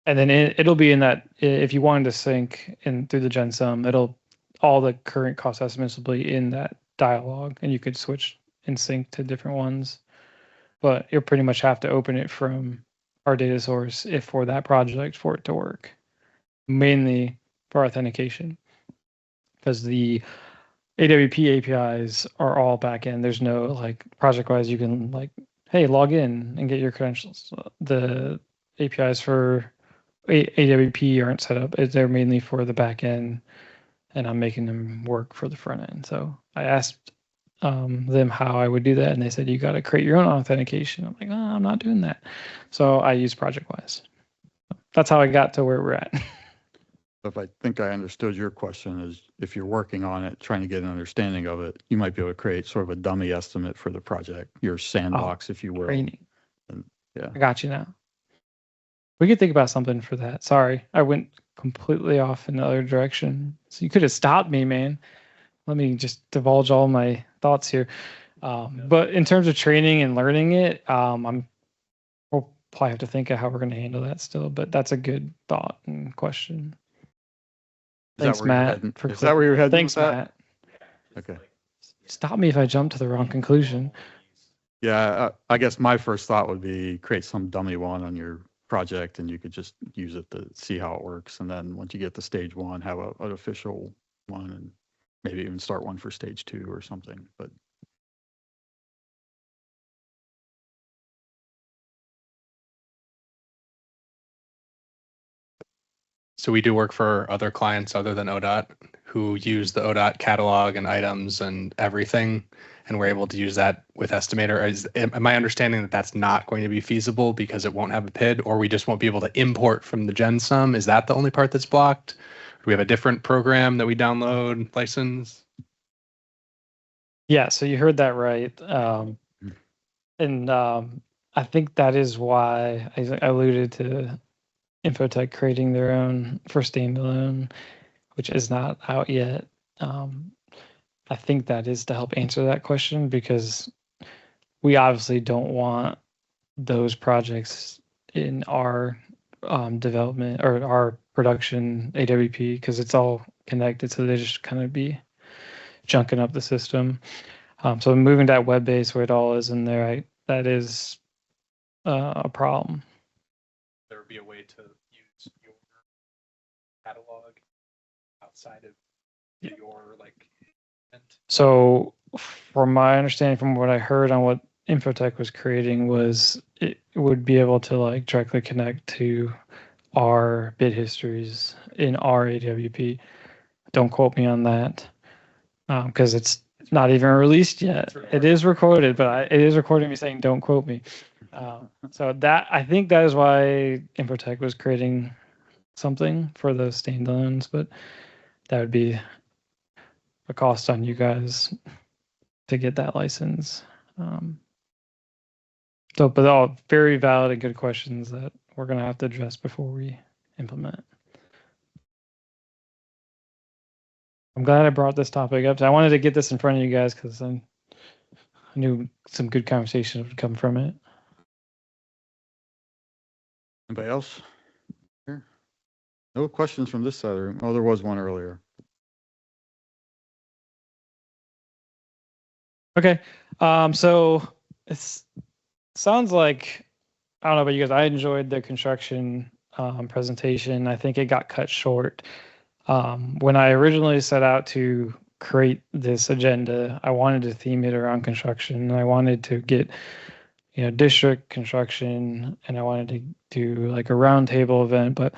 S1: And then it'll be in that, if you wanted to sync in through the GenSum, all the current cost estimates will be in that dialogue, and you could switch and sync to different ones. But you'll pretty much have to open it from our data source if for that project for it to work, mainly for authentication, because the AWP APIs are all backend. There's no like ProjectWise. You can like, hey, log in and get your credentials. The APIs for AWP aren't set up. They're mainly for the backend, and I'm making them work for the front end. So I asked them how I would do that, and they said you got to create your own authentication. I'm like, oh, I'm not doing that. So I use ProjectWise. That's how I got to where we're at.
S5: If I think I understood your question is if you're working on it, trying to get an understanding of it, you might be able to create sort of a dummy estimate for the project, your sandbox, if you will.
S1: Training.
S5: And, yeah.
S1: I got you now. We could think about something for that. Sorry, I went completely off in the other direction. So you could have stopped me, man. Let me just divulge all my thoughts here. But in terms of training and learning it, we'll probably have to think of how we're going to handle that still. But that's a good thought and question. Thanks, Matt.
S5: Is that where you're heading?
S1: Thanks, Matt.
S5: Okay.
S1: Stop me if I jump to the wrong conclusion.
S5: Yeah, I guess my first thought would be create some dummy one on your project, and you could just use it to see how it works. And then once you get to stage one, have an official one, and maybe even start one for stage 2 or something. But
S3: So we do work for other clients other than ODOT who use the ODOT catalog and items and everything, and we're able to use that with Estimator. Am I understanding that that's not going to be feasible because it won't have a PID, or we just won't be able to import from the GenSum? Is that the only part that's blocked? Do we have a different program that we download, license?
S1: Yeah, so you heard that right. And I think that is why I alluded to Infotech creating their own for standalone, which is not out yet. I think that is to help answer that question, because we obviously don't want those projects in our development or our production AWP, because it's all connected, so they just kind of be junking up the system. So moving that web base where it all is in there, that is a problem.
S3: There would be a way to use your catalog outside of your like.
S1: So from my understanding, from what I heard on what Infotech was creating, was it would be able to like directly connect to our bid histories in our AWP. Don't quote me on that, because it's not even released yet. It is recorded, but it is recording me saying don't quote me. So that, I think that is why Infotech was creating something for those standalones, but that would be a cost on you guys to get that license. But all very valid and good questions that we're going to have to address before we implement. I'm glad I brought this topic up. I wanted to get this in front of you guys because I knew some good conversation would come from it.
S5: Anybody else? Here? No questions from this side of the room. Oh, there was one earlier.
S1: Okay. So it sounds like, I don't know about you guys, I enjoyed the construction presentation. I think it got cut short. When I originally set out to create this agenda, I wanted to theme it around construction. I wanted to get, district construction, and I wanted to do like a roundtable event, but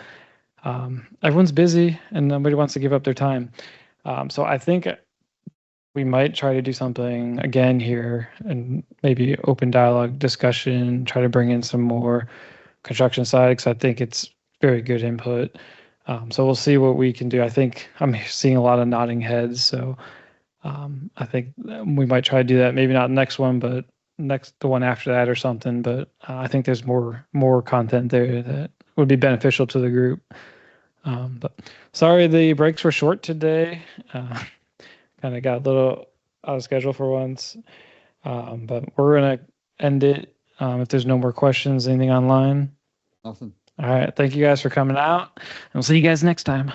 S1: everyone's busy and nobody wants to give up their time. So I think we might try to do something again here and maybe open dialogue discussion, try to bring in some more construction side, because I think it's very good input. So we'll see what we can do. I think I'm seeing a lot of nodding heads. So I think we might try to do that. Maybe not next one, but the one after that or something. But I think there's more content there that would be beneficial to the group. But sorry, the breaks were short today. Kind of got a little out of schedule for once. But we're going to end it. If there's no more questions, anything online?
S5: Nothing.
S1: All right. Thank you guys for coming out. And we'll see you guys next time.